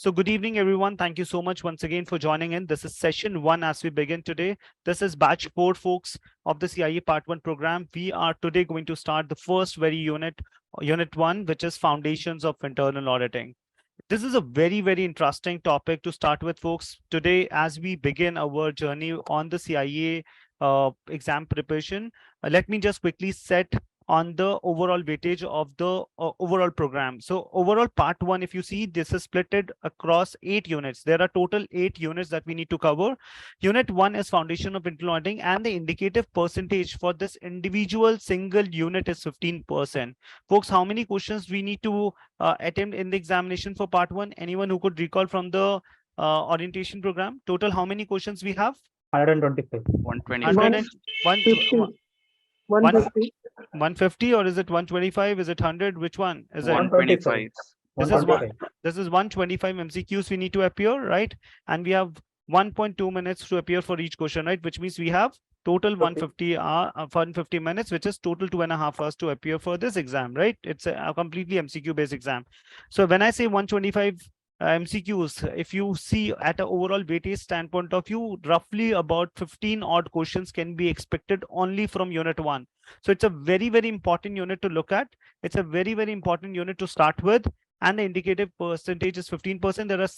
So good evening, everyone. Thank you so much once again for joining in. This is session one as we begin today. This is batch four, folks, of the CIA Part 1 program. We are today going to start the first very unit one, which is Foundations of Internal Auditing. This is a very interesting topic to start with, folks. Today, as we begin our journey on the CIA exam preparation, let me just quickly set on the overall weightage of the overall program. So overall part one, if you see, this is splitted across 8 units. There are total 8 units that we need to cover. Unit one is Foundation of Internal Auditing, and the indicative percentage for this individual single unit is 15%. Folks, how many questions we need to attempt in the examination for part one? Anyone who could recall from the orientation program? Total, how many questions we have? 125. 100 150. 150, or is it 125? Is it 100? Which one is it? 125. This is 125 MCQs we need to appear, right? And we have 1.2 minutes to appear for each question, right? Which means we have total 150 minutes, which is total 2.5 hours to appear for this exam, right? It's a completely MCQ based exam. So when I say 125 MCQs, if you see at an overall weightage standpoint of view, roughly about 15 odd questions can be expected only from unit one. So it's a very important unit to look at. It's a very important unit to start with, and the indicative percentage is 15%. There are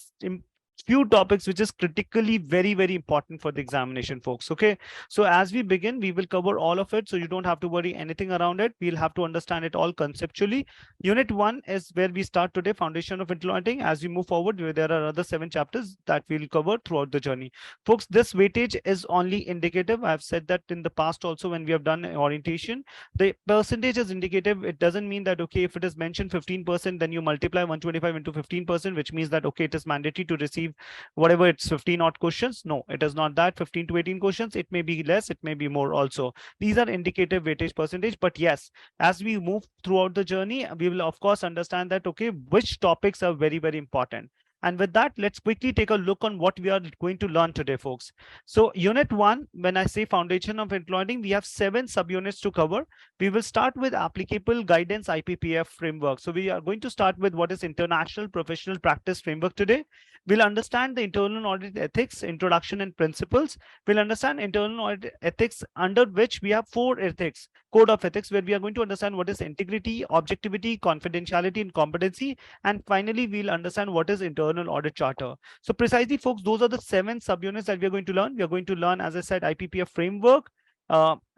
few topics which is critically very important for the examination, folks. Okay, so as we begin, we will cover all of it, so you don't have to worry anything around it. We'll have to understand it all conceptually. Unit one is where we start today, Foundation of Internal Auditing. As we move forward, there are other 7 chapters that we'll cover throughout the journey, folks. This weightage is only indicative. I've said that in the past also when we have done orientation. The percentage is indicative. It doesn't mean that, okay, if it is mentioned 15%, then you multiply 125 into 15%, which means that, okay, it is mandatory to receive whatever, it's 15 odd questions. No, it is not that. 15 to 18 questions. It may be less, it may be more also. These are indicative weightage percentage. But yes, as we move throughout the journey, we will of course understand that, okay, which topics are very important. And with that, let's quickly take a look on what we are going to learn today, folks. So unit one, when I say Foundation of Internal Auditing, we have 7 subunits to cover. We will start with applicable guidance IPPF framework. So we are going to start with what is International Professional Practice Framework today. We'll understand the internal audit ethics, introduction and principles. We'll understand internal audit ethics, under which we have 4 ethics, code of ethics, where we are going to understand what is integrity, objectivity, confidentiality, and competency. And finally, we'll understand what is internal audit charter. So precisely, folks, those are the 7 subunits that we are going to learn. We are going to learn, as I said, IPPF framework,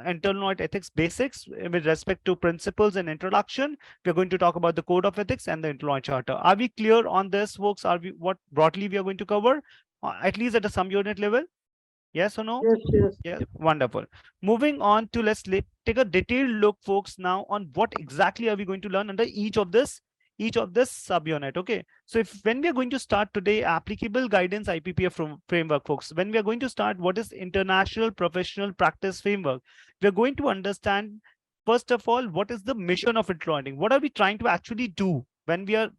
internal audit ethics basics with respect to principles and introduction. We're going to talk about the code of ethics and the internal audit charter. Are we clear on this, folks? Are we what broadly we are going to cover, at least at a subunit level? Yes or no? Yes. Wonderful. Moving on to, let's take a detailed look, folks, now on what exactly are we going to learn under each of this subunit. Okay, so when we are going to start today, applicable guidance IPPF framework, folks, when we are going to start what is International Professional Practice Framework, we are going to understand, first of all, what is the mission of internal auditing. What are we trying to actually do when we are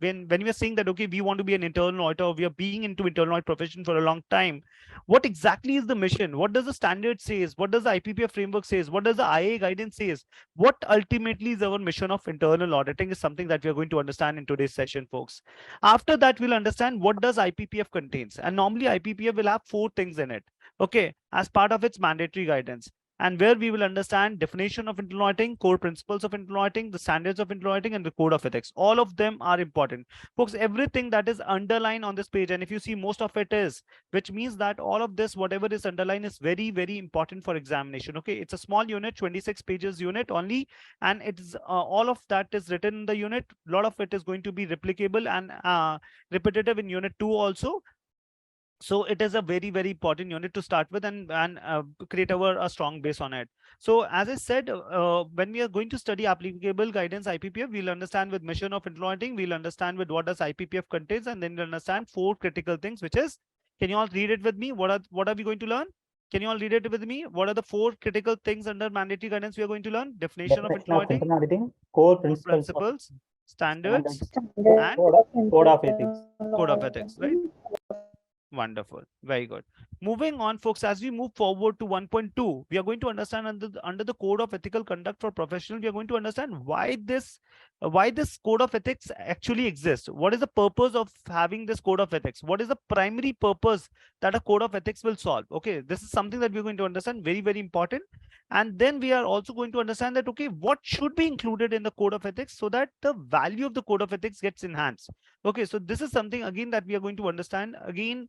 saying that, okay, we want to be an internal auditor, we are being into internal audit profession for a long time. What exactly is the mission? What does the standard says? What does the IPPF framework says? What does the IA guidance says? What ultimately is our mission of internal auditing is something that we are going to understand in today's session, folks. After that, we'll understand what does IPPF contains. And normally IPPF will have 4 things in it, okay, as part of its mandatory guidance, and where we will understand definition of internal auditing, core principles of internal auditing, the standards of internal auditing, and the code of ethics. All of them are important, folks. Everything that is underlined on this page, and if you see, most of it is, which means that all of this, whatever is underlined, is very important for examination. Okay, it's a small unit, 26 pages unit only, and it's all of that is written in the unit. A lot of it is going to be replicable and repetitive in unit 2 also. So it is a very important unit to start with, and create a strong base on it. So as I said, when we are going to study applicable guidance IPPF, we'll understand with mission of internal auditing, we'll understand with what does IPPF contains, and then we'll understand 4 critical things, which is, can you all read it with me? What are we going to learn? Can you all read it with me? What are the 4 critical things under mandatory guidance we are going to learn? Definition of internal auditing, core principles, standards, and code of ethics. code of ethics, right? Wonderful. Very good. Moving on, folks, as we move forward to 1.2, we are going to understand under the code of ethical conduct for professionals, we are going to understand why this code of ethics actually exists. What is the purpose of having this code of ethics? What is the primary purpose that a code of ethics will solve? Okay, this is something that we're going to understand, very, very important. And then we are also going to understand that, okay, what should be included in the code of ethics so that the value of the code of ethics gets enhanced. Okay, so this is something again that we are going to understand. Again,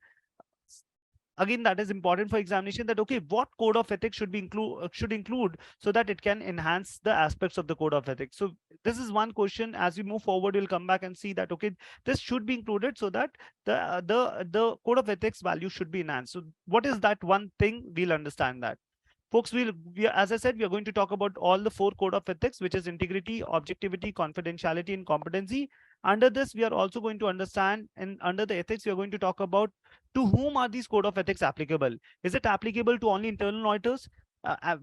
that is important for examination, that okay, what code of ethics should include so that it can enhance the aspects of the code of ethics. So this is one question. As we move forward, we'll come back and see that okay, this should be included so that the code of ethics value should be enhanced. So what is that one thing? We'll understand that. Folks, as I said, we are going to talk about all the 4 code of ethics, which is integrity, objectivity, confidentiality, and competency. Under this, we are also going to understand, and under the ethics, we are going to talk about to whom are these code of ethics applicable? Is it applicable to only internal auditors?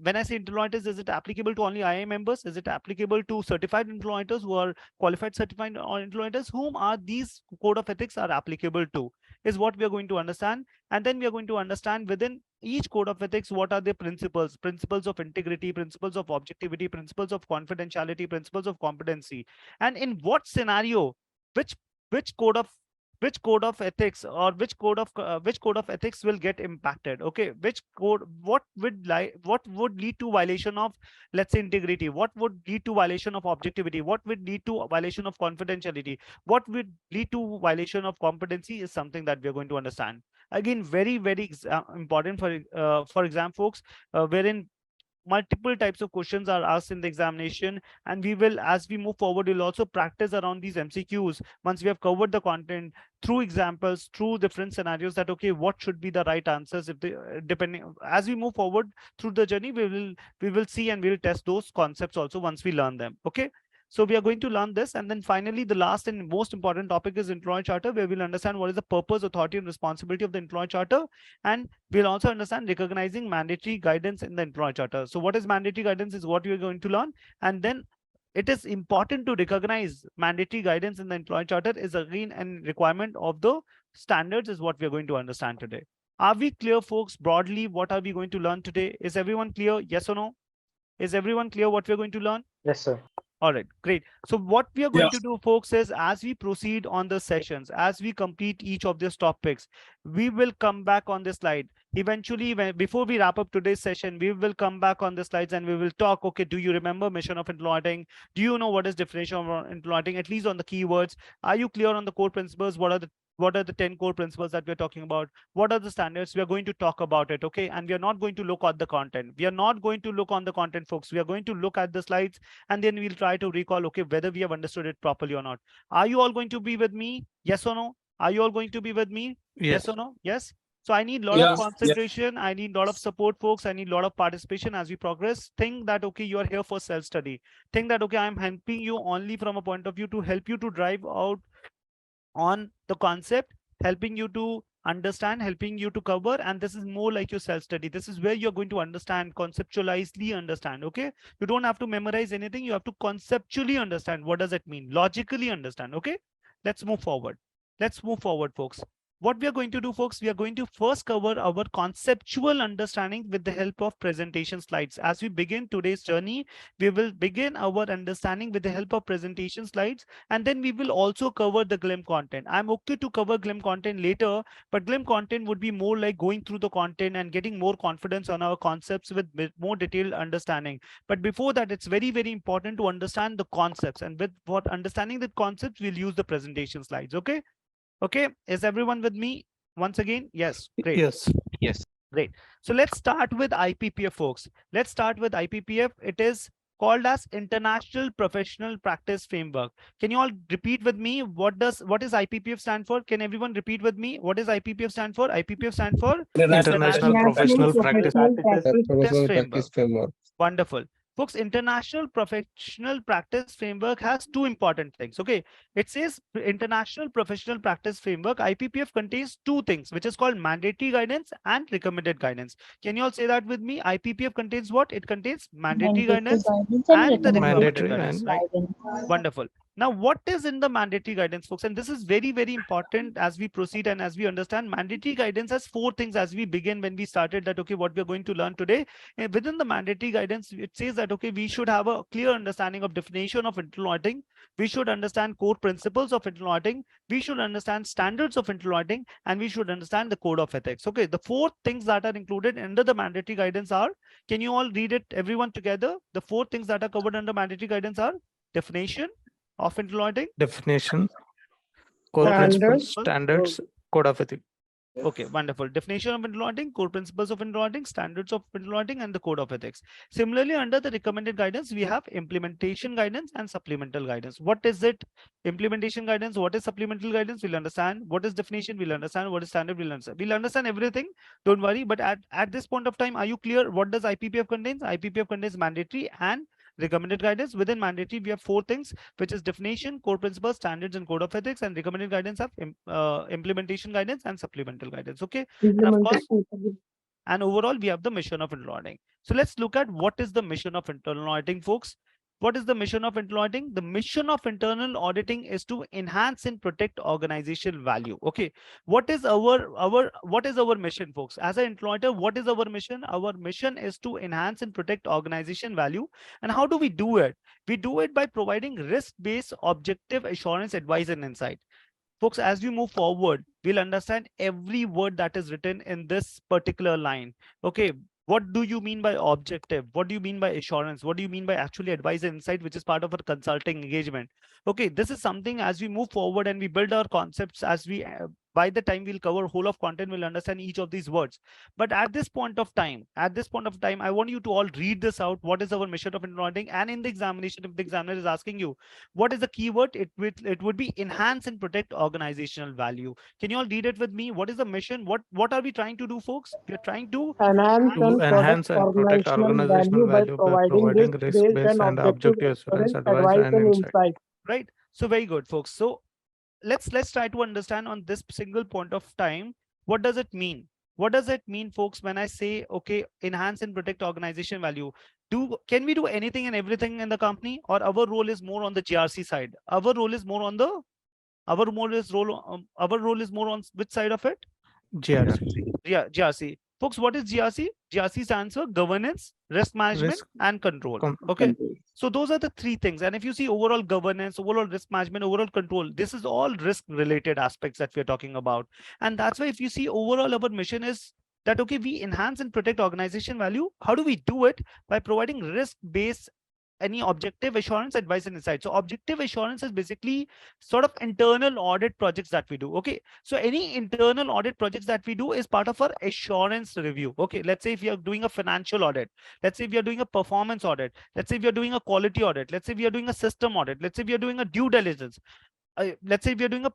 When I say internal auditors, is it applicable to only IA members? Is it applicable to certified internal auditors who are qualified certified internal auditors? Whom are these code of ethics are applicable to? Is what we are going to understand. And then we are going to understand within each code of ethics, what are the principles? Principles of integrity, principles of objectivity, principles of confidentiality, principles of competency. And in what scenario, which which code of which code of ethics or which code of ethics will get impacted? Okay, which code, what would lead to violation of, let's say, integrity? What would lead to violation of objectivity? What would lead to violation of confidentiality? What would lead to violation of competency is something that we are going to understand. Again, very, very important for exam, folks, wherein multiple types of questions are asked in the examination, and we will, as we move forward, we'll also practice around these MCQs once we have covered the content through examples, through different scenarios, that okay, what should be the right answers. If they depending, as we move forward through the journey, we will see and we'll test those concepts also once we learn them. Okay, so we are going to learn this, and then finally the last and most important topic is employee charter, where we'll understand what is the purpose, authority, and responsibility of the employee charter. And we'll also understand recognizing mandatory guidance in the employee charter. So what is mandatory guidance is what you're going to learn. And then it is important to recognize mandatory guidance in the employee charter is again a requirement of the standards, is what we're going to understand today. Are we clear, folks? Broadly, what are we going to learn today? Is everyone clear? Yes or no? Is everyone clear what we're going to learn? Yes, sir. All right, great. So what we are going to do, folks, is as we proceed on the sessions, as we complete each of these topics, we will come back on this slide. Eventually, before we wrap up today's session, we will come back on the slides and we will talk, okay, do you remember mission of employing? Do you know what is definition of employing, at least on the keywords? Are you clear on the core principles? What are the 10 core principles that we're talking about? What are the standards? We are going to talk about it, okay? And we are not going to look at the content. We are not going to look on the content, folks. We are going to look at the slides, and then we'll try to recall, okay, whether we have understood it properly or not. Are you all going to be with me? Yes or no? Are you all going to be with me? Yes or no? Yes. So I need a lot of concentration. I need a lot of support, folks. I need a lot of participation as we progress. Think that, okay, you are here for self-study. Think that, okay, I'm helping you only from a point of view to help you to drive out on the concept, helping you to understand, helping you to cover, and this is more like your self-study. This is where you're going to understand, conceptualizely understand. Okay, you don't have to memorize anything, you have to conceptually understand. What does it mean? Logically understand. Okay, let's move forward. Let's move forward, folks. What we are going to do, folks, we are going to first cover our conceptual understanding with the help of presentation slides. As we begin today's journey, we will begin our understanding with the help of presentation slides, and then we will also cover the GLIM content. I'm okay to cover GLIM content later, but GLIM content would be more like going through the content and getting more confidence on our concepts with more detailed understanding. But before that, it's very, very important to understand the concepts, and with what understanding the concepts, we'll use the presentation slides. Okay. Okay, is everyone with me once again? Yes, great. Yes. Great. So let's start with IPPF, folks. Let's start with IPPF. It is called as International Professional Practice Framework. Can you all repeat with me? What is IPPF stand for? Can everyone repeat with me? What does IPPF stand for? IPPF stand for International Professional Practice Framework. Wonderful. Folks, International Professional Practice Framework has two important things. Okay, it says International Professional Practice Framework, IPPF, contains two things, which is called mandatory guidance and recommended guidance. Can you all say that with me? IPPF contains what? It contains mandatory guidance and the recommended guidance. Right? Wonderful. Now, what is in the mandatory guidance, folks? And this is very, very important as we proceed and as we understand. Mandatory guidance has 4 things as we begin when we started that, okay, what we're going to learn today. Within the mandatory guidance, it says that, okay, we should have a clear understanding of definition of internal auditing. We should understand core principles of internal auditing. We should understand standards of internal auditing, and we should understand the code of ethics. Okay, the 4 things that are included under the mandatory guidance are, can you all read it, everyone together? The 4 things that are covered under mandatory guidance are definition of internal auditing, Definition, core principles, standards, code of ethics. okay, wonderful. Definition of internal auditing, core principles of internal auditing, standards of internal auditing, and the code of ethics. Similarly, under the recommended guidance, we have implementation guidance and supplemental guidance. What is it? Implementation guidance. What is supplemental guidance? We'll understand. What is definition? We'll understand. What is standard? We'll understand. We'll understand everything. Don't worry. But at this point of time, are you clear? What does IPPF contains? IPPF contains mandatory and recommended guidance. Within mandatory, we have 4 things, which is definition, core principles, standards, and code of ethics. And recommended guidance have implementation guidance and supplemental guidance. Okay. And of course, and overall, we have the mission of internal auditing. So let's look at what is the mission of internal auditing, folks. What is the mission of internal auditing? The mission of internal auditing is to enhance and protect organizational value. Okay, what is our mission, folks? As an internal auditor, what is our mission? Our mission is to enhance and protect organization value. And how do we do it? We do it by providing risk-based, objective assurance, advice, and insight. Folks, as we move forward, we'll understand every word that is written in this particular line. Okay, what do you mean by objective? What do you mean by assurance? What do you mean by actually advice and insight, which is part of our consulting engagement? Okay, this is something as we move forward and we build our concepts, as we by the time we'll cover whole of content, we'll understand each of these words. But at this point of time, I want you to all read this out. What is our mission of internal auditing? And in the examination, if the examiner is asking you, what is the keyword? It would be enhance and protect organizational value. Can you all read it with me? What is the mission? What are we trying to do, folks? We're trying to enhance and protect organizational value by providing risk-based and objective assurance, advice, and insight. Right. So very good, folks. So let's try to understand on this single point of time, what does it mean? What does it mean, folks, when I say, okay, enhance and protect organization value? Can we do anything and everything in the company, or our role is more on the GRC side? Our role is more on which side of it? GRC. Yeah, GRC. Folks, what is GRC? GRC stands for governance, risk management, and control. Okay. So those are the 3 things. And if you see overall governance, overall risk management, overall control, this is all risk related aspects that we're talking about. And that's why if you see overall our mission is that, okay, we enhance and protect organization value. How do we do it? By providing risk-based any objective assurance, advice, and insight. So objective assurance is basically sort of internal audit projects that we do. Okay, so any internal audit projects that we do is part of our assurance review. Okay, let's say if you're doing a financial audit, let's say if you're doing a performance audit, let's say if you're doing a quality audit, let's say if you're doing a system audit, let's say if you're doing a due diligence, let's say if you're doing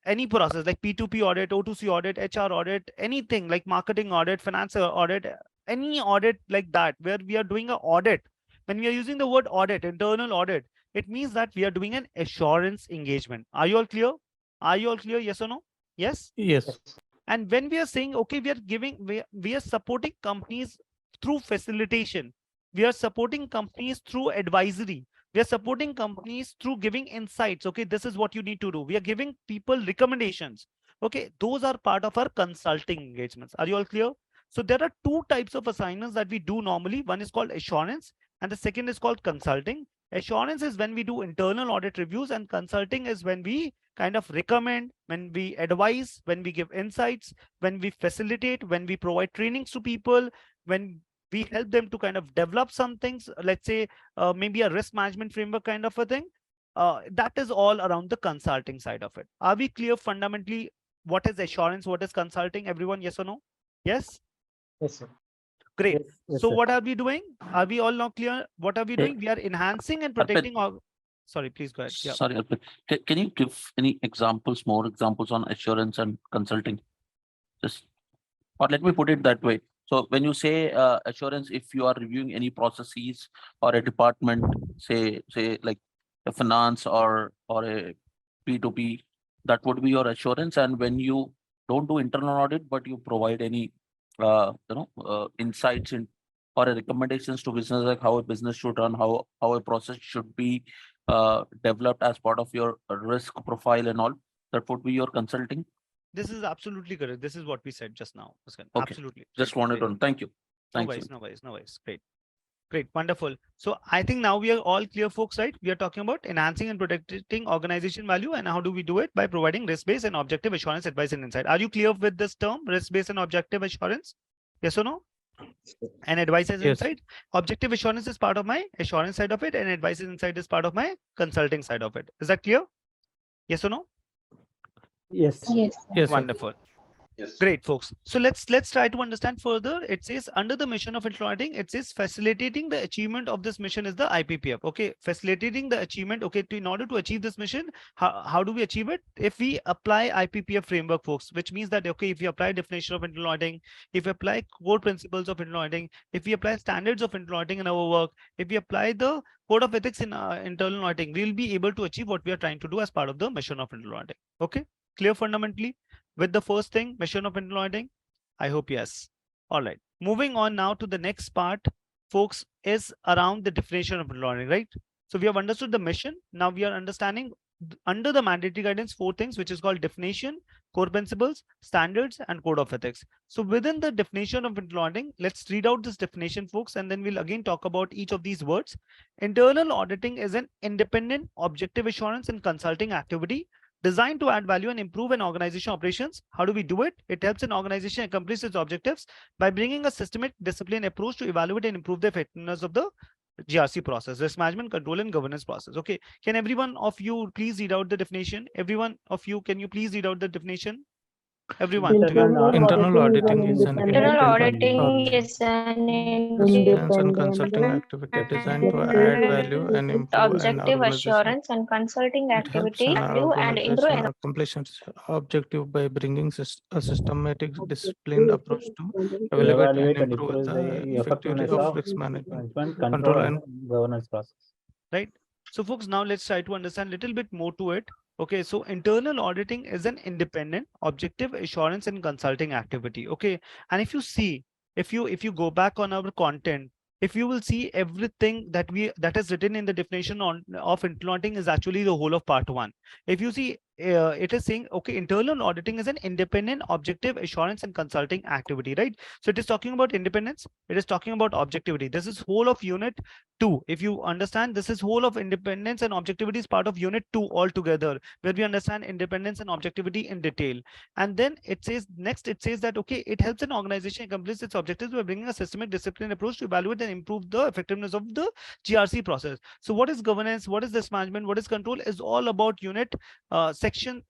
any process like P2P audit, O2C audit, HR audit, anything like marketing audit, finance audit, any audit like that, where we are doing an audit. When we are using the word audit, internal audit, it means that we are doing an assurance engagement. Are you all clear? Are you all clear? Yes or no? Yes? Yes. And when we are saying, okay, we are supporting companies through facilitation. We are supporting companies through advisory. We are supporting companies through giving insights. Okay, this is what you need to do. We are giving people recommendations. Okay, those are part of our consulting engagements. Are you all clear? So there are 2 types of assignments that we do normally. One is called assurance, and the second is called consulting. Assurance is when we do internal audit reviews, and consulting is when we kind of recommend, when we advise, when we give insights, when we facilitate, when we provide trainings to people, when we help them to kind of develop some things, let's say maybe a risk management framework kind of a thing. That is all around the consulting side of it. Are we clear fundamentally what is assurance, what is consulting? Everyone, yes or no? Yes? Yes, sir. Great. Yes, So sir. what are we doing? Are we all now clear? What are we doing? We are enhancing and protecting our... Sorry, please go ahead. Yeah. Sorry, Arpit. Can you give any examples, more examples on assurance and consulting? Just, or let me put it that way. So when you say assurance, if you are reviewing any processes or a department, say like a finance or a P2P, that would be your assurance. And when you don't do internal audit, but you provide any insights in or recommendations to business, like how a business should run, how a process should be developed as part of your risk profile and all, that would be your consulting? This is absolutely correct. This is what we said just now. Okay. Absolutely. Just wanted to know. Thank you. No Thanks. worries. Great. Great, wonderful. So I think now we are all clear, folks, right? We are talking about enhancing and protecting organization value, and how do we do it? By providing risk-based and objective assurance, advice, and insight. Are you clear with this term, risk-based and objective assurance? Yes or no? And advice and insight. Objective assurance is part of my assurance side of it, and advice and insight is part of my consulting side of it. Is that clear? Yes or no? Yes. Yes. Wonderful. Yes. Great, folks. So let's try to understand further. It says under the mission of Auditing, it says facilitating the achievement of this mission is the IPPF. Okay, facilitating the achievement. Okay, in order to achieve this mission, how do we achieve it? If we apply IPPF framework, folks, which means that okay, if we apply definition of internal auditing, if we apply core principles of internal auditing, if we apply standards of internal auditing in our work, if we apply the code of ethics in internal auditing, we will be able to achieve what we are trying to do as part of the mission of internal auditing. Okay, clear fundamentally? With the first thing, mission of internal auditing? I hope yes. All right. Moving on now to the next part, folks, is around the definition of internal auditing, right? So we have understood the mission. Now we are understanding under the mandatory guidance 4 things, which is called definition, core principles, standards, and code of ethics. So within the definition of internal auditing, let's read out this definition, folks, and then we'll again talk about each of these words. Internal auditing is an independent, objective assurance and consulting activity designed to add value and improve an organization operations. How do we do it? It helps an organization accomplish its objectives by bringing a systemic, disciplined approach to evaluate and improve the effectiveness of the GRC process, risk management, control, and governance process. Okay, can everyone of you please read out the definition? Everyone of you, can you please read out the definition? Everyone. Internal auditing is an independent consulting activity designed to add value and improve an objective organization. assurance and consulting It helps activity an to and improve organization accomplish its objective by bringing a systematic, disciplined approach to evaluate and improve the effectiveness of risk management, control, and governance process. Right. So folks, now let's try to understand a little bit more to it. Okay, so internal auditing is an independent, objective assurance and consulting activity. Okay, and if you see, if you go back on our content, if you will see everything that is written in the definition of internal auditing is actually the whole of part 1. If you see, it is saying, okay, internal auditing is an independent, objective assurance and consulting activity, right? So it is talking about independence. It is talking about objectivity. This is whole of unit 2. If you understand, this is whole of independence and objectivity is part of unit 2 altogether, where we understand independence and objectivity in detail. And then it says next, it says that, okay, it helps an organization accomplish its objectives by bringing a systemic, disciplined approach to evaluate and improve the effectiveness of the GRC process. So what is governance? What is risk management? What is control? Is all about unit section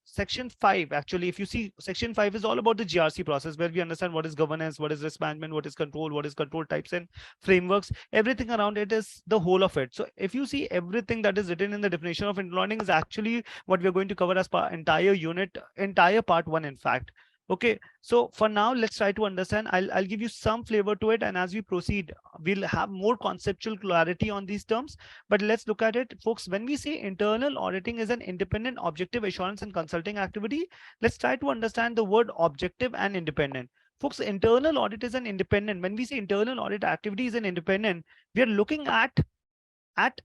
5. Actually, if you see, section 5 is all about the GRC process, where we understand what is governance, what is risk management, what is control types and frameworks. Everything around it is the whole of it. So if you see, everything that is written in the definition of internal auditing is actually what we are going to cover as entire unit, entire part 1, in fact. Okay, so for now, let's try to understand. I'll give you some flavor to it, and as we proceed, we'll have more conceptual clarity on these terms. But let's look at it, folks. When we say internal auditing is an independent, objective assurance and consulting activity, let's try to understand the word objective and independent. Folks, internal audit is an independent. When we say internal audit activity is an independent, we are looking at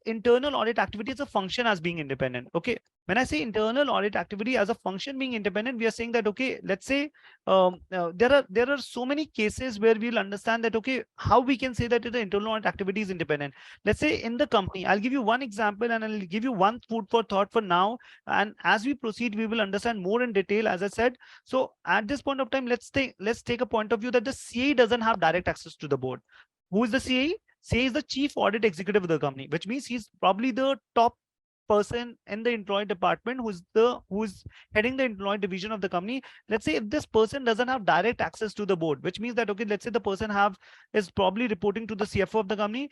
internal audit activity as a function as being independent. Okay, when I say internal audit activity as a function being independent, we are saying that, okay, let's say there are so many cases where we'll understand that, okay, how we can say that the internal audit activity is independent. Let's say in the company, I'll give you one example and I'll give you one food for thought for now, and as we proceed we will understand more in detail, as I said. So at this point of time, let's take a point of view that the CAE doesn't have direct access to the board. Who is the CAE? CAE is the chief audit executive of the company, which means he's probably the top person in the employee department who's heading the employee division of the company. Let's say if this person doesn't have direct access to the board, which means that, okay, let's say the person is probably reporting to the CFO of the company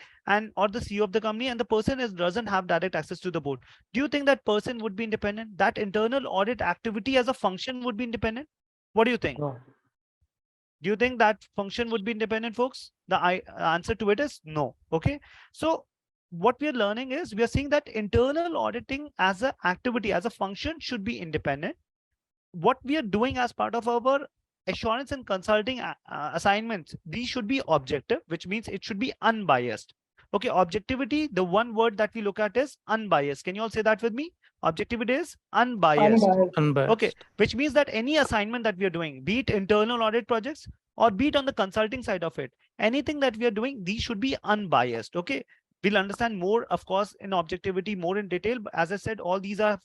or the CEO of the company, and the person doesn't have direct access to the board. Do you think that person would be independent? That internal audit activity as a function would be independent? What do you think? No. Do you think that function would be independent, folks? The answer to it is no. Okay, so what we are learning is we are seeing that internal auditing as an activity, as a function, should be independent. What we are doing as part of our assurance and consulting assignments, these should be objective, which means it should be unbiased. Okay, objectivity, the one word that we look at is unbiased. Can you all say that with me? Objectivity is unbiased. Unbiased. Okay, which means that any assignment that we are doing, be it internal audit projects or be it on the consulting side of it, anything that we are doing, these should be unbiased. Okay, we'll understand more, of course, in objectivity more in detail. But as I said, all these are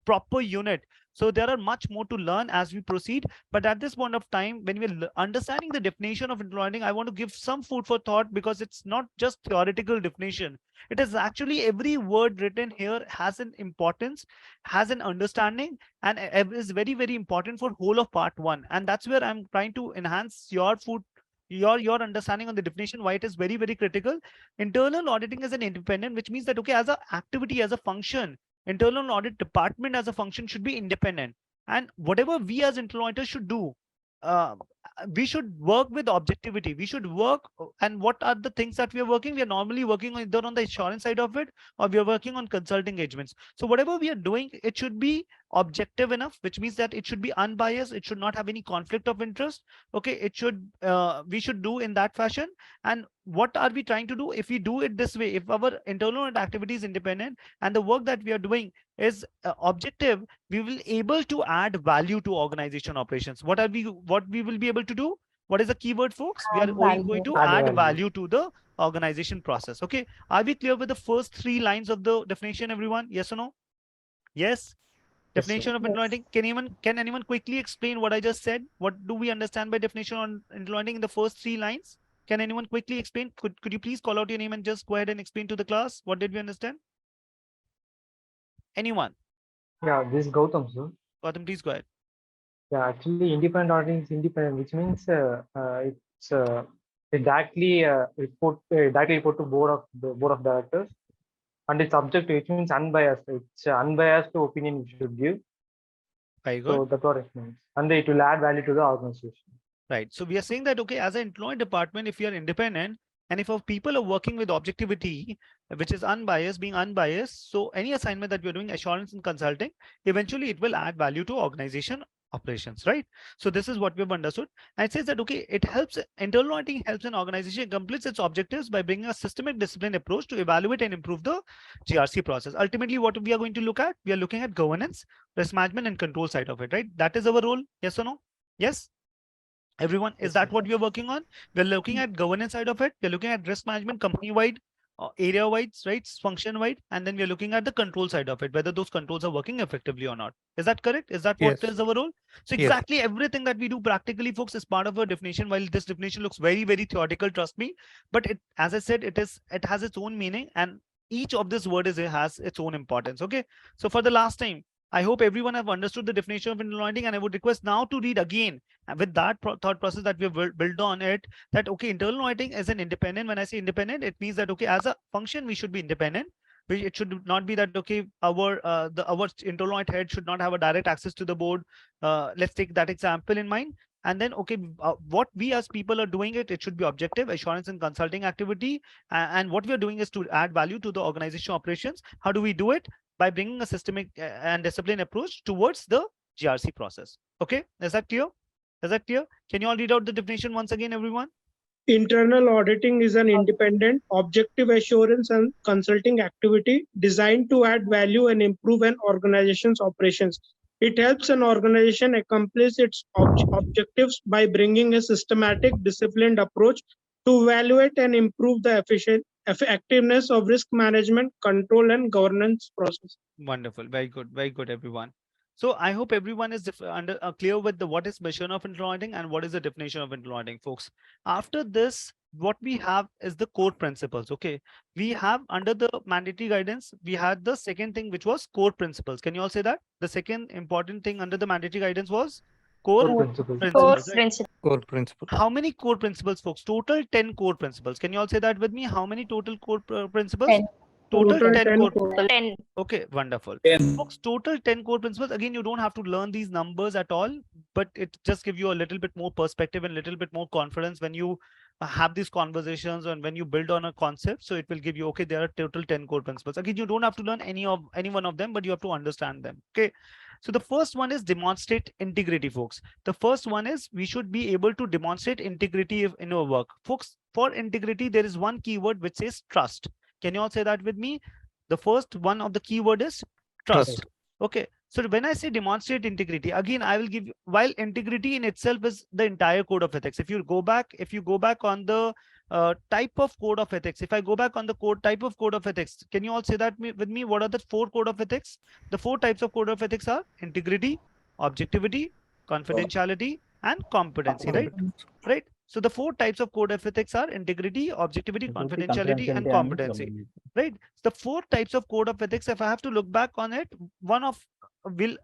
proper unit. So there are much more to learn as we proceed. But at this point of time, when we're understanding the definition of internal auditing, I want to give some food for thought, because it's not just theoretical definition. It is actually every word written here has an importance, has an understanding, and is very, very important for whole of part one. And that's where I'm trying to enhance your food, your understanding on the definition, why it is very, very critical. Internal auditing is an independent, which means that, okay, as a activity, as a function, internal audit department as a function should be independent. And whatever we as internal auditors should do, we should work with objectivity. We should work, and what are the things that we are working? We are normally working either on the insurance side of it, or we are working on consulting engagements. So whatever we are doing, it should be objective enough, which means that it should be unbiased. It should not have any conflict of interest. Okay, it should, we should do in that fashion. And what are we trying to do? If we do it this way, if our internal activity is independent and the work that we are doing is objective, we will able to add value to organization operations. What we will be able to do? What is the keyword, folks? We are going to add value to the organization process. Okay, are we clear with the first 3 lines of the definition, everyone? Yes or no? Yes. Definition of internal auditing. Can anyone quickly explain what I just said? What do we understand by definition on internal auditing in the first 3 lines? Can anyone quickly explain? Could you please call out your name and just go ahead and explain to the class? What did we understand? Anyone? Yeah, this is Gautam, sir. Gautam, please go ahead. Yeah, actually, independent auditing is independent, which means it's it directly report to board of directors, and it's objective, which means unbiased. It's unbiased opinion you should give. Very good. So that's what it means, and it will add value to the organization. Right. So we are saying that, okay, as an employee department, if you are independent and if our people are working with objectivity, which is unbiased, being unbiased, so any assignment that we're doing, assurance and consulting, eventually it will add value to organization operations, right? So this is what we've understood. And it says that, okay, it helps, internal auditing helps an organization complete its objectives by bringing a systemic discipline approach to evaluate and improve the GRC process. Ultimately, what we are going to look at, we are looking at governance, risk management and control side of it, right? That is our role. Yes or no? Yes. Everyone, is that what we are working on? We're looking at governance side of it. We're looking at risk management, company-wide, area-wide, right? Function-wide. And then we're looking at the control side of it, whether those controls are working effectively or not. Is that correct? Is that what is our role? So exactly everything that we do practically, folks, is part of a definition. While this definition looks very, very theoretical, trust me, but it, as I said, it has its own meaning, and each of this word has its own importance. Okay. So for the last time, I hope everyone have understood the definition of internal auditing, and I would request now to read again with that thought process that we have built on it, that, okay, internal auditing is an independent. When I say independent, it means that, okay, as a function, we should be independent. It should not be that, okay, our internal audit head should not have a direct access to the board. Let's take that example in mind. And then, okay, what we as people are doing it should be objective, assurance and consulting activity. And what we are doing is to add value to the organization operations. How do we do it? By bringing a systemic and disciplined approach towards the GRC process. Okay, is that clear? Is that clear? Can you all read out the definition once again, everyone? Internal auditing is an independent, objective assurance and consulting activity designed to add value and improve an organization's operations. It helps an organization accomplish its objectives by bringing a systematic, disciplined approach to evaluate and improve the effectiveness of risk management, control, and governance process. Wonderful. Very good, everyone. So I hope everyone is clear with what is mission of internal auditing and what is the definition of internal auditing, folks. After this, what we have is the core principles. Okay, we have under the mandatory guidance, we had the second thing, which was core principles. Can you all say that? The second important thing under the mandatory guidance was core principles. Core principles. How many core principles, folks? Total 10 core principles. Can you all say that with me? How many total core principles? 10. Total 10 core. 10. Okay, wonderful. 10. Folks, total 10 core principles. Again, you don't have to learn these numbers at all, but it just gives you a little bit more perspective and a little bit more confidence when you have these conversations and when you build on a concept. So it will give you, okay, there are total 10 core principles. Again, you don't have to learn any one of them, but you have to understand them. Okay. So the first one is demonstrate integrity, folks. The first one is we should be able to demonstrate integrity in our work. Folks, for integrity, there is one keyword which says trust. Can you all say that with me? The first one of the keyword is trust. Okay. So when I say demonstrate integrity, again, I will give you, while integrity in itself is the entire code of ethics. If you go back on the type of code of ethics, if I go back on the type of code of ethics, can you all say that with me? What are the 4 code of ethics? The 4 types of code of ethics are integrity, objectivity, confidentiality, and competency, right? Right. So the 4 types of code of ethics are integrity, objectivity, confidentiality, and competency. Right. The 4 types of code of ethics, if I have to look back on it, one of it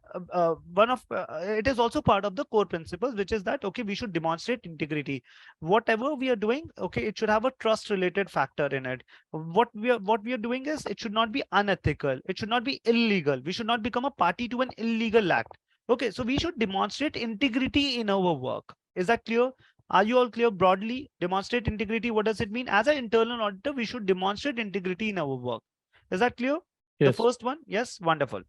is also part of the core principles, which is that, okay, we should demonstrate integrity. Whatever we are doing, okay, it should have a trust related factor in it. What we are doing is, it should not be unethical. It should not be illegal. We should not become a party to an illegal act. Okay. So we should demonstrate integrity in our work. Is that clear? Are you all clear broadly? Demonstrate integrity. What does it mean? As an internal auditor, we should demonstrate integrity in our work. Is that clear? Yes. The first one? Yes. Wonderful.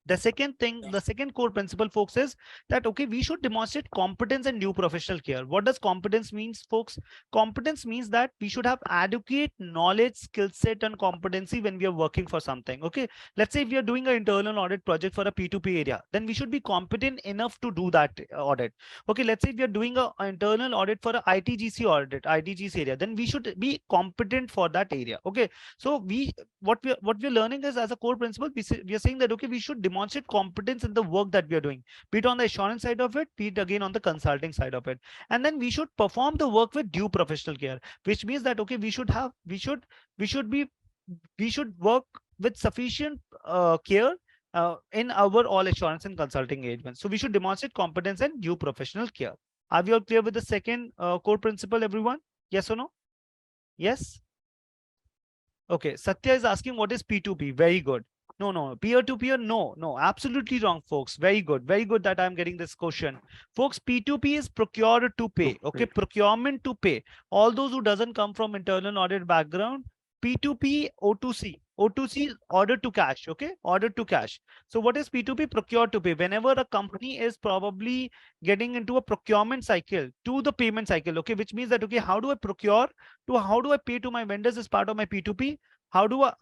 The second thing, the second core principle, folks, is that, okay, we should demonstrate competence and due professional care. What does competence means, folks? Competence means that we should have adequate knowledge, skill set, and competency when we are working for something. Okay. Let's say if we are doing an internal audit project for a P2P area, then we should be competent enough to do that audit. Okay. Let's say if we are doing an internal audit for a ITGC area, then we should be competent for that area. Okay. So what we're learning is, as a core principle, we are saying that, okay, we should demonstrate competence in the work that we are doing, be it on the assurance side of it, be it again on the consulting side of it. And then we should perform the work with due professional care, which means that, okay, we should work with sufficient care in our all assurance and consulting engagements. So we should demonstrate competence and due professional care. Are we all clear with the second core principle, everyone? Yes or no? Yes. Okay. Satya is asking, what is P2P? Very good. No, peer-to-peer, no, absolutely wrong, folks. Very good that I'm getting this question. Folks, P2P is procure to pay. Okay, procurement to pay. All those who doesn't come from internal audit background, P2P, O2C is order to cash. Okay, order to cash. So what is P2P? Procure to pay. Whenever a company is probably getting into a procurement cycle to the payment cycle, okay, which means that, okay, how do I procure to how do I pay to my vendors as part of my P2P? How do I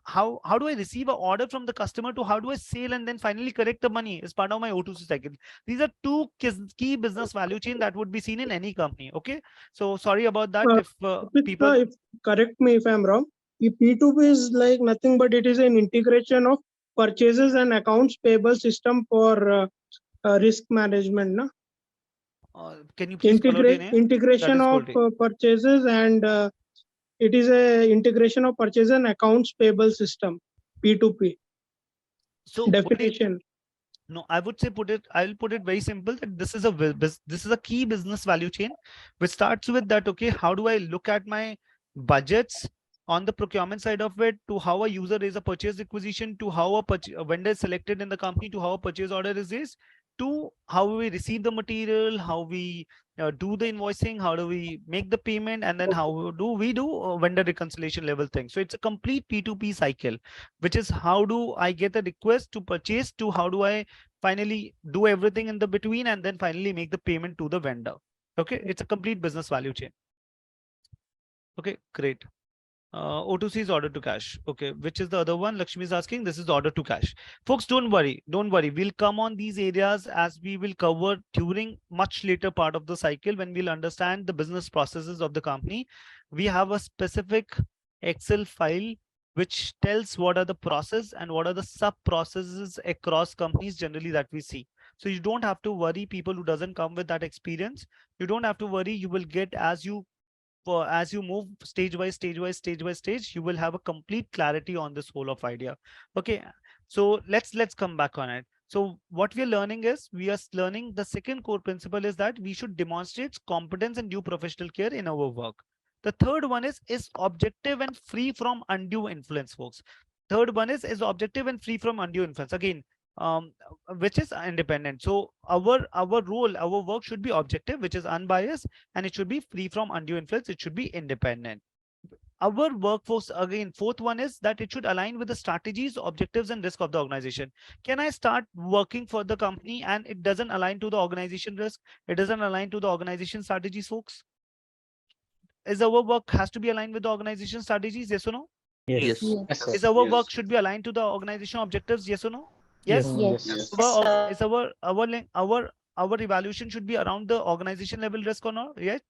receive an order from the customer to how do I sell and then finally collect the money as part of my O2C cycle? These are 2 key business value chain that would be seen in any company. Okay, so sorry about that. If correct me if I'm wrong, P2P is like nothing but it is an integration of purchases and accounts payable system for risk management. No? Can you please integration of purchases and it is a integration of purchase and accounts payable system, P2P. So definition. No, I would say I'll put it very simple, that this is a key business value chain, which starts with that, okay, how do I look at my budgets on the procurement side of it, to how a user is a purchase acquisition, to how a vendor is selected in the company, to how a purchase order is raised, to how we receive the material, how we do the invoicing, how do we make the payment, and then how do we do vendor reconciliation level thing. So it's a complete P2P cycle, which is how do I get a request to purchase, to how do I finally do everything in the between and then finally make the payment to the vendor. Okay, it's a complete business value chain. Okay, great. O2C is order to cash. Okay, which is the other one? Lakshmi is asking. This is order to cash. Folks, don't worry. We'll come on these areas as we will cover during much later part of the cycle when we'll understand the business processes of the company. We have a specific Excel file which tells what are the process and what are the sub processes across companies generally that we see. So you don't have to worry, people who doesn't come with that experience. You don't have to worry. You will get as you move stage by stage, you will have a complete clarity on this whole of idea. Okay, so let's come back on it. So what we are learning is, we are learning the second core principle is that we should demonstrate competence and due professional care in our work. The third one is objective and free from undue influence, folks. Third one is objective and free from undue influence. Again, which is independent. So our role, our work should be objective, which is unbiased, and it should be free from undue influence. It should be independent. our workforce, again, fourth one is that it should align with the strategies, objectives, and risk of the organization. Can I start working for the company and it doesn't align to the organization risk? It doesn't align to the organization strategies, folks? Is our work has to be aligned with the organization strategies? Yes or no? Yes. Is our work should be aligned to the organization objectives? Yes or no? Yes. Yes. Is our evaluation should be around the organization level risk or not? Yes.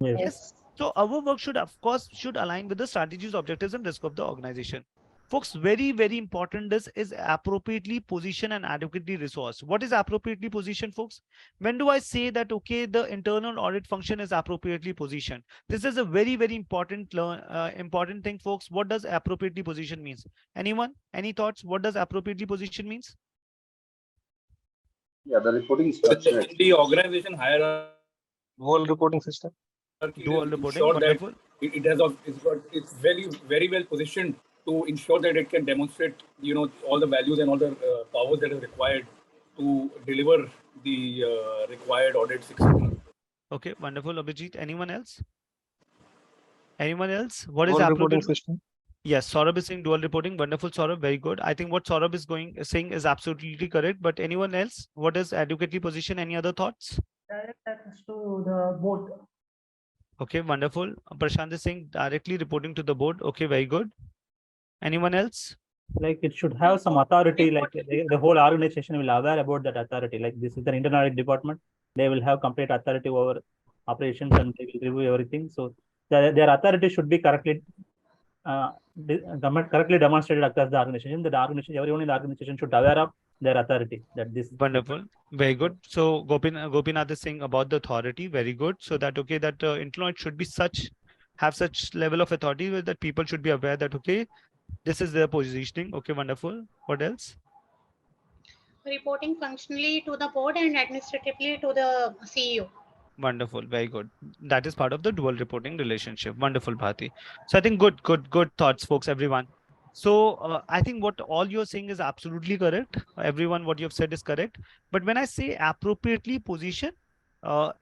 Yes. So our work should, of course, should align with the strategies, objectives, and risk of the organization. Folks, very, very important is appropriately position and adequately resource. What is appropriately positioned, folks? When do I say that, okay, the internal audit function is appropriately positioned? This is a very, very important important thing, folks. What does appropriately position means? Anyone? Any thoughts? What does appropriately position means? Yeah, the reporting structure. The organization hierarchy. Dual reporting system. Dual reporting, wonderful. It's very well positioned to ensure that it can demonstrate, all the values and all the powers that are required to deliver the required audits, etc. Okay, wonderful, Abhijit. Anyone else? Anyone else? What is Dual reporting appropriate? system. Yes, Saurabh is saying dual reporting. Wonderful, Saurabh. Very good. I think what Saurabh is saying is absolutely correct. But anyone else? What is adequately position? Any other thoughts? Direct access to the board. Okay, wonderful. Prashant is saying directly reporting to the board. Okay, very good. Anyone else? Like it should have some authority, like the whole organization will aware about that authority. Like this is an internal audit department. They will have complete authority over operations and they will review everything. So their authority should be correctly demonstrated across the organization. That the organization, everyone in the organization should aware of their authority. That this wonderful, very good. So Gopinath is saying about the authority. Very good. So that okay, that employee should be have such level of authority that people should be aware that okay, this is their positioning. Okay, wonderful. What else? Reporting functionally to the board and administratively to the CEO. Wonderful, very good. That is part of the dual reporting relationship. Wonderful, Bharti. So I think good thoughts, folks, everyone. So I think what all you're saying is absolutely correct. Everyone, what you've said is correct. But when I say appropriately position,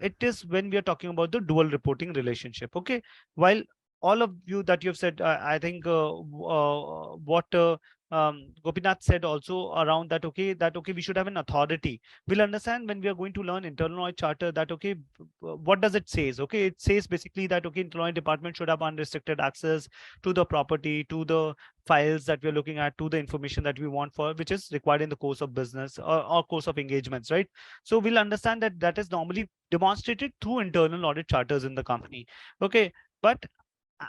it is when we are talking about the dual reporting relationship. Okay, while all of you that you've said, I think what Gopinath said also around that, okay, we should have an authority. We'll understand when we are going to learn internal audit charter that, okay, what does it says? Okay, it says basically that, okay, internal audit department should have unrestricted access to the property, to the files that we're looking at, to the information that we want for, which is required in the course of business or course of engagements, right? So we'll understand that that is normally demonstrated through internal audit charters in the company. Okay, but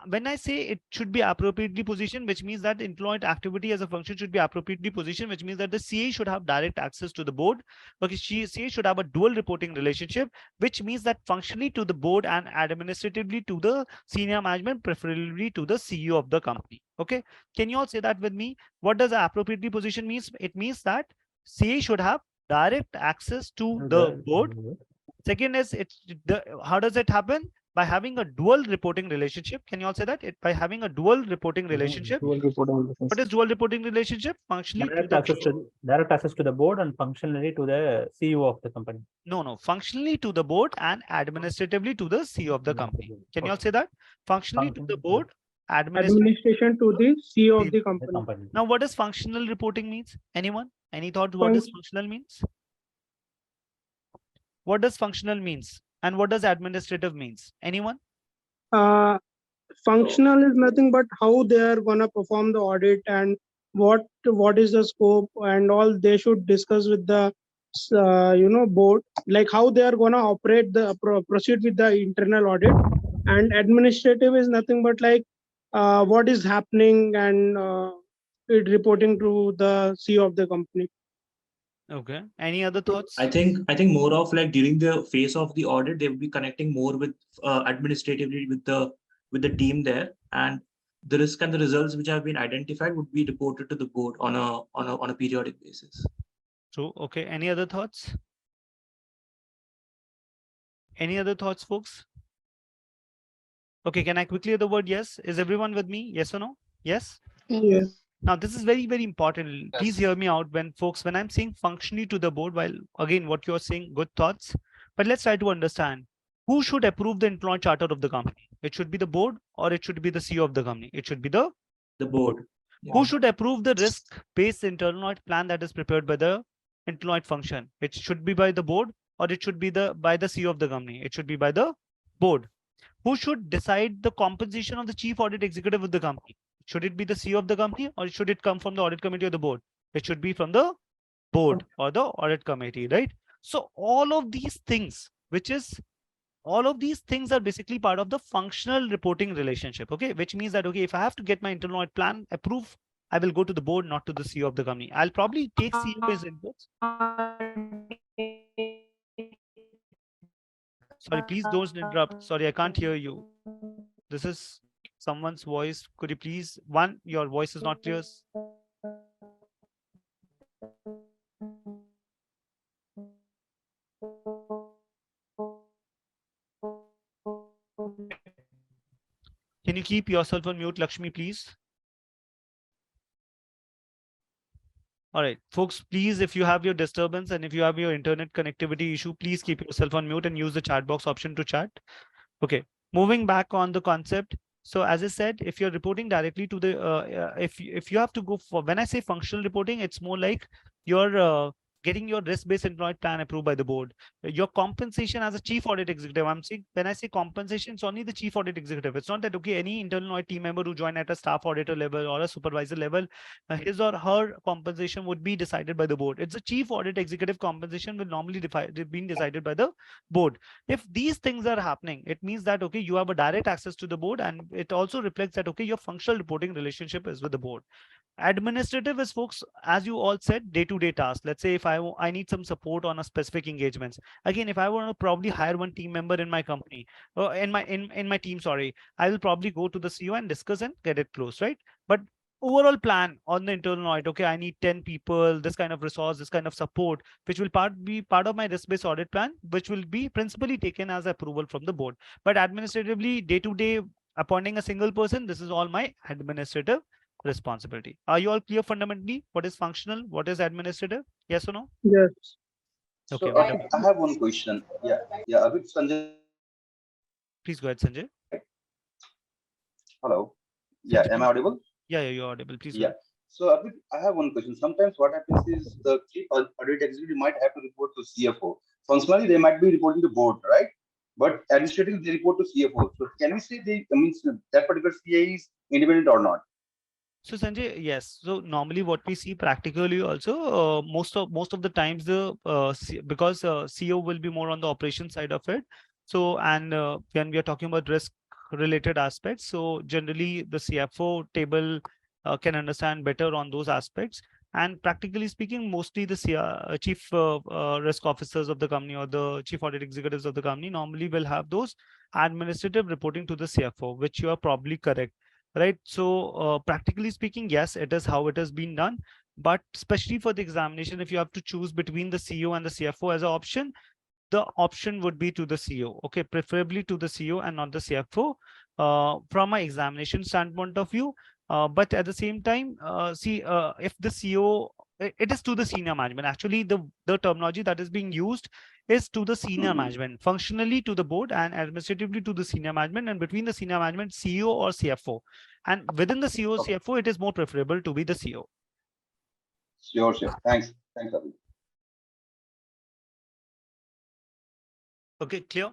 when I say it should be appropriately positioned, which means that employee activity as a function should be appropriately positioned, which means that the CA should have direct access to the board. Okay, CA should have a dual reporting relationship, which means that functionally to the board and administratively to the senior management, preferably to the CEO of the company. Okay, can you all say that with me? What does appropriately position means? It means that CA should have direct access to the board. Second is how does it happen? By having a dual reporting relationship. Can you all say that? By having a dual reporting relationship. Dual reporting relationship. What is dual reporting relationship? Functionally direct access to the board and functionally to the CEO of the company. No, functionally to the board and administratively to the CEO of the company. Can you all say that? Functionally to the board, administration to the CEO of the company. Now, what does functional reporting means? Anyone? Any thought what does functional means? What does functional means? And what does administrative means? Anyone? Functional is nothing but how they are gonna perform the audit and what is the scope and all. They should discuss with the board, like how they are gonna operate the proceed with the internal audit. And administrative is nothing but like what is happening and it reporting to the CEO of the company. Okay. Any other thoughts? I think more of like during the phase of the audit, they will be connecting more with administratively with the team there, and the risk and the results which have been identified would be reported to the board on a periodic basis. True. Okay. Any other thoughts? Any other thoughts, folks? Okay. Can I quickly hear the word yes? Is everyone with me? Yes or no? Yes. Yes. Now, this is very, very important. Yes. Please hear me out when I'm saying functionally to the board, while again, what you're saying, good thoughts, but let's try to understand who should approve the employee charter of the company. It should be the board or it should be the CEO of the company? It should be the board. Who should approve the risk-based internal audit plan that is prepared by the internal audit function? It should be by the board or it should be by the CEO of the company? It should be by the board. Who should decide the compensation of the chief audit executive of the company? Should it be the CEO of the company or should it come from the audit committee or the board? It should be from the board or the audit committee, right? So all of these things, all of these things are basically part of the functional reporting relationship, okay? Which means that, okay, if I have to get my internal audit plan approved, I will go to the board, not to the CEO of the company. I'll probably take CEO's inputs. Sorry, please don't interrupt. Sorry, I can't hear you. This is someone's voice. Could you please, your voice is not clear. Can you keep yourself on mute, Lakshmi, please? All right, folks, please, if you have your disturbance and if you have your internet connectivity issue, please keep yourself on mute and use the chat box option to chat. Okay, moving back on the concept. So as I said, if you're reporting directly to the, if you have to go for, when I say functional reporting, it's more like you're getting your risk-based employee plan approved by the board. Your compensation as a chief audit executive, I'm saying, when I say compensation, it's only the chief audit executive. It's not that, okay, any internal audit team member who joined at a staff auditor level or a supervisor level, his or her compensation would be decided by the board. It's a chief audit executive compensation will normally be decided by the board. If these things are happening, it means that, okay, you have a direct access to the board, and it also reflects that, okay, your functional reporting relationship is with the board. Administrative is, folks, as you all said, day-to-day tasks. Let's say if I need some support on a specific engagements. Again, if I want to probably hire one team member in my company, or in my team, sorry, I will probably go to the CEO and discuss and get it closed, right? But overall plan on the internal audit, okay, I need 10 people, this kind of resource, this kind of support, which will be part of my risk-based audit plan, which will be principally taken as approval from the board. But administratively, day-to-day, appointing a single person, this is all my administrative responsibility. Are you all clear fundamentally what is functional, what is administrative? Yes or no? Yes. Okay, so, I have one question. Yeah, Arpit, Sanjay. Please go ahead, Sanjay. Hello. Yeah, Sanjay, am I audible? Yeah, you're audible. Please. Yeah. So, Arpit, I have one question. Sometimes what happens is the chief audit executive might have to report to CFO. Functionally, they might be reporting to board, right? But administratively, they report to CFO. So, can we say that particular CA is independent or not? So Sanjay, yes. So normally what we see practically also, most of the times because CEO will be more on the operation side of it. So when we are talking about risk related aspects, so generally the CFO table can understand better on those aspects. And practically speaking, mostly the chief risk officers of the company or the chief audit executives of the company normally will have those administrative reporting to the CFO, which you are probably correct. Right. So practically speaking, yes, it is how it has been done. But especially for the examination, if you have to choose between the CEO and the CFO as an option, the option would be to the CEO. Okay, preferably to the CEO and not the CFO from an examination standpoint of view. But at the same time, if the CEO, it is to the senior management. Actually, the terminology that is being used is to the senior management, functionally to the board and administratively to the senior management, and between the senior management, CEO or CFO. And within the CEO, CFO, it is more preferable to be the CEO. Sure. Thanks, Abhi. Okay, clear?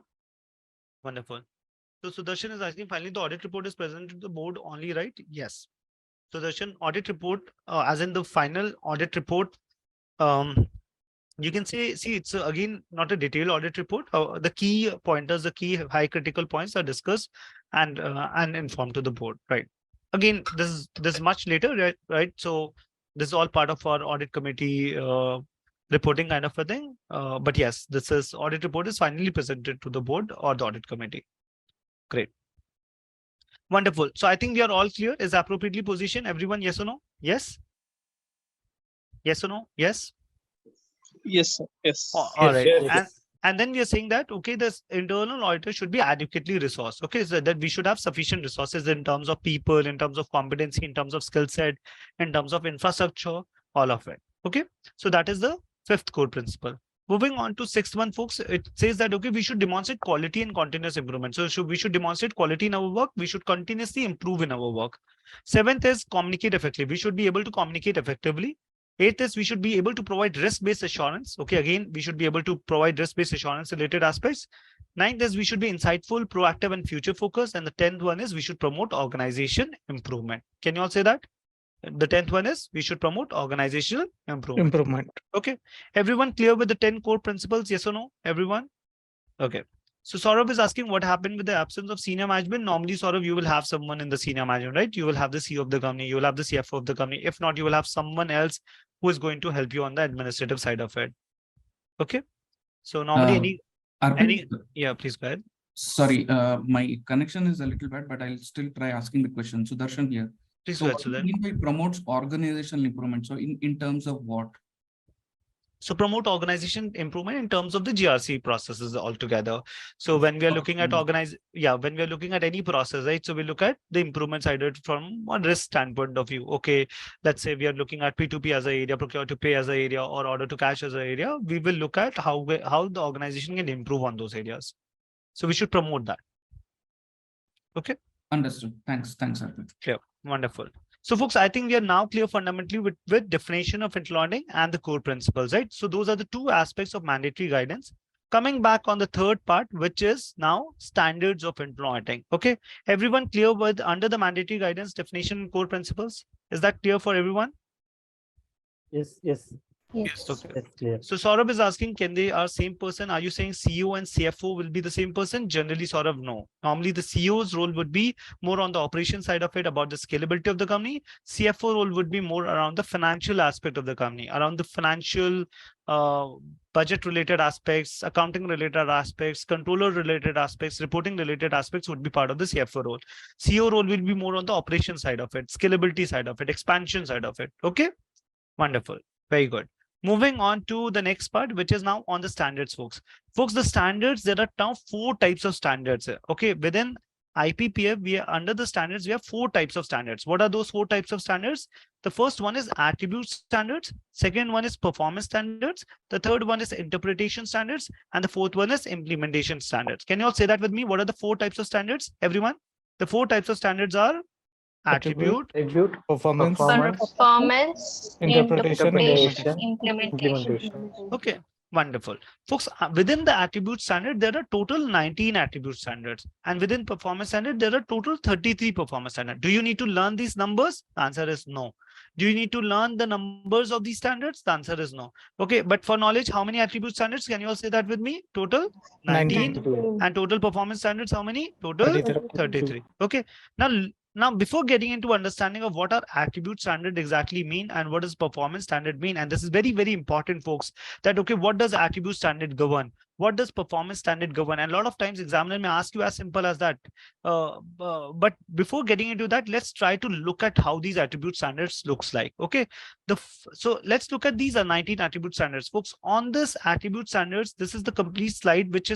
Wonderful. So Sudarshan is asking, finally, the audit report is presented to the board only, right? Yes. Sudarshan, audit report, as in the final audit report, you can say, see, it's again not a detailed audit report. The key pointers, the key high critical points are discussed and informed to the board, right? Again, this is much later, right? So this is all part of our audit committee reporting kind of a thing. But yes, this audit report is finally presented to the board or the audit committee. Great. Wonderful. So I think we are all clear. Is appropriately positioned? Everyone, yes or no? Yes. Yes or no? Yes. Yes, sir. Yes. All right. Yes. And then we are saying that, okay, this internal auditor should be adequately resourced. Okay, so that we should have sufficient resources in terms of people, in terms of competency, in terms of skill set, in terms of infrastructure, all of it. Okay, so that is the fifth core principle. Moving on to sixth one, folks, it says that, okay, we should demonstrate quality and continuous improvement. So we should demonstrate quality in our work. We should continuously improve in our work. Seventh is communicate effectively. We should be able to communicate effectively. Eighth is we should be able to provide risk-based assurance. Okay, again, we should be able to provide risk-based assurance related aspects. Ninth is we should be insightful, proactive, and future focused. And the 10th one is we should promote organization improvement. Can you all say that? The 10th one is we should promote organizational improvement. Okay. Everyone clear with the 10 core principles? Yes or no? Everyone? Okay. So Saurabh is asking what happened with the absence of senior management. Normally, Saurabh, you will have someone in the senior management, right? You will have the CEO of the company. You will have the CFO of the company. If not, you will have someone else who is going to help you on the administrative side of it. Okay. So normally yeah, please go ahead. Sorry, my connection is a little bad, but I'll still try asking the question. Sudarshan here. Please So go what ahead, do you mean by promotes organizational improvement? So in terms of what? So promote organization improvement in terms of the GRC processes altogether. So when we are looking at when we are looking at any process, right? So we look at the improvement side from a risk standpoint of view. Okay, let's say we are looking at P2P as an area, procure to pay as an area, or order to cash as an area. We will look at how the organization can improve on those areas. So we should promote that. Okay. Understood. Thanks, Arpit. Clear. Wonderful. So folks, I think we are now clear fundamentally with definition of internal auditing and the core principles, right? So those are the two aspects of mandatory guidance. Coming back on the third part, which is now standards of internal auditing. Okay, everyone clear with under the mandatory guidance definition and core principles? Is that clear for everyone? Yes. Yes. Okay. That's clear. So Saurabh is asking, can they are same person? Are you saying CEO and CFO will be the same person? Generally, Saurabh, no. Normally, the CEO's role would be more on the operation side of it, about the scalability of the company. CFO role would be more around the financial aspect of the company, around the financial budget related aspects, accounting related aspects, controller related aspects, reporting related aspects would be part of the CFO role. CEO role will be more on the operation side of it, scalability side of it, expansion side of it. Okay, wonderful. Very good. Moving on to the next part, which is now on the standards, folks. Folks, the standards, there are now 4 types of standards. Okay, within IPPF, we are under the standards, we have 4 types of standards. What are those 4 types of standards? The first one is attribute standards. Second one is performance standards. The third one is interpretation standards. And the fourth one is implementation standards. Can you all say that with me? What are the 4 types of standards, everyone? The 4 types of standards are attribute, performance, interpretation, implementation. Okay, wonderful. Folks, within the attribute standard, there are total 19 attribute standards. And within performance standard, there are total 33 performance standards. Do you need to learn these numbers? The answer is no. Do you need to learn the numbers of these standards? The answer is no. Okay, but for knowledge, how many attribute standards? Can you all say that with me? Total 19. And total performance standards, how many? Total 33. Okay, now, before getting into understanding of what our attribute standard exactly mean and what does performance standard mean, and this is very, very important, folks, that, okay, what does attribute standard govern? What does performance standard govern? And a lot of times examiner may ask you as simple as that. But before getting into that, let's try to look at how these attribute standards looks like. Okay, so let's look at these are 19 attribute standards, folks. On this attribute standards, this is the complete slide, which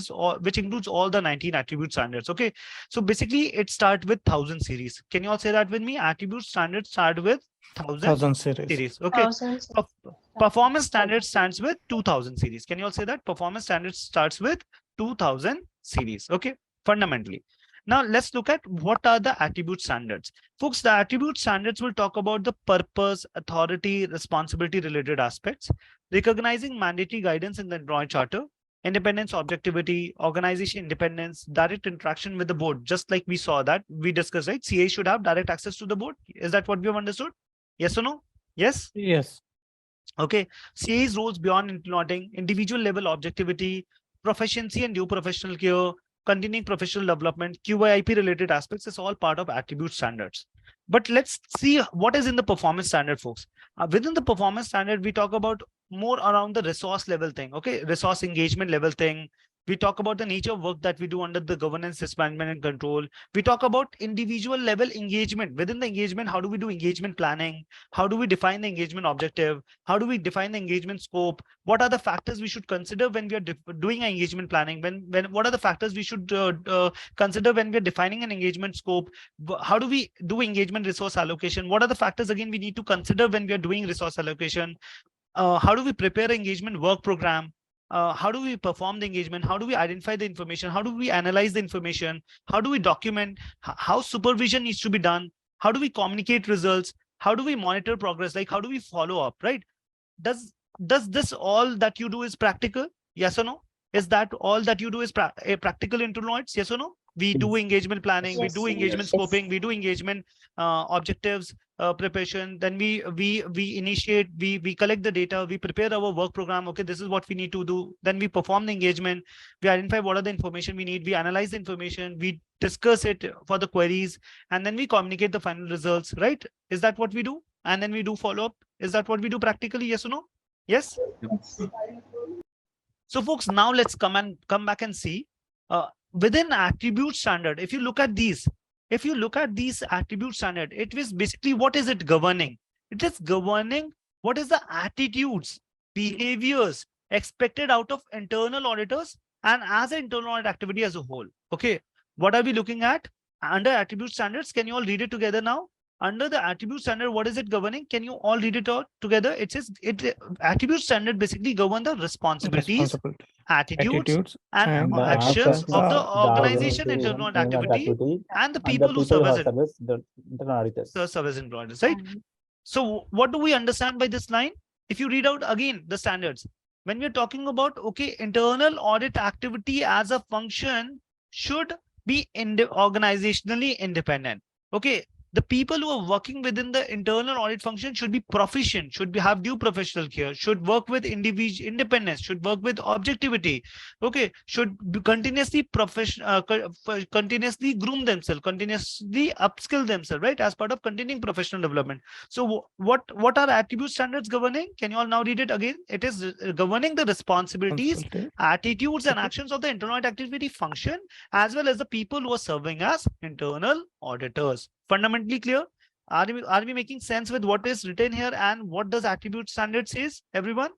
includes all the 19 attribute standards. Okay, so basically it starts with 1000 series. Can you all say that with me? Attribute standards start with 1000 series. Okay. Performance standard stands with 2000 series. Can you all say that? Performance standard starts with 2000 series. Okay, fundamentally. Now let's look at what are the attribute standards. Folks, the attribute standards will talk about the purpose, authority, responsibility related aspects, recognizing mandatory guidance in the Android Charter, independence, objectivity, organization independence, direct interaction with the board, just like we saw that we discussed, right? CA should have direct access to the board. Is that what we have understood? Yes or no? Yes? Yes. Okay. CA's roles beyond internal auditing, individual level objectivity, proficiency and due professional care, continuing professional development, QIP related aspects is all part of attribute standards. But let's see what is in the performance standard, folks. Within the performance standard, we talk about more around the resource level thing. Okay, resource engagement level thing. We talk about the nature of work that we do under the governance, risk management, and control. We talk about individual level engagement. Within the engagement, how do we do engagement planning? How do we define the engagement objective? How do we define the engagement scope? What are the factors we should consider when we are doing an engagement planning? What are the factors we should consider when we are defining an engagement scope? How do we do engagement resource allocation? What are the factors again we need to consider when we are doing resource allocation? How do we prepare an engagement work program? how do we perform the engagement? How do we identify the information? How do we analyze the information? How do we document? How supervision needs to be done? How do we communicate results? How do we monitor progress? Like, how do we follow up, right? Does this all that you do is practical? Yes or no? Is that all that you do is practical internal audits? Yes or no? We do engagement planning, we do engagement scoping, we do engagement objectives, preparation. Then we initiate, we collect the data, we prepare our work program. Okay, this is what we need to do. Then we perform the engagement, we identify what are the information we need, we analyze the information, we discuss it for the queries, and then we communicate the final results, right? Is that what we do? And then we do follow up. Is that what we do practically? Yes or no? Yes. So folks, now let's come back and see within attribute standard. If you look at these attribute standard, it is basically, what is it governing? It is governing what is the attitudes, behaviors expected out of internal auditors and as an internal audit activity as a whole. Okay, what are we looking at under attribute standards? Can you all read it together now? Under the attribute standard, what is it governing? Can you all read it all together? It says attribute standard basically govern the responsibilities, attitudes and actions of the organization internal activity and the people who serve as internal auditors, right? So what do we understand by this line? If you read out again the standards, when we're talking about, okay, internal audit activity as a function should be organizationally independent. Okay, the people who are working within the internal audit function should be proficient, should have due professional care, should work with individual independence, should work with objectivity. Okay, should be continuously continuously groom themselves, continuously upskill themselves, right, as part of continuing professional development. So what are attribute standards governing? Can you all now read it again? It is governing the responsibilities, attitudes and actions of the internal audit activity function, as well as the people who are serving as internal auditors. Fundamentally clear? Are we making sense with what is written here and what does attribute standard says? Everyone,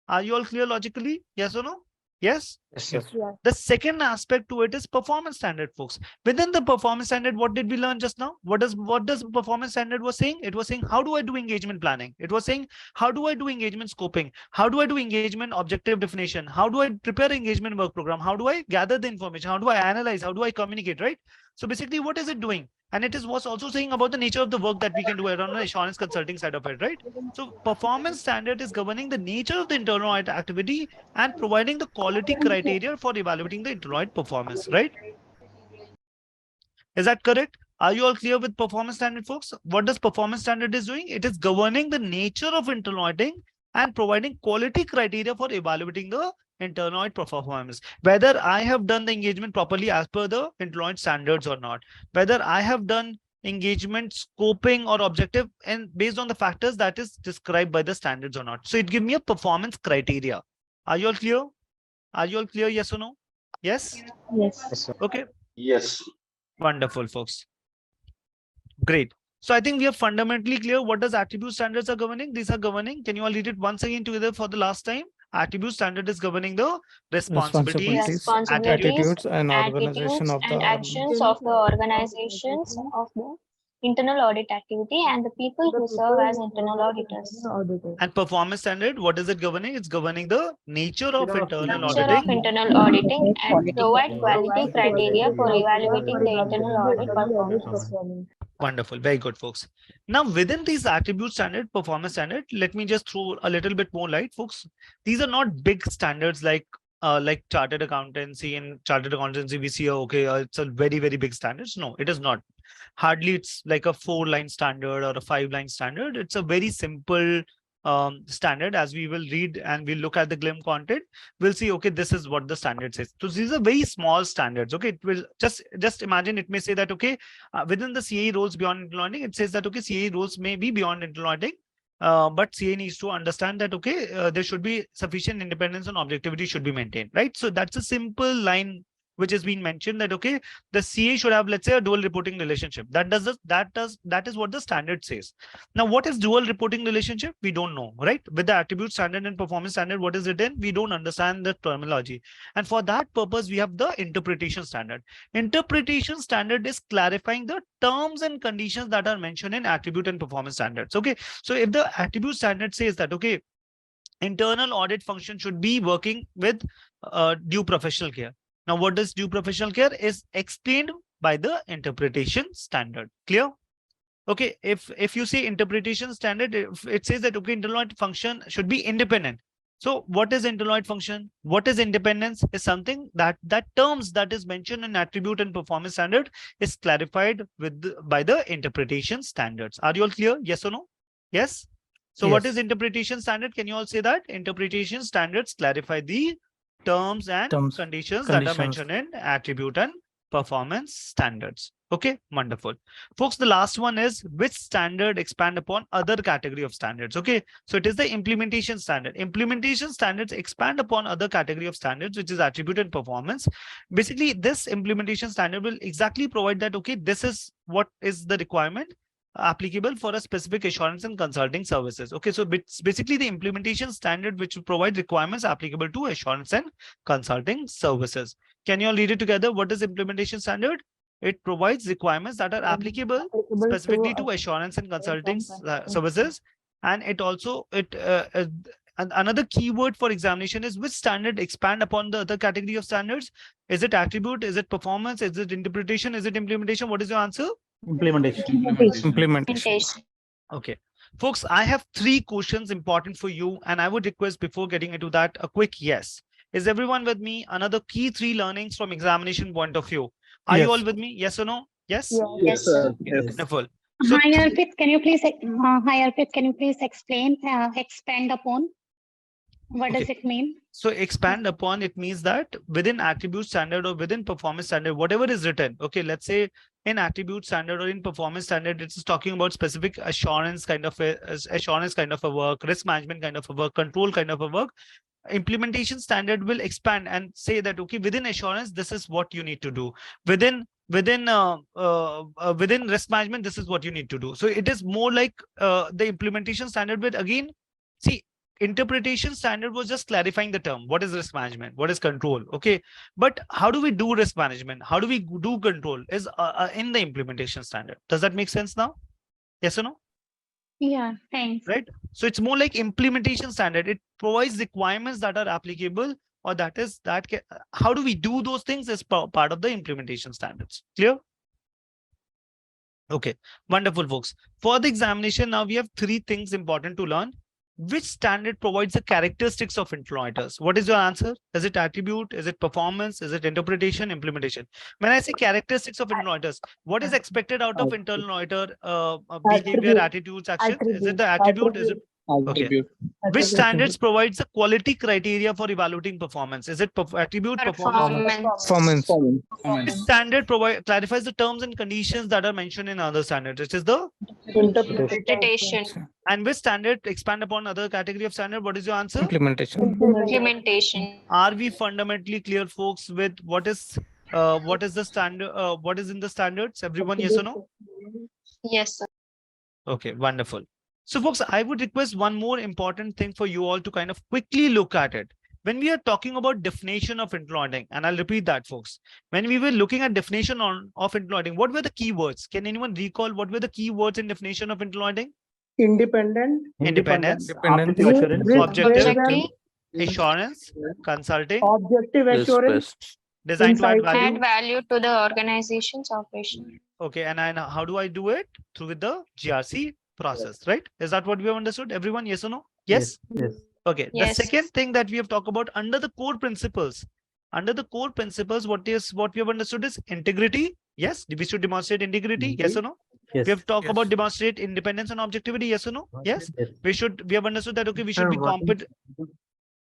are you all clear logically? Yes or no? Yes. Yes. The second aspect to it is performance standard, folks. Within the performance standard, what did we learn just now? What does performance standard was saying? It was saying, how do I do engagement planning? It was saying, how do I do engagement scoping? How do I do engagement objective definition? How do I prepare engagement work program? How do I gather the information? How do I analyze? How do I communicate, right? So basically, what is it doing? And it was also saying about the nature of the work that we can do around the assurance consulting side of it, right? So performance standard is governing the nature of the internal audit activity and providing the quality criteria for evaluating the internal audit performance, right? Is that correct? Are you all clear with performance standard, folks? What does performance standard is doing? It is governing the nature of internal auditing and providing quality criteria for evaluating the internal audit performance, whether I have done the engagement properly as per the internal audit standards or not, whether I have done engagement scoping or objective and based on the factors that is described by the standards or not. So it gives me a performance criteria. Are you all clear? Are you all clear? Yes or no? Yes. Yes. Okay. Yes. Wonderful, folks. Great. So I think we are fundamentally clear what does attribute standards are governing. These are governing. Can you all read it once again together for the last time? Attribute standard is governing the responsibilities, attitudes and organization of the actions of the organizations of the internal audit activity and the people who serve as internal auditors. And performance standard, what is it governing? It's governing the nature of internal internal auditing and provide quality criteria for evaluating the internal audit performance. Wonderful. Very good, folks. Now, within these attribute standard, performance standard, let me just throw a little bit more light, folks. These are not big standards like chartered accountancy. In chartered accountancy, we see, okay, it's a very, very big standards. No, it is not. Hardly it's like a 4-line standard or a 5-line standard. It's a very simple standard. As we will read and we'll look at the GLIM content, we'll see, okay, this is what the standard says. So these are very small standards. Okay, it will just imagine, it may say that, okay, within the CAE roles beyond internal auditing, it says that, okay, CAE roles may be beyond internal auditing, but CAE needs to understand that, okay, there should be sufficient independence and objectivity should be maintained, right? So that's a simple line which has been mentioned, that, okay, the CA should have, let's say, a dual reporting relationship. That is what the standard says. Now, what is dual reporting relationship? We don't know, right? With the attribute standard and performance standard, what is written? We don't understand the terminology. And for that purpose, we have the interpretation standard. Interpretation standard is clarifying the terms and conditions that are mentioned in attribute and performance standards. Okay. So if the attribute standard says that, okay, internal audit function should be working with due professional care. Now, what does due professional care is explained by the interpretation standard. Clear? Okay, if you say interpretation standard, it says that okay, internal audit function should be independent. So what is internal audit function? What is independence? Is something that terms that is mentioned in attribute and performance standard is clarified by the interpretation standards. Are you all clear? Yes or no? Yes. So what is interpretation standard? Can you all say that? Interpretation standards clarify the terms and conditions that are mentioned in attribute and performance standards. Okay, wonderful. Folks, the last one is which standard expand upon other category of standards. Okay, so it is the implementation standard. Implementation standards expand upon other category of standards, which is attribute and performance. Basically, this implementation standard will exactly provide that, okay, this is what is the requirement applicable for a specific assurance and consulting services. Okay, so it's basically the implementation standard which will provide requirements applicable to assurance and consulting services. Can you all read it together? What is implementation standard? It provides requirements that are applicable specifically to assurance and consulting services. And it also, another keyword for examination is which standard expand upon the other category of standards. Is it attribute? Is it performance? Is it interpretation? Is it implementation? What is your answer? Implementation. Okay. Folks, I have 3 questions important for you, and I would request before getting into that, a quick yes. Is everyone with me? Another key 3 learnings from examination point of view. Are you all with me? Yes or no? Yes? Yes, sir. Yes. Wonderful. So, Hi Arpit, can you please explain expand upon? What does it mean? So expand upon, it means that within attribute standard or within performance standard, whatever is written, okay, let's say in attribute standard or in performance standard, it's talking about specific assurance kind of a work, risk management kind of a work, control kind of a work. Implementation standard will expand and say that, okay, within assurance, this is what you need to do. Within risk management, this is what you need to do. So it is more like the implementation standard will again, see, interpretation standard was just clarifying the term. What is risk management? What is control? Okay. But how do we do risk management? How do we do control is in the implementation standard. Does that make sense now? Yes or no? Yeah, thanks. Right. So it's more like implementation standard. It provides requirements that are applicable, or how do we do those things is part of the implementation standards. Clear? Okay. Wonderful, folks. For the examination, now we have 3 things important to learn. Which standard provides the characteristics of internal auditors? What is your answer? Is it attribute? Is it performance? Is it interpretation? Implementation? When I say characteristics of internal auditors, what is expected out of internal auditor behavior, attitudes, action? Is it the attribute? Is it okay? Which standards provides the quality criteria for evaluating performance? Is it attribute, performance? Which standard clarifies the terms and conditions that are mentioned in other standards? It is the Interpretation. And which standard expand upon other category of standard? What is your answer? Implementation. Implementation. Are we fundamentally clear, folks, with what is the standard? What is in the standards? Everyone, yes or no? Yes, sir. Okay, wonderful. So, folks, I would request one more important thing for you all to kind of quickly look at it. When we are talking about definition of internal auditing, and I'll repeat that, folks. When we were looking at definition of internal auditing, what were the keywords? Can anyone recall what were the keywords in definition of internal auditing? Independence, objective, assurance, consulting, objective assurance, designed to add Add value to the organization's operation. Okay, and how do I do it? Through with the GRC process, right? Is that what we have understood? Everyone, yes or no? Yes. Okay. Yes. The second thing that we have talked about under the core principles. Under the core principles, what we have understood is integrity. Yes, we should demonstrate integrity. Yes or no? Yes. We have talked about demonstrate independence and objectivity. Yes or no? Yes. We have understood that. Okay, we should be competent.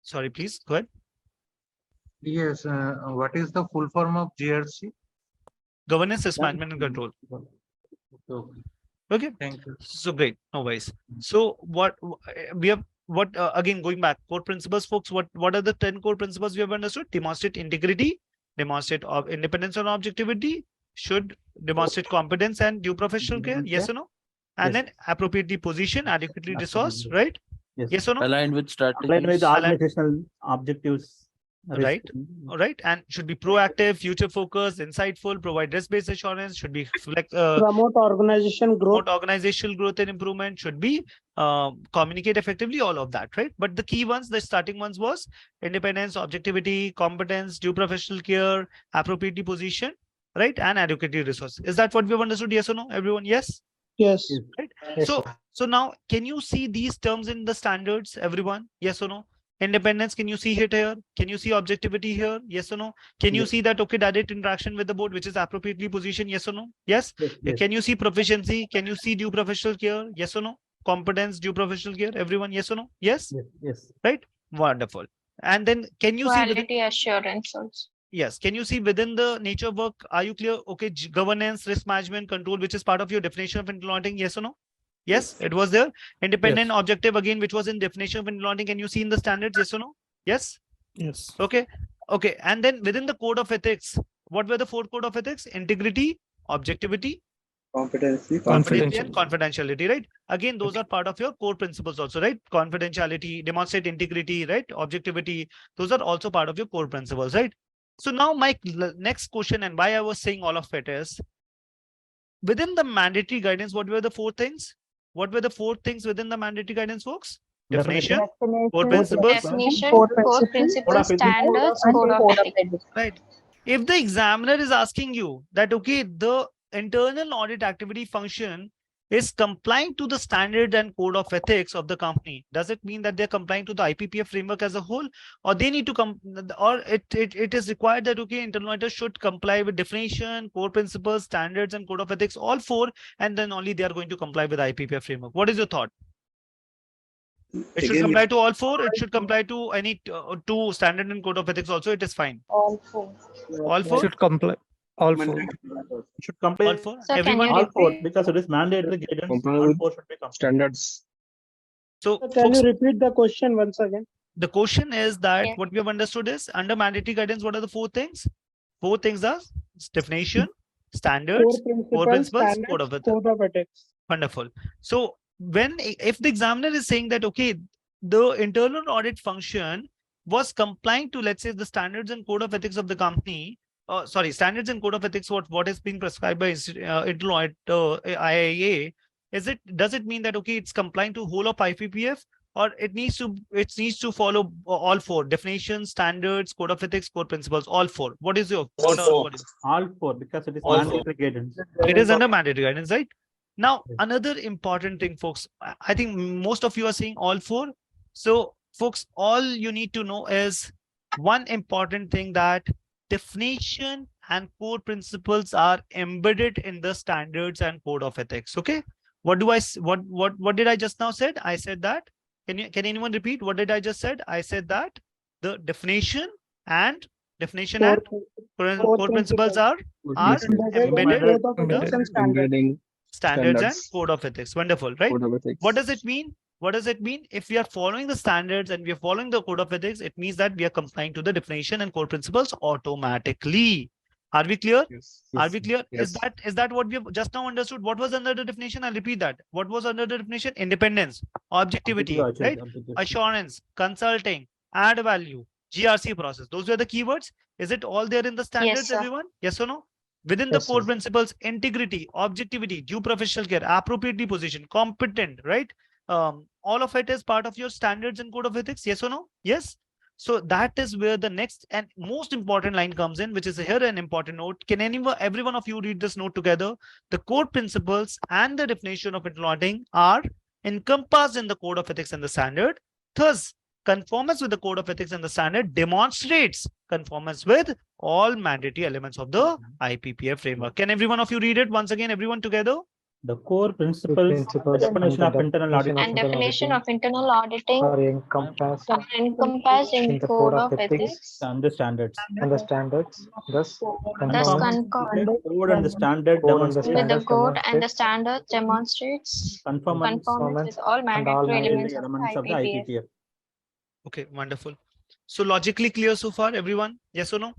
Sorry, please go ahead. Yes. What is the full form of GRC? Governance, risk management, and control. Okay. Thank you. So great. No worries. So again, going back, core principles, folks, what are the 10 core principles we have understood? Demonstrate integrity, demonstrate independence and objectivity, should demonstrate competence and due professional care, yes or no? And then appropriately position, adequately resourced, right? Yes or no? Aligned with strategy. Aligned with organizational objectives. right? All right, and should be proactive, future focused, insightful, provide risk-based assurance, should be promote organization growth, promote organizational growth and improvement, should be communicate effectively, all of that, right? But the key ones, the starting ones was independence, objectivity, competence, due professional care, appropriately position, right, and adequately resource. Is that what we have understood? Yes or no, everyone? Yes. yes, Right. Yes, So sir. so now can you see these terms in the standards, everyone? Yes or no? Independence, can you see it here? Can you see objectivity here? Yes or no? Can you see that, okay, direct interaction with the board, which is appropriately positioned? Yes or no? Yes. Can you see proficiency? Can you see due professional care? Yes or no? Competence, due professional care, everyone? Yes or no? Yes. Yes. Right. Wonderful. And then can you see within, Quality assurance also. yes, can you see within the nature of work? Are you clear? Okay, governance, risk management, control, which is part of your definition of internal auditing? Yes or no? Yes, it was there. Independent, objective, again, which was in definition of internal auditing. Can you see in the standards? Yes or no? Yes. Yes. Okay. Okay. And then within the code of ethics, what were the 4 code of ethics? Integrity, objectivity, Competency, and confidentiality, right? Again, those are part of your core principles also, right? Confidentiality, demonstrate integrity, right? Objectivity, those are also part of your core principles, right? So now my next question, and why I was saying all of it, is within the mandatory guidance, what were the 4 things? What were the 4 things within the mandatory guidance, folks? Definition, core principles, Definition, core principles, standards, code of ethics. right? If the examiner is asking you that, okay, the internal audit activity function is complying to the standard and code of ethics of the company, does it mean that they're complying to the IPPF framework as a whole, or they need to come, or it is required that, okay, internal auditors should comply with definition, core principles, standards, and code of ethics, all 4, and then only they are going to comply with the IPPF framework? What is your thought? It should comply to all 4. It should comply to any 2 standard and code of ethics also. It is fine. All 4. All 4 Should comply. All 4. Should comply all 4. So can you all 4 repeat? because it is mandatory guidance. All 4 should be compliant. standards. So can folks, you repeat the question once again? the question is that Yes. what we have understood is under mandatory guidance, what are the 4 things? 4 things are definition, standards, core principles, code of ethics. Code of ethics. Wonderful. So if the examiner is saying that, okay, the internal audit function was complying to, let's say, the standards and code of ethics of the company, standards and code of ethics, what is being prescribed by internal audit IIA, does it mean that, okay, it's complying to whole of IPPF, or it needs to follow all 4 definitions, standards, code of ethics, core principles, all 4? What is your All 4 because it is All mandatory guidance. it is under mandatory guidance, right? Now, another important thing, folks, I think most of you are saying all 4. So, folks, all you need to know is one important thing, that definition and core principles are embedded in the standards and code of ethics. Okay. What did I just now said? I said that. Can anyone repeat? What did I just said? I said that the definition and core principles are embedded in the standards and code of ethics. Wonderful, right? What does it mean? What does it mean? If we are following the standards and we are following the code of ethics, it means that we are complying to the definition and core principles automatically. Are we clear? Yes. Are we clear? Yes. Is that what we have just now understood? What was under the definition? I'll repeat that. What was under the definition? Independence, objectivity, right? Assurance, consulting, add value, GRC process. Those were the keywords. Is it all there in the standards, sir. everyone? Yes or no? Within the core principles, integrity, objectivity, due professional care, appropriately positioned, competent, right? All of it is part of your standards and code of ethics. Yes or no? Yes. So that is where the next and most important line comes in, which is here an important note. Can every one of you read this note together? The core principles and the definition of internal auditing are encompassed in the code of ethics and the standard. Thus, conformance with the code of ethics and the standard demonstrates conformance with all mandatory elements of the IPPF framework. Can every one of you read it once again, everyone together? The core principles, the definition of internal auditing, And definition of internal auditing are encompassed in code of ethics and the standards. and the standards. Thus, Thus conformance Code and the standard Code and the demonstrate with the standards code and the demonstrates standard demonstrates conformance conformance with all mandatory elements of of the IPPF. IPPF. Okay, wonderful. So logically clear so far, everyone? Yes or no?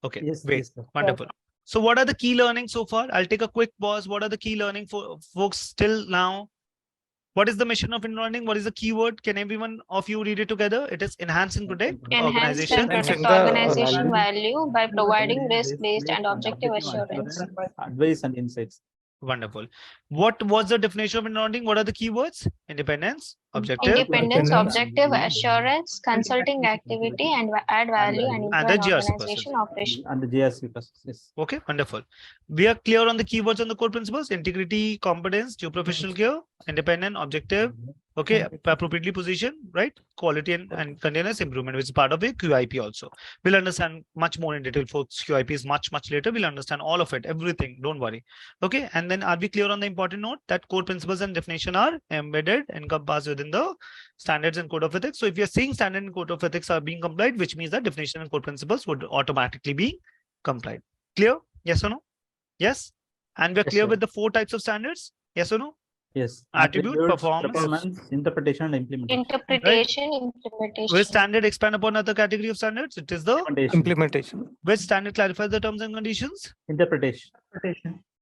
Okay, Yes, great. yes, sir. Wonderful. So what are the key learnings so far? I'll take a quick pause. What are the key learning for folks till now? What is the mission of internal auditing? What is the keyword? Can everyone of you read it together? It is enhance and protect Enhance and organization. protect organization value by providing risk-based and objective assurance. Advice and insights. Wonderful. What was the definition of internal auditing? What are the keywords? Independence, objective, Independence, objective assurance, consulting activity, and add value and and the improve GRC organization process. operation. And the JRC process. Yes. Okay, wonderful. We are clear on the keywords and the core principles: integrity, competence, due professional care, independent, objective, okay, appropriately positioned, right? Quality and continuous improvement, which is part of a QIP also. We'll understand much more in detail for QIPs much later. We'll understand all of it, everything. Don't worry. Okay, and then are we clear on the important note that core principles and definition are embedded, encompassed within the standards and code of ethics? So if you're seeing standard and code of ethics are being complied, which means that definition and core principles would automatically be complied. Clear? Yes or no? Yes. And we're clear with the 4 types of standards. Yes or no? Yes. Attribute, performance, interpretation, and implementation. Interpretation, Right? implementation. Which standard expand upon another category of standards? It is the Implementation. Which standard clarifies the terms and conditions? Interpretation.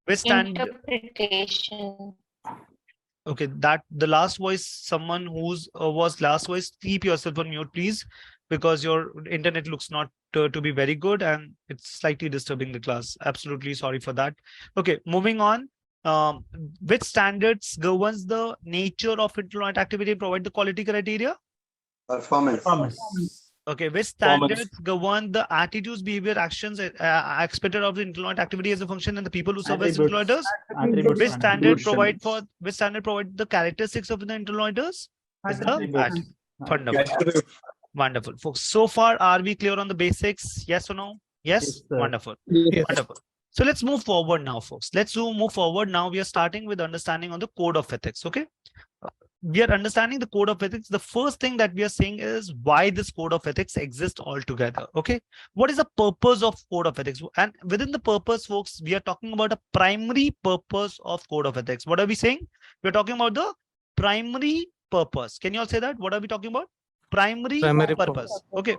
Which standard? Interpretation. Okay, that the last voice, someone who's was last voice, keep yourself on mute, please, because your internet looks not to be very good and it's slightly disturbing the class. Absolutely sorry for that. Okay, moving on. Which standards governs the nature of internal audit activity and provide the quality criteria? Performance. Okay, which standards govern the attitudes, behavior, actions expected of the internal audit activity as a function and the people who serve as internal auditors? Which standard provide the characteristics of the internal auditors? Wonderful. Wonderful, folks. So far, are we clear on the basics? Yes or no? Yes. Wonderful. Yes. Wonderful. So let's move forward now, folks. Let's move forward now. We are starting with understanding on the code of ethics. Okay. We are understanding the code of ethics. The first thing that we are saying is why this code of ethics exists altogether. Okay. What is the purpose of code of ethics? And within the purpose, folks, we are talking about a primary purpose of code of ethics. What are we saying? We're talking about the primary purpose. Can you all say that? What are we talking about? Primary purpose. Okay.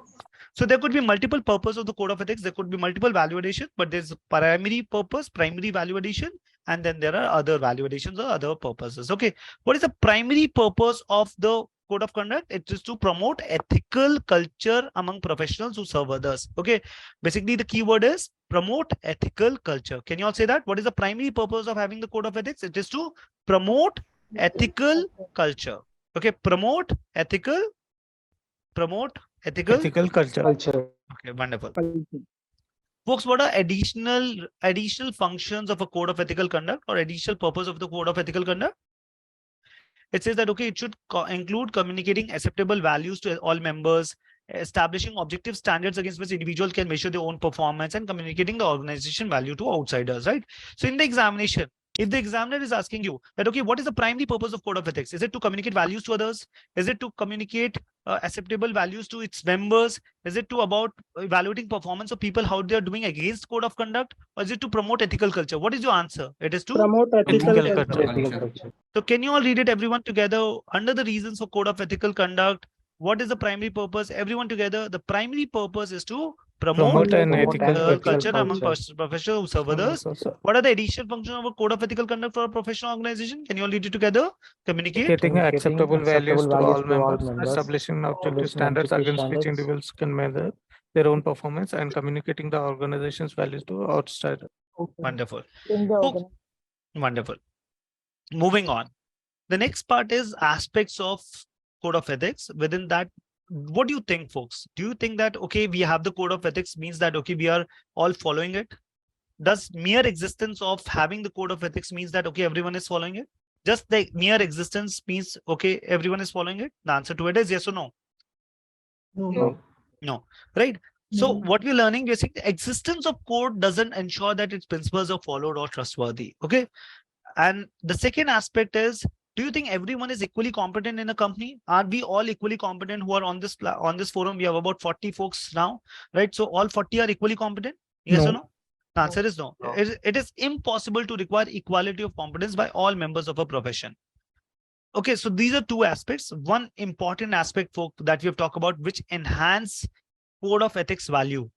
So there could be multiple purposes of the code of ethics. There could be multiple value addition, but there's primary purpose, primary value addition, and then there are other value additions or other purposes. Okay. What is the primary purpose of the code of conduct? It is to promote ethical culture among professionals who serve others. Okay. Basically, the keyword is promote ethical culture. Can you all say that? What is the primary purpose of having the code of ethics? It is to promote ethical culture. Okay. Promote ethical culture. Okay, wonderful. Folks, what are additional functions of a code of ethical conduct or additional purpose of the code of ethical conduct? It says that, okay, it should include communicating acceptable values to all members, establishing objective standards against which individuals can measure their own performance, and communicating the organization value to outsiders, right? So in the examination, if the examiner is asking you that, okay, what is the primary purpose of code of ethics? Is it to communicate values to others? Is it to communicate acceptable values to its members? Is it to about evaluating performance of people, how they are doing against code of conduct? Or is it to promote ethical culture? What is your answer? It is to promote ethical culture. So can you all read it, everyone together? Under the reasons for code of ethical conduct, what is the primary purpose? Everyone together, the primary purpose is to promote an ethical culture among professionals who serve others. What are the additional functions of a code of ethical conduct for a professional organization? Can you all read it together? Communicating acceptable values to all members, establishing objective standards against which individuals can measure their own performance, and communicating the organization's values to outsiders. Wonderful. Wonderful. Moving on. The next part is aspects of code of ethics. Within that, what do you think, folks? Do you think that, okay, we have the code of ethics means that, okay, we are all following it? Does mere existence of having the code of ethics means that, okay, everyone is following it? Just the mere existence means, okay, everyone is following it? The answer to it is yes or no? No. Right? So what we're learning, we're saying the existence of code doesn't ensure that its principles are followed or trustworthy. Okay. And the second aspect is, do you think everyone is equally competent in a company? Are we all equally competent who are on this forum? We have about 40 folks now, right? So all 40 are equally competent? Yes or no? The answer is no. It is impossible to require equality of competence by all members of a profession. Okay, so these are two aspects. One important aspect that we have talked about, which enhance code of ethics value,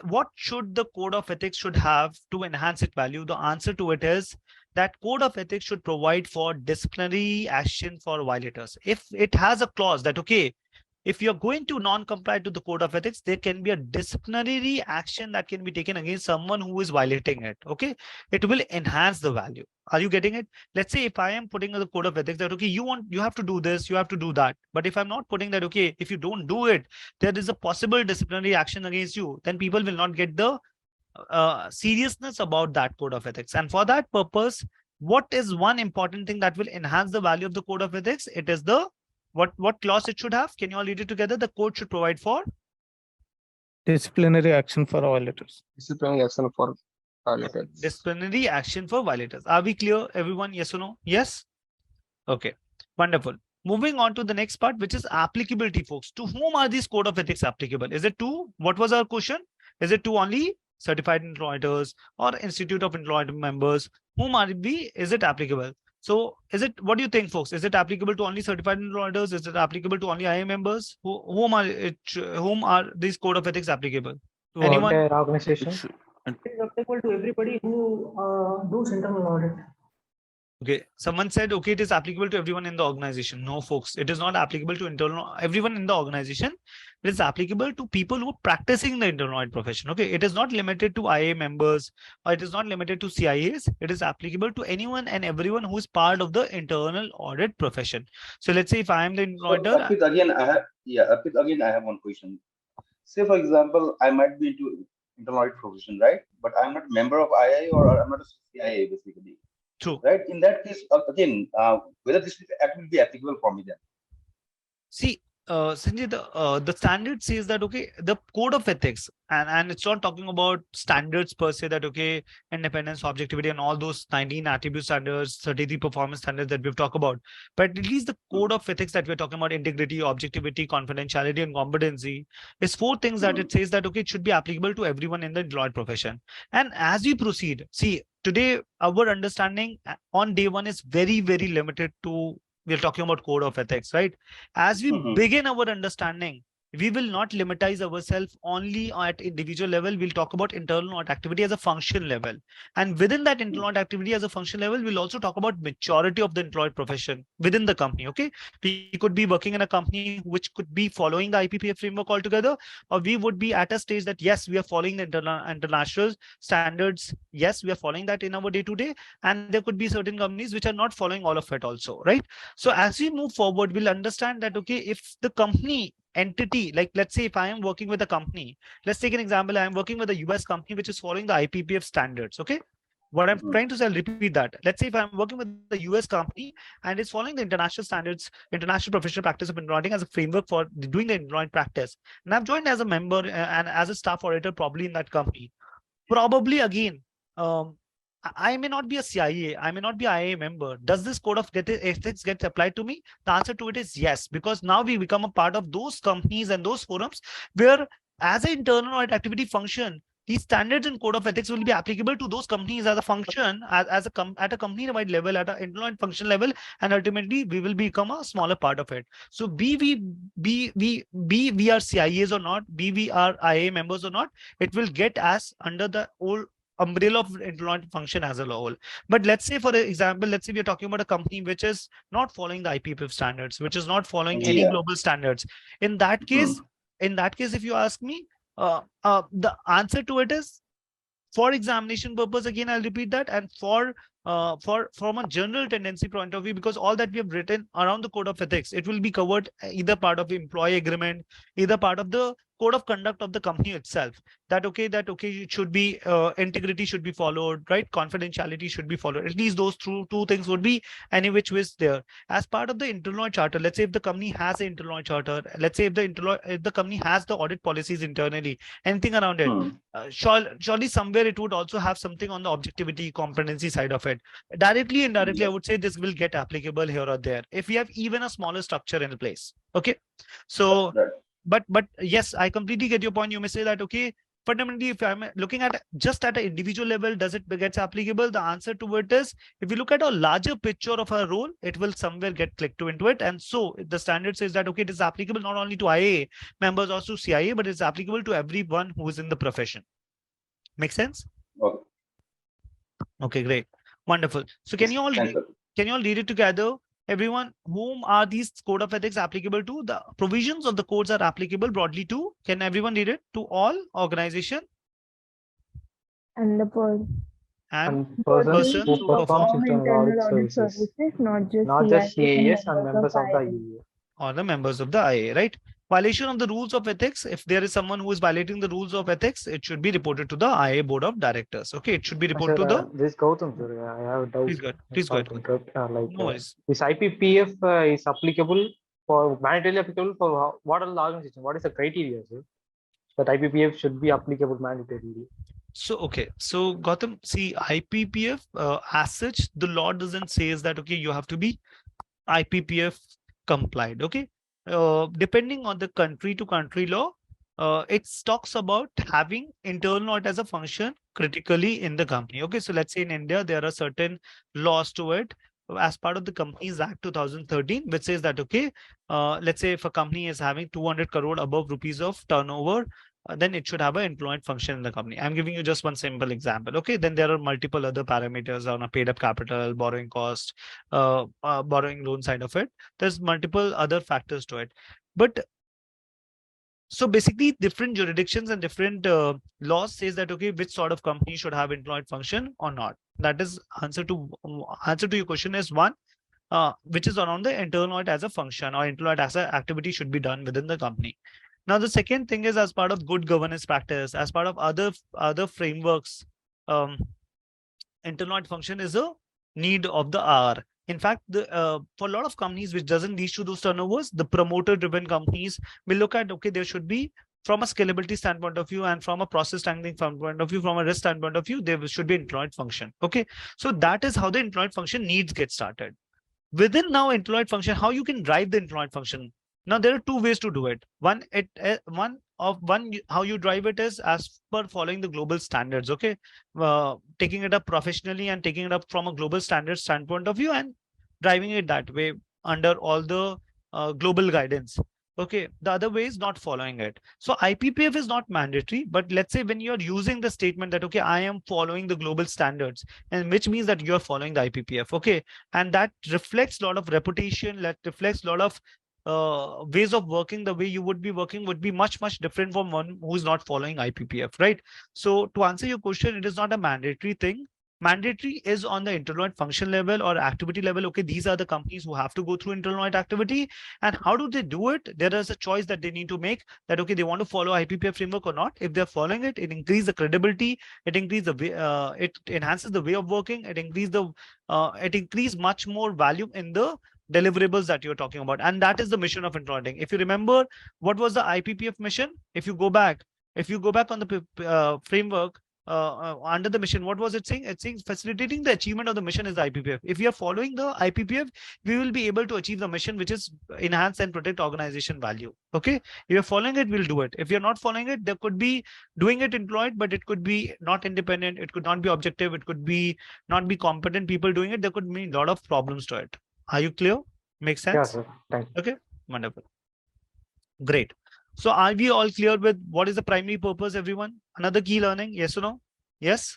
what should the code of ethics should have to enhance its value? The answer to it is that code of ethics should provide for disciplinary action for violators. If it has a clause that, okay, if you're going to non-comply to the code of ethics, there can be a disciplinary action that can be taken against someone who is violating it. Okay, it will enhance the value. Are you getting it? Let's say if I am putting in the code of ethics that, okay, you have to do this, you have to do that. But if I'm not putting that, okay, if you don't do it, there is a possible disciplinary action against you, then people will not get the seriousness about that code of ethics. And for that purpose, what is one important thing that will enhance the value of the code of ethics? It is the what clause it should have? Can you all read it together? The code should provide for disciplinary action for violators. Disciplinary action for violators. Disciplinary action for violators. Are we clear, everyone? Yes or no? Yes. Okay. Wonderful. Moving on to the next part, which is applicability, folks. To whom are these code of ethics applicable? Is it to, what was our question? Is it to only certified employers or institute of employed members? Whom are we? Is it applicable? So is it, what do you think, folks? Is it applicable to only certified employers? Is it applicable to only IA members? Whom are these code of ethics applicable? To anyone? Organization. It is applicable to everybody who does internal audit. Okay, someone said, okay, it is applicable to everyone in the organization. No, folks, it is not applicable to everyone in the organization. It is applicable to people who are practicing the internal audit profession. Okay, it is not limited to IA members or it is not limited to CIAs. It is applicable to anyone and everyone who is part of the internal audit profession. So let's say if I am the auditor. Arpit, again, I have one question. Say, for example, I might be into internal audit profession, right? But I'm not a member of IA or I'm not a CIA, basically. True. Right. In that case, again, whether this will be applicable for me then? See, Sanjay, the standard says that, okay, the code of ethics, and it's not talking about standards per se that, okay, independence, objectivity, and all those 19 attribute standards, 33 performance standards that we've talked about. But at least the code of ethics that we're talking about, integrity, objectivity, confidentiality, and competency, is 4 things that it says that, okay, it should be applicable to everyone in the employed profession. And as we proceed, see, today, our understanding on day 1 is very, very limited to, we're talking about code of ethics, right? As we begin our understanding, we will not limitize ourselves only at individual level. We'll talk about internal audit activity as a function level. And within that internal audit activity as a function level, we'll also talk about maturity of the employed profession within the company. Okay. We could be working in a company which could be following the IPPF framework altogether, or we would be at a stage that, yes, we are following the international standards. Yes, we are following that in our day-to-day. And there could be certain companies which are not following all of it also, right? So as we move forward, we'll understand that, okay, if the company entity, like let's say if I am working with a company, let's take an example, I am working with a US company which is following the IPPF standards. Okay, what I'm trying to say, I'll repeat that. Let's say if I'm working with the US company and it's following the international standards, international professional practice of auditing as a framework for doing the audit practice, and I've joined as a member and as a staff auditor probably in that company. Probably again, I may not be a CIA, I may not be an IA member. Does this code of ethics get applied to me? The answer to it is yes, because now we become a part of those companies and those forums where, as an internal audit activity function, these standards and code of ethics will be applicable to those companies as a function, at a company-wide level, at an internal audit function level, and ultimately we will become a smaller part of it. So we are CIAs or not, we are IA members or not, it will get us under the old umbrella of internal function as a whole. But let's say, for example, let's say we're talking about a company which is not following the IPPF standards, which is not following any global standards. In that case, if you ask me, the answer to it is, for examination purpose, again, I'll repeat that, and from a general tendency point of view, because all that we have written around the code of ethics, it will be covered either part of the employee agreement, either part of the code of conduct of the company itself, that okay, it should be integrity should be followed, right? Confidentiality should be followed. At least those two things would be any which ways there. As part of the internal audit charter, let's say if the company has an internal audit charter, let's say if the company has the audit policies internally, anything around it, surely somewhere it would also have something on the objectivity, competency side of it. Directly, indirectly, I would say this will get applicable here or there if we have even a smaller structure in place. Okay, so. But yes, I completely get your point. You may say that, okay, fundamentally, if I'm looking at just at an individual level, does it gets applicable? The answer to it is, if you look at a larger picture of a role, it will somewhere get clicked into it. And so the standard says that, okay, it is applicable not only to IA members, also CIA, but it's applicable to everyone who is in the profession. Make sense? Okay. Okay, great. Wonderful. So can you all read it together? Everyone, whom are these code of ethics applicable to? The provisions of the codes are applicable broadly to. Can everyone read it? To all organization and the persons who perform internal audit services, not just CAS and members of the IAA. Or the members of the IA, right? Violation of the rules of ethics. If there is someone who is violating the rules of ethics, it should be reported to the IA board of directors. Okay, it should be reported to the. This Gautam, sir, I have a doubt. Please go ahead. No worries. This IPPF is applicable for mandatorily applicable for what are the organization? What is the criteria, sir? That IPPF should be applicable mandatorily. So, okay. So Gautam, see, IPPF as such, the law doesn't say is that, okay, you have to be IPPF complied. Okay. Depending on the country to country law, it talks about having internal audit as a function critically in the company. Okay. So let's say in India, there are certain laws to it as part of the Companies Act 2013, which says that, okay, let's say if a company is having 200 crore above rupees of turnover, then it should have an employed function in the company. I'm giving you just one simple example. Okay, then there are multiple other parameters on a paid up capital, borrowing cost, borrowing loan side of it. There's multiple other factors to it. But so basically different jurisdictions and different laws says that, okay, which sort of company should have employed function or not. That is answer to your question is one, which is around the internal audit as a function or internal audit as an activity should be done within the company. Now, the second thing is as part of good governance practice, as part of other frameworks, internal audit function is a need of the hour. In fact, for a lot of companies which doesn't lead to those turnovers, the promoter-driven companies will look at, okay, there should be, from a scalability standpoint of view and from a process standing point of view, from a risk standpoint of view, there should be employed function. Okay, so that is how the employed function needs get started. Within now employed function, how you can drive the employed function. Now there are two ways to do it. One, how you drive it is as per following the global standards. Okay, taking it up professionally and taking it up from a global standard standpoint of view and driving it that way under all the global guidance. Okay, the other way is not following it. So IPPF is not mandatory, but let's say when you're using the statement that, okay, I am following the global standards, and which means that you're following the IPPF. Okay, and that reflects a lot of reputation, that reflects a lot of ways of working. The way you would be working would be much different from one who is not following IPPF, right? So to answer your question, it is not a mandatory thing. Mandatory is on the internal audit function level or activity level. Okay, these are the companies who have to go through internal audit activity. And how do they do it? There is a choice that they need to make that, okay, they want to follow IPPF framework or not. If they're following it, it increases the credibility, it increases the it enhances the way of working, it increases much more value in the deliverables that you're talking about. And that is the mission of internal auditing. If you remember, what was the IPPF mission? If you go back on the framework, under the mission, what was it saying? It's saying facilitating the achievement of the mission is the IPPF. If we are following the IPPF, we will be able to achieve the mission, which is enhance and protect organization value. Okay, if you're following it, we'll do it. If you're not following it, there could be doing it employed, but it could be not independent, it could not be objective, it could be not be competent people doing it. There could be a lot of problems to it. Are you clear? Makes sense? Yeah, sir. Thank you. Okay, wonderful. Great. So are we all clear with what is the primary purpose, everyone? Another key learning, yes or no? Yes?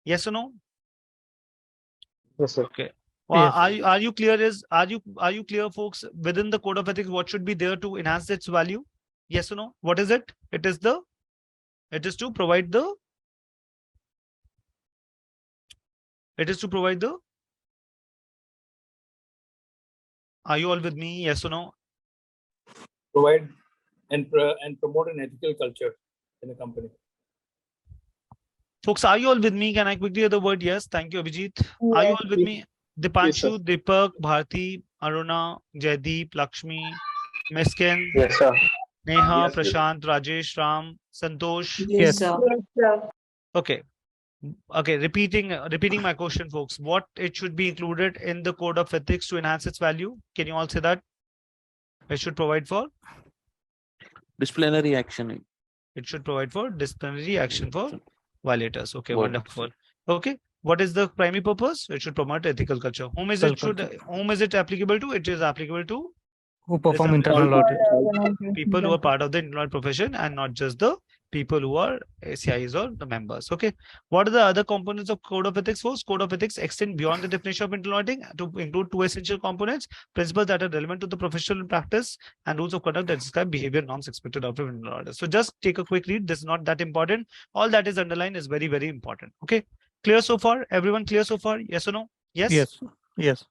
Yes or no? Yes, sir. Okay. Well, yes. Are you clear? Are you clear, folks, within the code of ethics, what should be there to enhance its value? Yes or no? What is it? It is to provide the are you all with me? Yes or no? Provide and promote an ethical culture in the company. Folks, are you all with me? Can I quickly hear the word yes? Thank you, Abhijit. Yes. Are you all with me? Dipanshu, yes, Deepak, Bharti, Aruna, Jaideep, Lakshmi, Miskin, yes, sir. Neha, Yes, Prashant, Rajesh, Ram, Santosh. Yes, sir. Yes, sir. Okay. Okay, repeating my question, folks. What it should be included in the code of ethics to enhance its value? Can you all say that? It should provide for disciplinary action. It should provide for disciplinary action for violators. Okay, Good. wonderful. Okay, what is the primary purpose? It should promote ethical culture. Whom is it applicable to? It is applicable to who perform internal audit. people who are part of the internal profession and not just the people who are ACIs or the members. Okay. What are the other components of code of ethics? Force code of ethics extend beyond the definition of internal auditing to include two essential components: principles that are relevant to the professional practice and rules of conduct that describe behavior norms expected out of internal audit. So just take a quick read. This is not that important. All that is underlined is very, very important. Okay. Clear so far? Everyone clear so far? Yes or no? Yes. Yes. Yes.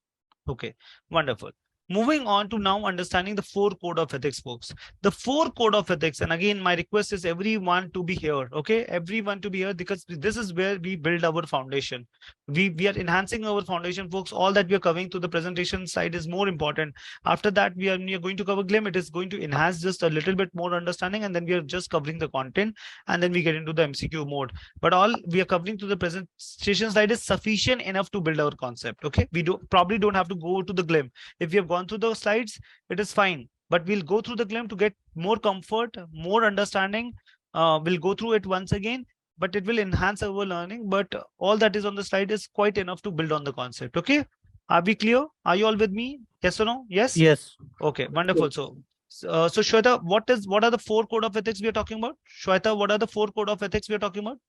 Okay. Wonderful. Moving on to now understanding the 4 code of ethics, folks. The 4 code of ethics, and again, my request is everyone to be here. Okay, everyone to be here, because this is where we build our foundation. We are enhancing our foundation, folks. All that we are covering to the presentation side is more important. After that, we are going to cover GLIM. It is going to enhance just a little bit more understanding, and then we are just covering the content, and then we get into the MCQ mode. But all we are covering to the presentation slide is sufficient enough to build our concept. Okay, we probably don't have to go to the GLIM. If we have gone through the slides, it is fine, but we'll go through the GLIM to get more comfort, more understanding. We'll go through it once again, but it will enhance our learning. But all that is on the slide is quite enough to build on the concept. Okay, are we clear? Are you all with me? Yes or no? Yes. Yes. Okay, wonderful. So Shweta, what are the 4 code of ethics we are talking about? Shweta, what are the 4 code of ethics we are talking about?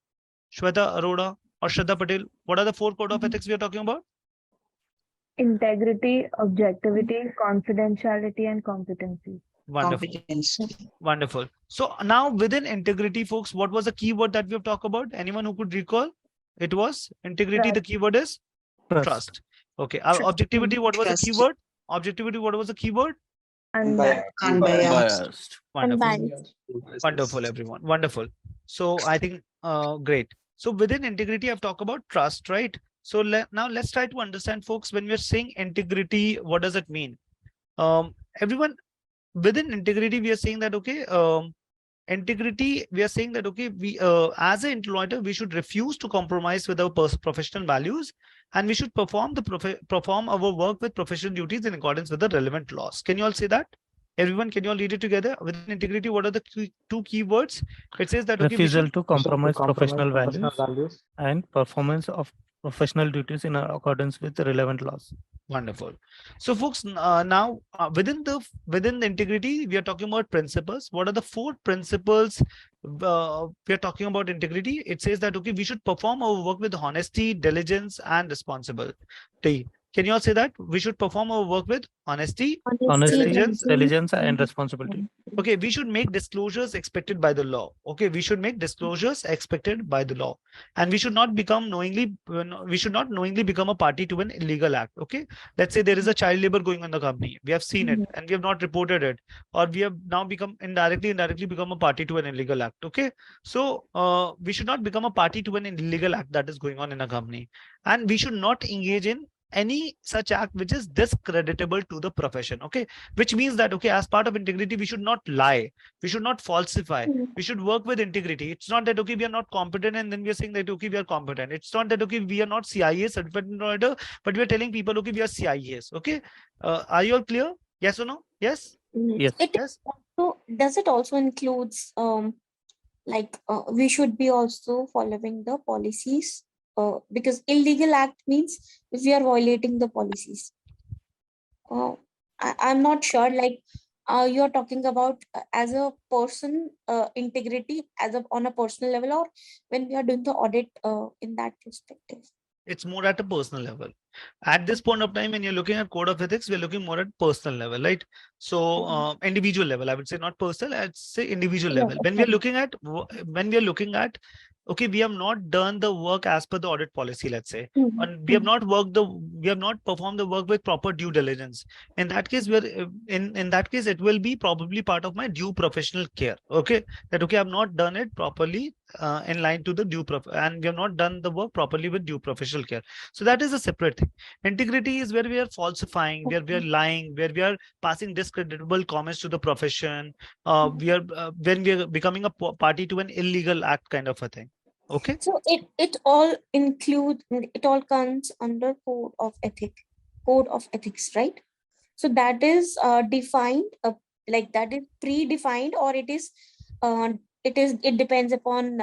Shweta Arora or Shraddha Patel, what are the 4 code of ethics we are talking about? Integrity, objectivity, confidentiality, and competency. Wonderful. Wonderful. So now within integrity, folks, what was the keyword that we have talked about? Anyone who could recall? It was integrity. Trust. The keyword is trust. Okay. Objectivity, what was the keyword? Objectivity, what was the keyword? Unbiased. Wonderful. Wonderful, everyone. Wonderful. So I think great. So within integrity, I've talked about trust, right? So now let's try to understand, folks, when we're saying integrity, what does it mean? Everyone, within integrity, we are saying that, okay, integrity, we are saying that, okay, we as an employer, we should refuse to compromise with our professional values, and we should perform our work with professional duties in accordance with the relevant laws. Can you all say that? Everyone, can you all read it together? Within integrity, what are the 2 keywords? It says that, okay, refusal to compromise professional values and performance of professional duties in accordance with the relevant laws. Wonderful. So folks, now within the integrity, we are talking about principles. What are the 4 principles we are talking about integrity? It says that, okay, we should perform our work with honesty, diligence, and responsibility. Can you all say that? We should perform our work with honesty, diligence, and responsibility. Okay, we should make disclosures expected by the law. Okay, we should make disclosures expected by the law, and we should not knowingly become a party to an illegal act. Okay, let's say there is a child labor going on in the company. We have seen it and we have not reported it, or we have now become indirectly become a party to an illegal act. Okay, so we should not become a party to an illegal act that is going on in a company, and we should not engage in any such act which is discreditable to the profession. Okay, which means that, okay, as part of integrity, we should not lie, we should not falsify, we should work with integrity. It's not that, okay, we are not competent and then we are saying that, okay, we are competent. It's not that, okay, we are not CIA certified auditor, but we are telling people, okay, we are CIAs. Okay, are you all clear? Yes or no? Yes. Yes. So does it also includes we should be also following the policies? Because illegal act means if we are violating the policies. I'm not sure, you're talking about as a person integrity on a personal level, or when we are doing the audit in that perspective? It's more at a personal level. At this point of time, when you're looking at code of ethics, we're looking more at personal level, right? So individual level, I would say, not personal, I'd say individual level. When we're looking at, okay, we have not done the work as per the audit policy, let's say, and we have not performed the work with proper due diligence. In that case, in that case, it will be probably part of my due professional care. Okay, that, okay, I've not done it properly in line to the and we have not done the work properly with due professional care. So that is a separate thing. Integrity is where we are falsifying, where we are lying, where we are passing discreditable comments to the profession. When we are becoming a party to an illegal act kind of a thing. Okay. So it all comes under code of ethics, right? So that is defined, that is predefined, or it it depends upon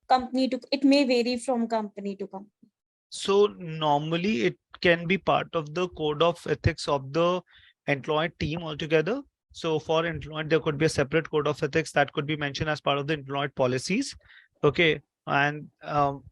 company to, it may vary from company to company. So normally it can be part of the code of ethics of the employee team altogether. So for employee, there could be a separate code of ethics that could be mentioned as part of the employee policies. Okay. And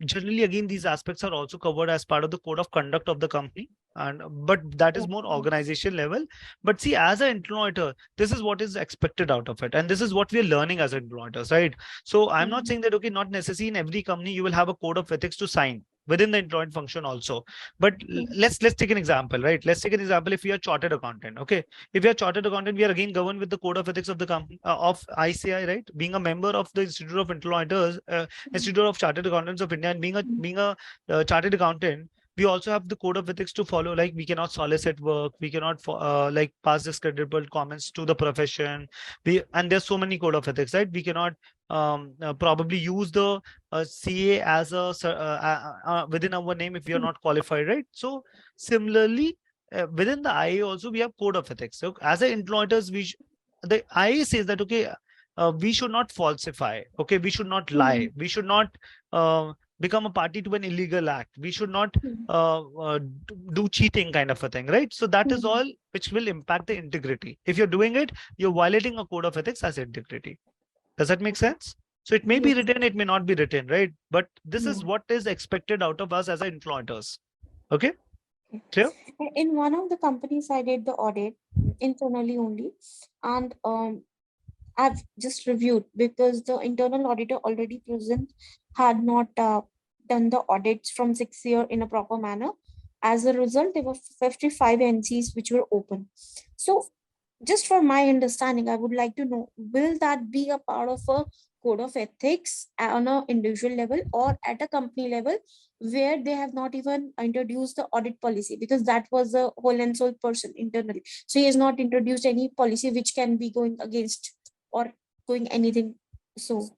generally, again, these aspects are also covered as part of the code of conduct of the company. And but that is more organization level. But see, as an employer, this is what is expected out of it. And this is what we are learning as employers, right? So I'm not saying that, okay, not necessarily in every company you will have a code of ethics to sign within the employee function also. But let's take an example, right? Let's take an example. If we are chartered accountant, okay, if we are chartered accountant, we are again governed with the code of ethics of the company of ICI, right? Being a member of the Institute of Employers, Institute of Chartered Accountants of India, and being a chartered accountant, we also have the code of ethics to follow. Like we cannot solicit work, we cannot like pass discreditable comments to the profession. And there's so many code of ethics, right? We cannot probably use the CA as a within our name if we are not qualified, right? So similarly, within the IA also we have code of ethics. So as an employers, the IA says that, okay, we should not falsify, okay, we should not lie, we should not become a party to an illegal act, we should not do cheating kind of a thing, right? So that is all which will impact the integrity. If you're doing it, you're violating a code of ethics as integrity. Does that make sense? So it may be written, it may not be written, right? But this is what is expected out of us as employers. Okay, clear? In one of the companies, I did the audit internally only, and I've just reviewed because the internal auditor already present had not done the audits from 6 years in a proper manner. As a result, there were 55 NCs which were open. So just for my understanding, I would like to know, will that be a part of a code of ethics on an individual level or at a company level where they have not even introduced the audit policy, because that was a whole and sole person internally. So he has not introduced any policy which can be going against or going anything. So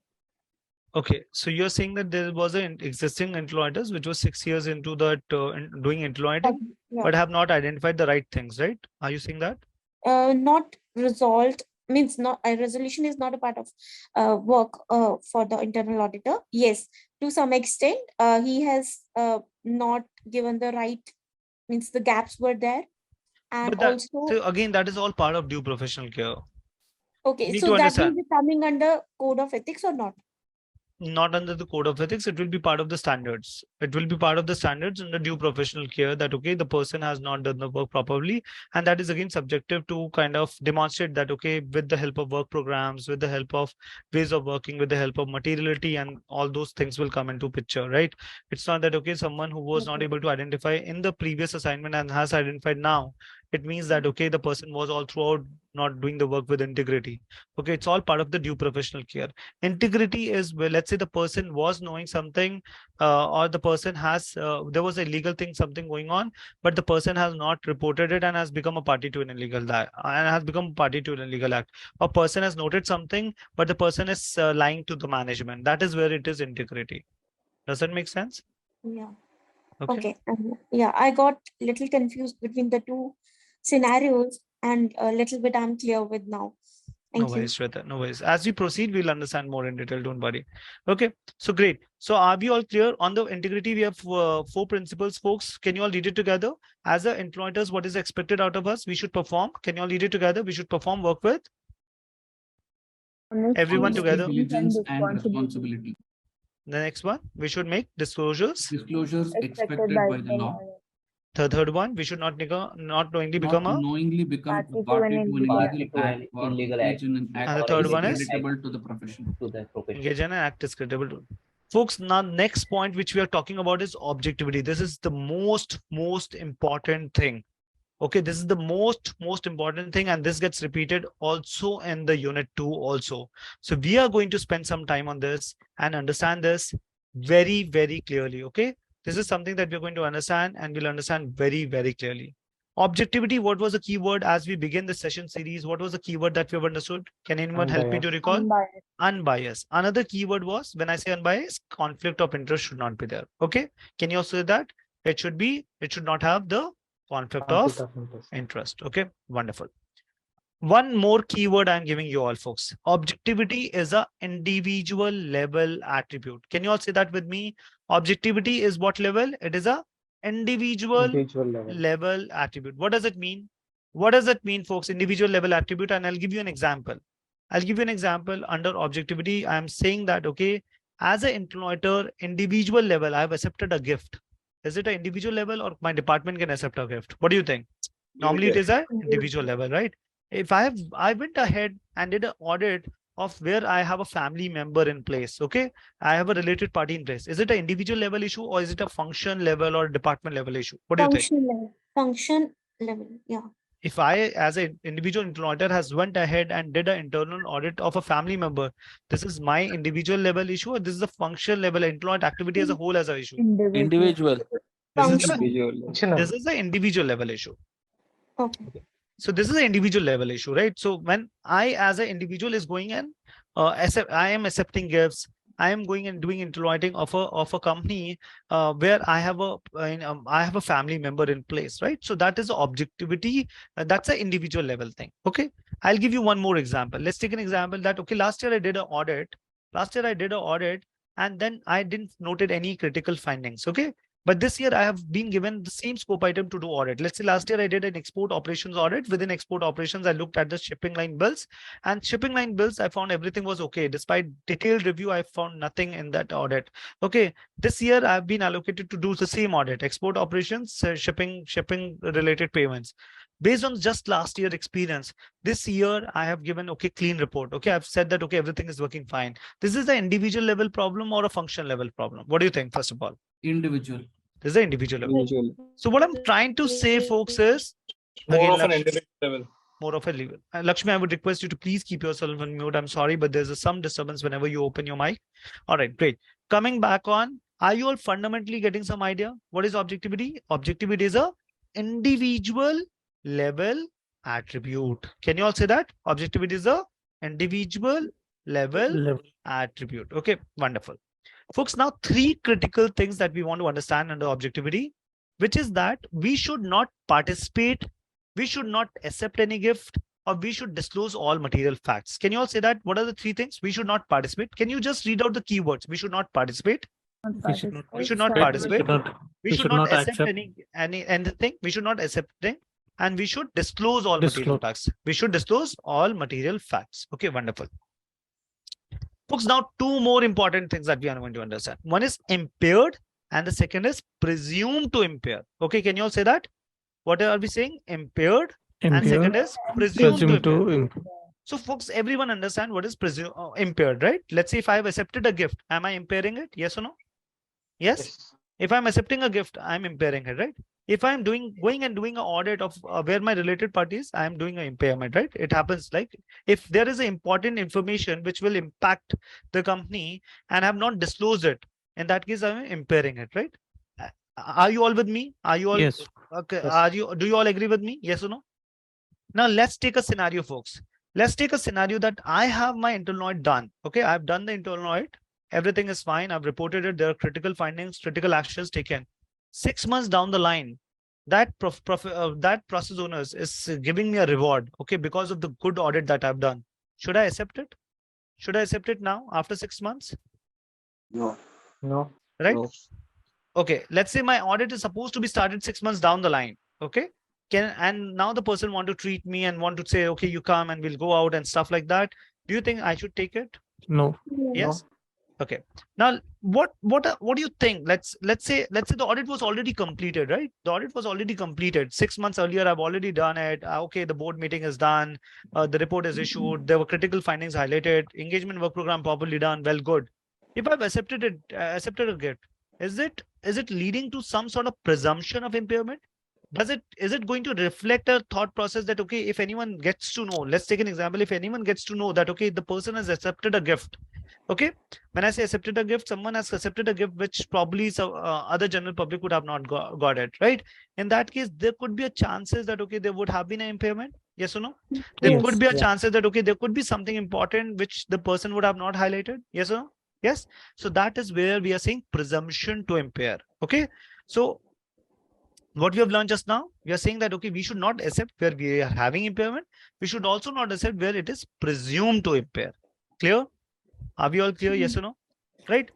okay, so you're saying that there was an existing employers which was 6 years into that doing employing, but have not identified the right things, right? Are you saying that? Not resolved means not a resolution is not a part of work for the internal auditor. Yes, to some extent, he has not given the right, means the gaps were there, and But that, also so again, that is all part of due professional care. okay, so that will be coming under code of ethics or not? Not under the code of ethics, it will be part of the standards. It will be part of the standards under due professional care that, okay, the person has not done the work properly. And that is again subjective to kind of demonstrate that, okay, with the help of work programs, with the help of ways of working, with the help of materiality, and all those things will come into picture, right? It's not that, okay, someone who was not able to identify in the previous assignment and has identified now, it means that, okay, the person was all throughout not doing the work with integrity. Okay, it's all part of the due professional care. Integrity is, well, let's say the person was knowing something or the person has, there was a legal thing, something going on, but the person has not reported it and has become a party to an illegal act and has become a party to an illegal act. A person has noted something, but the person is lying to the management. That is where it is integrity. Does that make sense? Yeah. Okay. Yeah, I got little confused between the two scenarios, and a little bit I'm clear with now. No worries, Shweta. No worries. As we proceed, we'll understand more in detail. Don't worry. Okay. So great. So are we all clear on the integrity? We have 4 principles, folks. Can you all read it together? As a employers, what is expected out of us? We should perform. Can you all read it together? We should perform, work with everyone together. Diligence and responsibility. The next one, we should make disclosures. Disclosures expected by the law. The third one, we should not knowingly become a party to an illegal act or engage in an act and the third one is discreditable to the profession. Engage in an act discreditable to. Folks, now next point which we are talking about is objectivity. This is the most important thing. Okay, this is the most important thing, and this gets repeated also in the unit 2 also. So we are going to spend some time on this and understand this very clearly. Okay, this is something that we're going to understand, and we'll understand very clearly. Objectivity, what was the keyword as we begin the session series? What was the keyword that we have understood? Can anyone help me to recall? Unbiased. Unbiased. Another keyword was, when I say unbiased, conflict of interest should not be there. Okay, can you also say that? It should not have the conflict of interest. Okay, wonderful. One more keyword I'm giving you all, folks. Objectivity is a individual level attribute. Can you all say that with me? Objectivity is what level? It is a individual level attribute. What does it mean? What does it mean, folks? Individual level attribute. And I'll give you an example. I'll give you an example under objectivity. I'm saying that, okay, as an employer, individual level, I've accepted a gift. Is it an individual level or my department can accept a gift? What do you think? Normally it is an individual level, right? If I went ahead and did an audit of where I have a family member in place, okay, I have a related party in place. Is it an individual level issue or is it a function level or department level issue? What do you think? Function level, yeah. If I, as an individual employer, has went ahead and did an internal audit of a family member, this is my individual level issue or this is a function level employed activity as a whole as an issue? Individual. This is the individual level issue. Okay. So this is an individual level issue, right? So when I, as an individual, is going and I am accepting gifts, I am going and doing interloiting of a company where I have a family member in place, right? So that is objectivity. That's an individual level thing. Okay, I'll give you one more example. Let's take an example that, okay, last year I did an audit. And then I didn't noted any critical findings. Okay. But this year I have been given the same scope item to do audit. Let's say last year I did an export operations audit. Within export operations, I looked at the shipping line bills, and shipping line bills, I found everything was okay. Despite detailed review, I found nothing in that audit. Okay. This year I've been allocated to do the same audit, export operations, shipping related payments. Based on just last year experience, this year I have given, okay, clean report. Okay. I've said that, okay, everything is working fine. This is the individual level problem or a function level problem? What do you think, first of all? Individual. This is the individual level. So what I'm trying to say, folks, is more of an individual level. More of a level. Lakshmi, I would request you to please keep yourself on mute. I'm sorry, but there's some disturbance whenever you open your mic. All right, great. Coming back on, are you all fundamentally getting some idea? What is objectivity? Objectivity is a individual level attribute. Can you all say that? Objectivity is a individual level attribute. Okay, wonderful. Folks, now 3 critical things that we want to understand under objectivity, which is that we should not participate, we should not accept any gift, or we should disclose all material facts. Can you all say that? What are the 3 things? We should not participate. Can you just read out the keywords? We should not participate. We should not participate. We should not accept anything. We should not accept anything. And we should disclose all material facts. We should disclose all material facts. Okay, wonderful. Folks, now 2 more important things that we are going to understand. One is impaired and the second is presumed to impair. Okay, can you all say that? What are we saying? Impaired, and second is presumed to impair. So folks, everyone understand what is impaired, right? Let's say if I have accepted a gift, am I impairing it? Yes or no? Yes. If I'm accepting a gift, I'm impairing it, right? If I'm going and doing an audit of where my related parties, I'm doing an impairment, right? It happens like if there is important information which will impact the company and I have not disclosed it, in that case, I'm impairing it, right? Are you all with me? Are you all? Yes. Okay. Yes. Do you all agree with me? Yes or no? Now let's take a scenario, folks. Let's take a scenario that I have my internal audit done. Okay, I've done the internal audit. Everything is fine. I've reported it. There are critical findings, critical actions taken. 6 months down the line, that process owners is giving me a reward, okay, because of the good audit that I've done. Should I accept it? Should I accept it now after 6 months? No. Right? No. Okay, let's say my audit is supposed to be started 6 months down the line. Okay, and now the person want to treat me and want to say, okay, you come and we'll go out and stuff like that. Do you think I should take it? No. Yes. No. Okay. Now, what do you think? Let's say the audit was already completed, right? The audit was already completed 6 months earlier. I've already done it. Okay, the board meeting is done. The report is issued. There were critical findings highlighted. Engagement work program properly done. Well, good. If I've accepted a gift, is it leading to some sort of presumption of impairment? Is it going to reflect a thought process that, okay, if anyone gets to know, let's take an example. If anyone gets to know that, okay, the person has accepted a gift. Okay, when I say accepted a gift, someone has accepted a gift which probably other general public would have not got it, right? In that case, there could be a chances that, okay, there would have been an impairment. Yes or no? There could be a chances that, okay, there could be something important which the person would have not highlighted. Yes or no? Yes. So that is where we are saying presumption to impair. Okay. So what we have learned just now, we are saying that, okay, we should not accept where we are having impairment. We should also not accept where it is presumed to impair. Clear? Are we all clear? Yes or no? Right?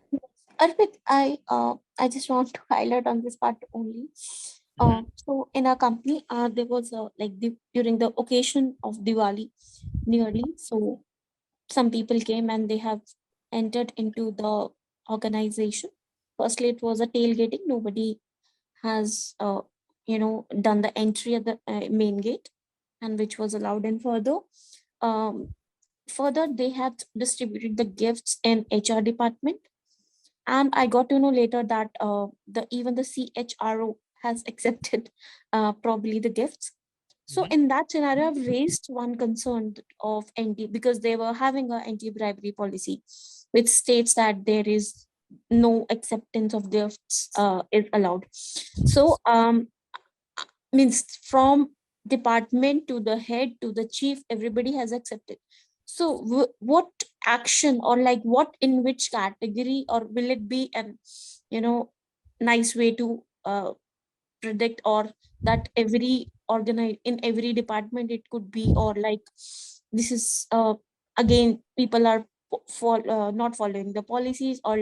Arpit, I just want to highlight on this part only. So in our company, there was during the occasion of Diwali, nearly. So some people came and they have entered into the organization. Firstly, it was a tailgating. Nobody has, done the entry at the main gate, and which was allowed in further. Further, they had distributed the gifts in HR department, and I got to know later that even the CHRO has accepted probably the gifts. So in that scenario, I've raised one concern of because they were having an anti-bribery policy, which states that there is no acceptance of gifts is allowed. So means from department to the head to the chief, everybody has accepted. So what action, or what in which category, or will it be an nice way to predict, or that every in every department it could be, or this is again people are not following the policies, or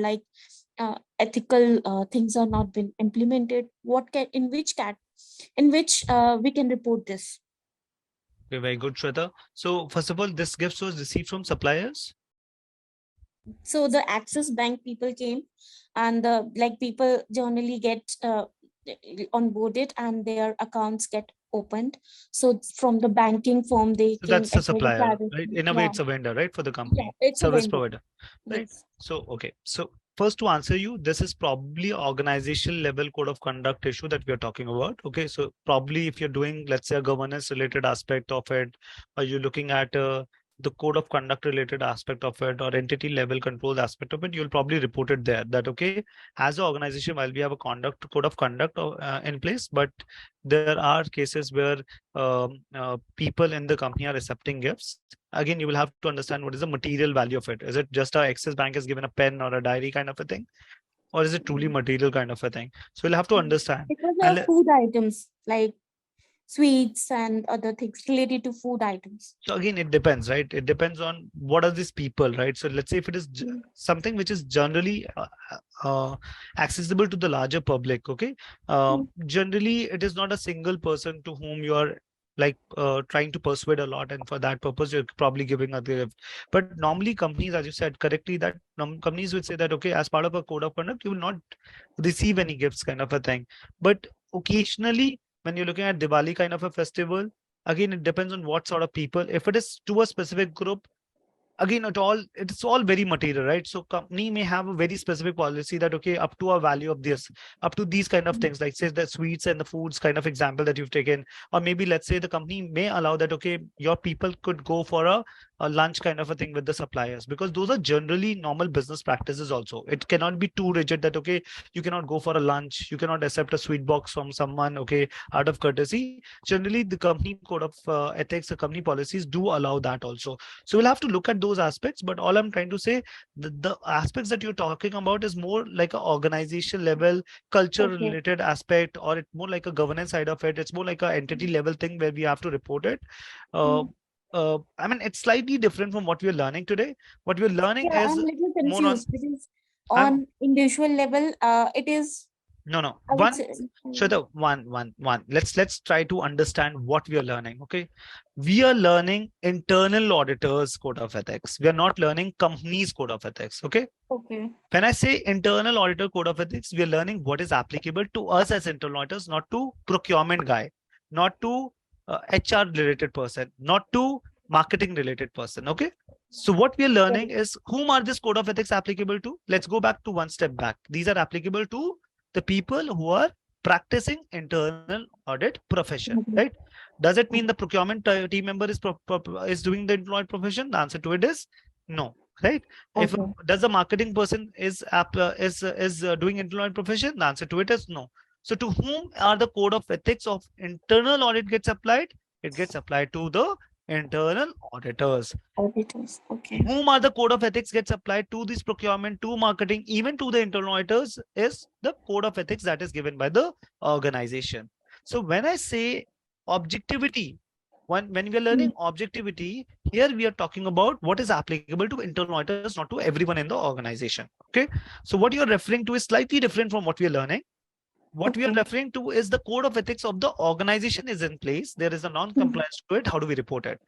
ethical things are not been implemented. What can in which we can report this? Okay, very good, Shweta. So first of all, this gift was received from suppliers. So the Axis Bank people came, and people generally get onboarded and their accounts get opened. So from the banking firm they So came. that's the supplier, right? In a way, it's a vendor, right, for the company, it's service a provider, right? Yes. So okay, so first to answer you, this is probably organizational level code of conduct issue that we are talking about. Okay, so probably if you're doing, let's say, a governance related aspect of it, or you're looking at the code of conduct related aspect of it, or entity level control aspect of it, you'll probably report it there that, okay, as an organization, while we have a code of conduct in place, but there are cases where people in the company are accepting gifts. Again, you will have to understand what is the material value of it. Is it just a Axis Bank has given a pen or a diary kind of a thing, or is it truly material kind of a thing? So we'll have to understand. Because there are food items like sweets and other things related to food items. So again, it depends, right? It depends on what are these people, right? So let's say if it is something which is generally accessible to the larger public, okay? Generally, it is not a single person to whom you are trying to persuade a lot, and for that purpose you're probably giving a gift. But normally companies, as you said correctly, that companies would say that, okay, as part of a code of conduct, you will not receive any gifts kind of a thing. But occasionally, when you're looking at Diwali kind of a festival, again, it depends on what sort of people. If it is to a specific group, again, it's all very material, right? So company may have a very specific policy that, okay, up to a value of this, up to these kind of things, like say the sweets and the foods kind of example that you've taken, or maybe let's say the company may allow that, okay, your people could go for a lunch kind of a thing with the suppliers, because those are generally normal business practices also. It cannot be too rigid that, okay, you cannot go for a lunch, you cannot accept a sweet box from someone, okay, out of courtesy. Generally, the company code of ethics, the company policies do allow that also. So we'll have to look at those aspects, but all I'm trying to say, the aspects that you're talking about is more like an organization level, culture related aspect, or it's more like a governance side of it. It's more like an entity level thing where we have to report it. I mean, it's slightly different from what we're learning today. What we're learning I'm is a little more confused because on individual level, it is. No. I would say, So the one. Let's try to understand what we are learning. Okay, we are learning internal auditors code of ethics. We are not learning companies code of ethics. Okay. Okay. When I say internal auditor code of ethics, we are learning what is applicable to us as internal auditors, not to procurement guy, not to HR related person, not to marketing related person. Okay. So what we are learning is whom are this code of ethics applicable to? Let's go back to one step back. These are applicable to the people who are practicing internal audit profession, right? Does it mean the procurement team member is doing the internal profession? The answer to it is no, right? If does the marketing person is doing internal audit profession? The answer to it is no. So to whom are the code of ethics of internal audit gets applied? It gets applied to the internal auditors. Okay. Whom are the code of ethics gets applied to this procurement, to marketing, even to the internal auditors, is the code of ethics that is given by the organization. So when I say objectivity, when we are learning objectivity, here we are talking about what is applicable to internal auditors, not to everyone in the organization. Okay. So what you're referring to is slightly different from what we are learning. What we are referring to is the code of ethics of the organization is in place. There is a non-compliance to it. How do we report it?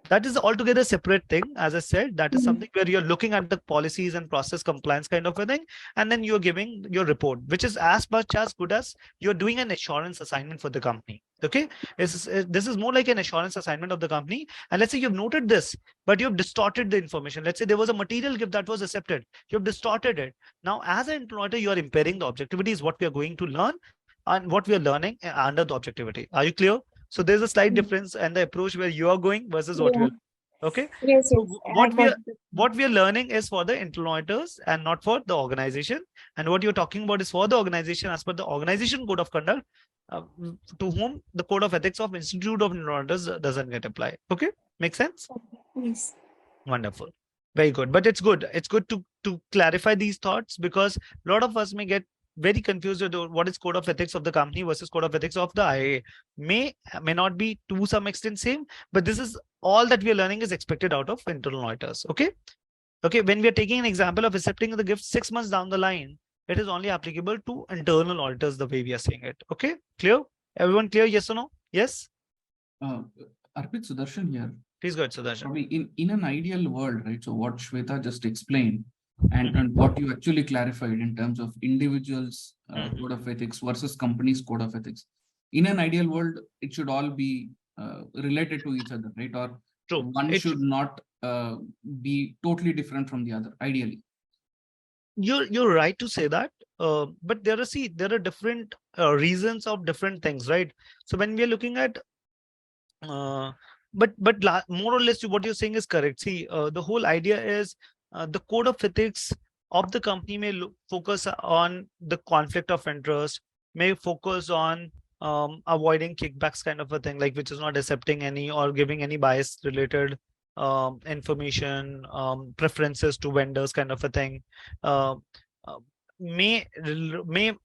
That is altogether separate thing. As I said, that is something where you're looking at the policies and process compliance kind of a thing, and then you're giving your report, which is as much as good as you're doing an assurance assignment for the company. Okay, this is more like an assurance assignment of the company. And let's say you've noted this, but you've distorted the information. Let's say there was a material gift that was accepted. You've distorted it. Now, as an employer, you are impairing the objectivity is what we are going to learn and what we are learning under the objectivity. Are you clear? So there's a slight difference and the approach where you are going versus what we are. Okay. Yes, So yes. what we are learning is for the internal auditors and not for the organization. And what you're talking about is for the organization as per the organization code of conduct, to whom the code of ethics of Institute of Internal Auditors doesn't get applied. Okay, make sense? Yes. Wonderful. Very good. But it's good. It's good to clarify these thoughts, because a lot of us may get very confused with what is code of ethics of the company versus code of ethics of the IA. May not be to some extent same, but this is all that we are learning is expected out of internal auditors. Okay. Okay. When we are taking an example of accepting the gift 6 months down the line, it is only applicable to internal auditors the way we are saying it. Okay. Clear? Everyone clear? Yes or no? Yes. Arpit, Sudarshan here. Please go ahead, Sudarshan. Probably in an ideal world, right? So what Shweta just explained and what you actually clarified in terms of individuals code of ethics versus companies code of ethics. In an ideal world, it should all be related to each other, right? Or one should not be totally different from the other, ideally. You're right to say that, but there are different reasons of different things, right? So when we are looking at but more or less what you're saying is correct. See, the whole idea is the code of ethics of the company may focus on the conflict of interest, may focus on avoiding kickbacks kind of a thing, like which is not accepting any or giving any bias related information, preferences to vendors kind of a thing. May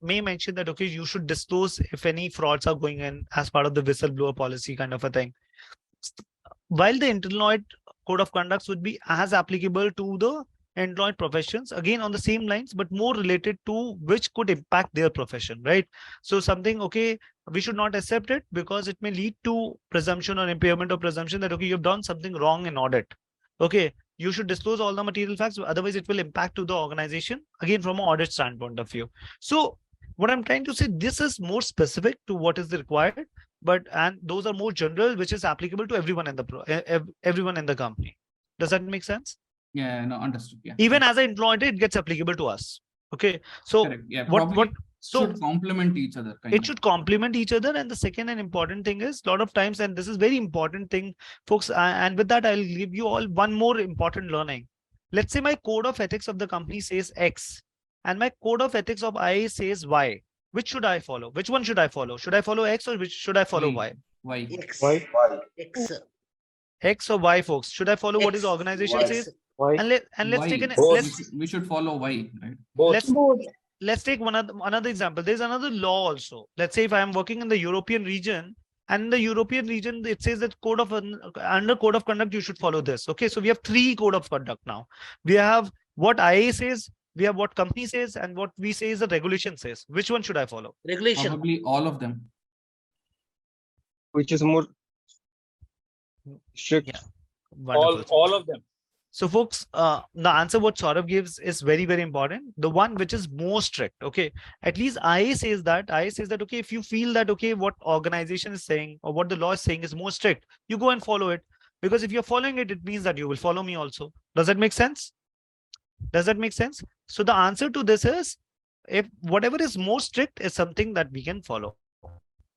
mention that, okay, you should disclose if any frauds are going in as part of the whistleblower policy kind of a thing. While the internal audit code of conducts would be as applicable to the employed professions, again on the same lines, but more related to which could impact their profession, right? So something, okay, we should not accept it because it may lead to presumption or impairment of presumption that, okay, you've done something wrong in audit. Okay, you should disclose all the material facts, otherwise it will impact to the organization, again from an audit standpoint of view. So what I'm trying to say, this is more specific to what is required, and those are more general, which is applicable to everyone in the company. Does that make sense? Yeah, no, understood. Yeah. Even as an employee, it gets applicable to us. Okay. So correct. Yeah, should complement each other. Should complement each other. And the second and important thing is, a lot of times, and this is very important thing, folks, and with that, I'll give you all one more important learning. Let's say my code of ethics of the company says X and my code of ethics of IA says Y. Which should I follow? Which one should I follow? Should I follow X or which should I follow Y? Y. X. Y. X. X or Y, folks? Should I follow what X. his organization Y. says? Y. And let's Y. take We should follow Y, right? Let's take another example. There's another law also. Let's say if I am working in the European region, and in the European region, it says that under code of conduct, you should follow this. Okay, so we have 3 code of conduct now. We have what IA says, we have what company says, and what we say is the regulation says. Which one should I follow? Regulation. Probably all of them. Which is more strict? Yeah. Wonderful. All of them. So folks, the answer what Saurabh gives is very, very important. The one which is more strict. Okay. At least IA says that, okay, if you feel that, okay, what organization is saying or what the law is saying is more strict, you go and follow it. Because if you're following it, it means that you will follow me also. Does that make sense? Does that make sense? So the answer to this is, if whatever is more strict is something that we can follow.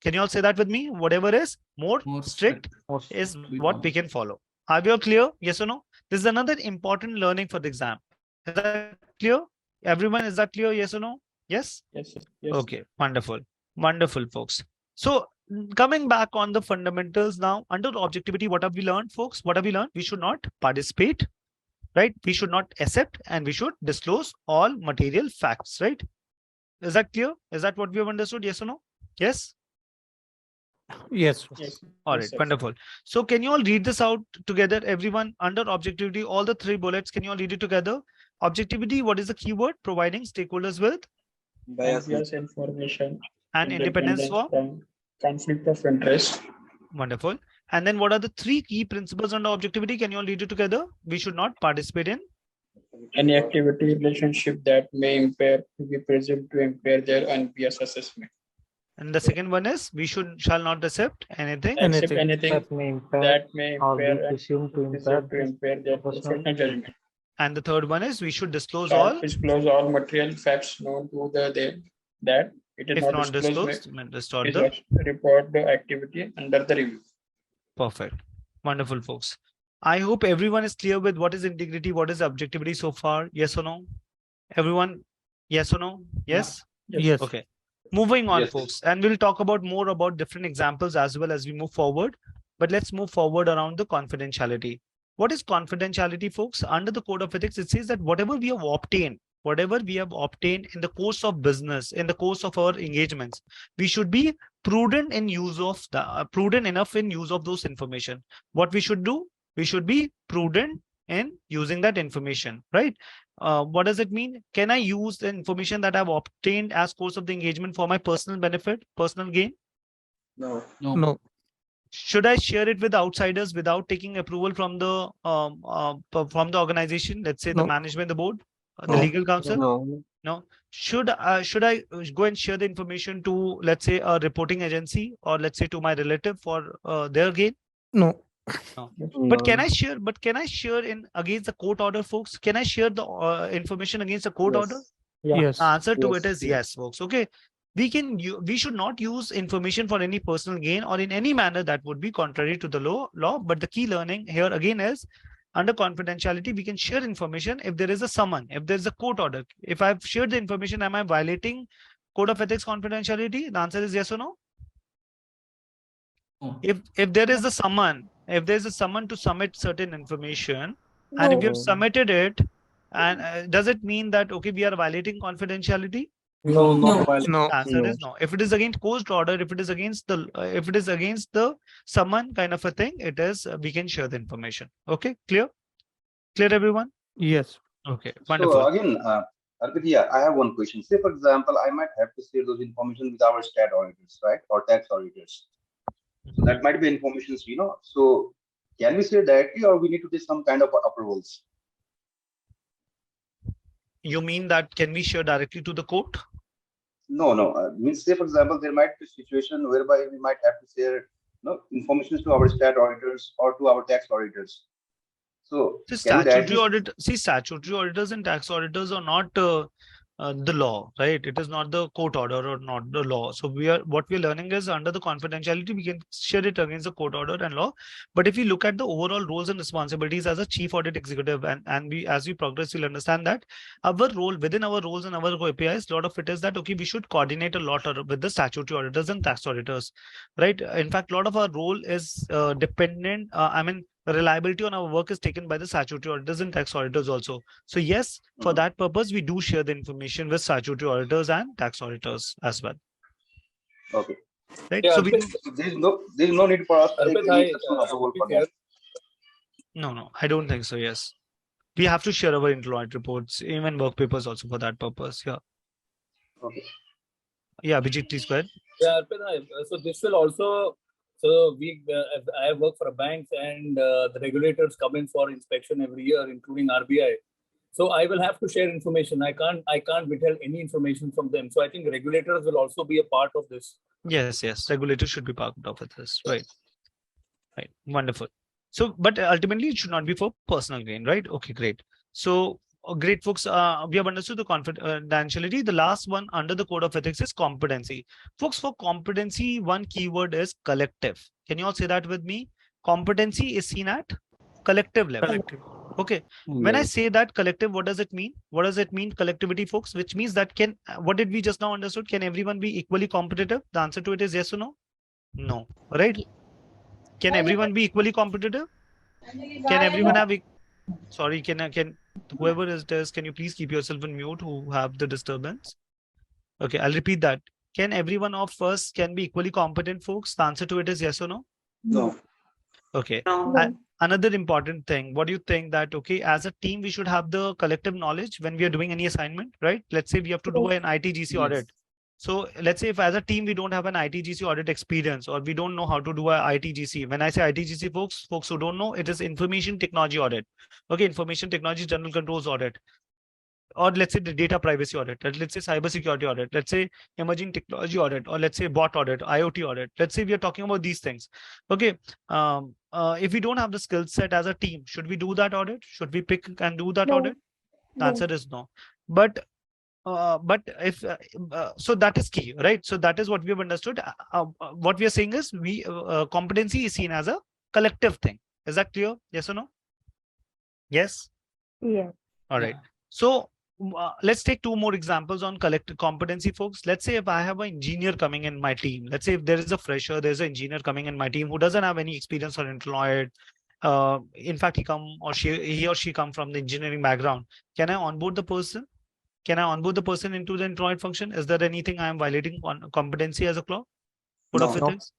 Can you all say that with me? Whatever is more strict is what we can follow. Are we all clear? Yes or no? This is another important learning for the exam. Is that clear? Everyone, is that clear? Yes or no? Yes? Yes. Yes. Okay, wonderful. Wonderful, folks. So coming back on the fundamentals now, under objectivity, what have we learned, folks? What have we learned? We should not participate, right? We should not accept, and we should disclose all material facts, right? Is that clear? Is that what we have understood? Yes or no? Yes? Yes. All right, wonderful. So can you all read this out together, everyone? Under objectivity, all the 3 bullets, can you all read it together? Objectivity, what is the keyword? Providing stakeholders with Bias information and independence for from conflict of interest. Wonderful. And then what are the 3 key principles under objectivity? Can you all read it together? We should not participate in any activity relationship that may impair, be presumed to impair their unbiased assessment. And the second one is we shall not accept anything. Accept anything that may impair or be or presumed to impair their professional judgment. And the third one is we should disclose Shall disclose all material facts known to that it is if not disclosed, report the activity under the review. Perfect. Wonderful, folks. I hope everyone is clear with what is integrity, what is objectivity so far. Yes or no? Everyone, yes or no? Yes? Yes. Okay. Moving on, Yes. folks, and we'll talk about more about different examples as well as we move forward. But let's move forward around the confidentiality. What is confidentiality, folks? Under the code of ethics, it says that whatever we have obtained in the course of business, in the course of our engagements, we should be prudent in use of the prudent enough in use of those information. What we should do? We should be prudent in using that information, right? What does it mean? Can I use the information that I've obtained as course of the engagement for my personal benefit, personal gain? No. Should I share it with outsiders without taking approval from the organization? Let's say the management, the board, the legal counsel. No. Should I go and share the information to, let's say, a reporting agency, or let's say to my relative for their gain? No. But can I share? But can I share in against the court order, folks? Can I share the information against the court order? Yes. The answer to it is yes, folks. Okay. We should not use information for any personal gain or in any manner that would be contrary to the law. But the key learning here again is under confidentiality, we can share information if there is a summon, if there is a court order. If I've shared the information, am I violating code of ethics confidentiality? The answer is yes or no. If there is a summon, if there's a summon to submit certain information, and if you've submitted it, and does it mean that okay, we are violating confidentiality? No. The answer is no. If it is against court order, if it is against the summon kind of a thing, it is we can share the information. Okay, clear everyone? Yes. Okay, wonderful. So again, Arpit, yeah, I have one question. Say, for example, I might have to share those information with our stat auditors, right, or tax auditors. So that might be information, So can we say directly, or we need to take some kind of approvals? You mean that can we share directly to the court? No. Means, say, for example, there might be a situation whereby we might have to share information to our stat auditors or to our tax auditors. So statutory auditors and tax auditors are not the law, right? It is not the court order or not the law. So what we are learning is under the confidentiality, we can share it against the court order and law. But if you look at the overall roles and responsibilities as a chief audit executive, and as we progress, we'll understand that our role within our roles and our APIs, a lot of it is that okay, we should coordinate a lot with the statutory auditors and tax auditors, right? In fact, a lot of our role is dependent. The reliability on our work is taken by the statutory auditors and tax auditors also. So yes, for that purpose, we do share the information with statutory auditors and tax auditors as well. Okay. Right. Yeah, so there's no need for us to take any approval for that. No, I don't think so. Yes, we have to share our internal audit reports, even work papers also for that purpose. Yeah. Okay. Yeah, Abhijit, please go ahead. Yeah, so this will also. So I work for a bank, and the regulators come in for inspection every year, including RBI. So I will have to share information. I can't withhold any information from them. So I think regulators will also be a part of this. Yes, regulators should be part of this. Right. Wonderful. So, but ultimately it should not be for personal gain, right? Okay, great. So great, folks. We have understood the confidentiality. The last one under the code of ethics is competency. Folks, for competency, one keyword is collective. Can you all say that with me? Competency is seen at collective level. Okay. When I say that collective, what does it mean? What does it mean, collectivity, folks? Which means that what did we just now understood? Can everyone be equally competitive? The answer to it is yes or no? No, right? Can everyone be equally competitive? Can everyone have... Sorry, can whoever is this, can you please keep yourself on mute who have the disturbance? Okay, I'll repeat that. Can every one of us can be equally competent, folks? The answer to it is yes or no? No. Okay. No. Another important thing, what do you think that, okay, as a team, we should have the collective knowledge when we are doing any assignment, right? Let's say we have to do an ITGC audit. So let's say if as a team, we don't have an ITGC audit experience, or we don't know how to do a ITGC. When I say ITGC, folks who don't know, it is information technology audit. Okay, information technology general controls audit. Or let's say the data privacy audit, let's say cybersecurity audit, let's say emerging technology audit, or let's say bot audit, IoT audit. Let's say we are talking about these things. Okay. If we don't have the skill set as a team, should we do that audit? Should we pick and do that audit? The answer is no. But if so that is key, right? So that is what we have understood. What we are saying is competency is seen as a collective thing. Is that clear? Yes or no? Yes. Yes. All right. So let's take two more examples on collective competency, folks. Let's say if I have an engineer coming in my team, let's say if there is a fresher, there's an engineer coming in my team who doesn't have any experience or employed. In fact, he or she come from the engineering background. Can I onboard the person? Can I onboard the person into the employed function? Is there anything I am violating on competency as a code of ethics?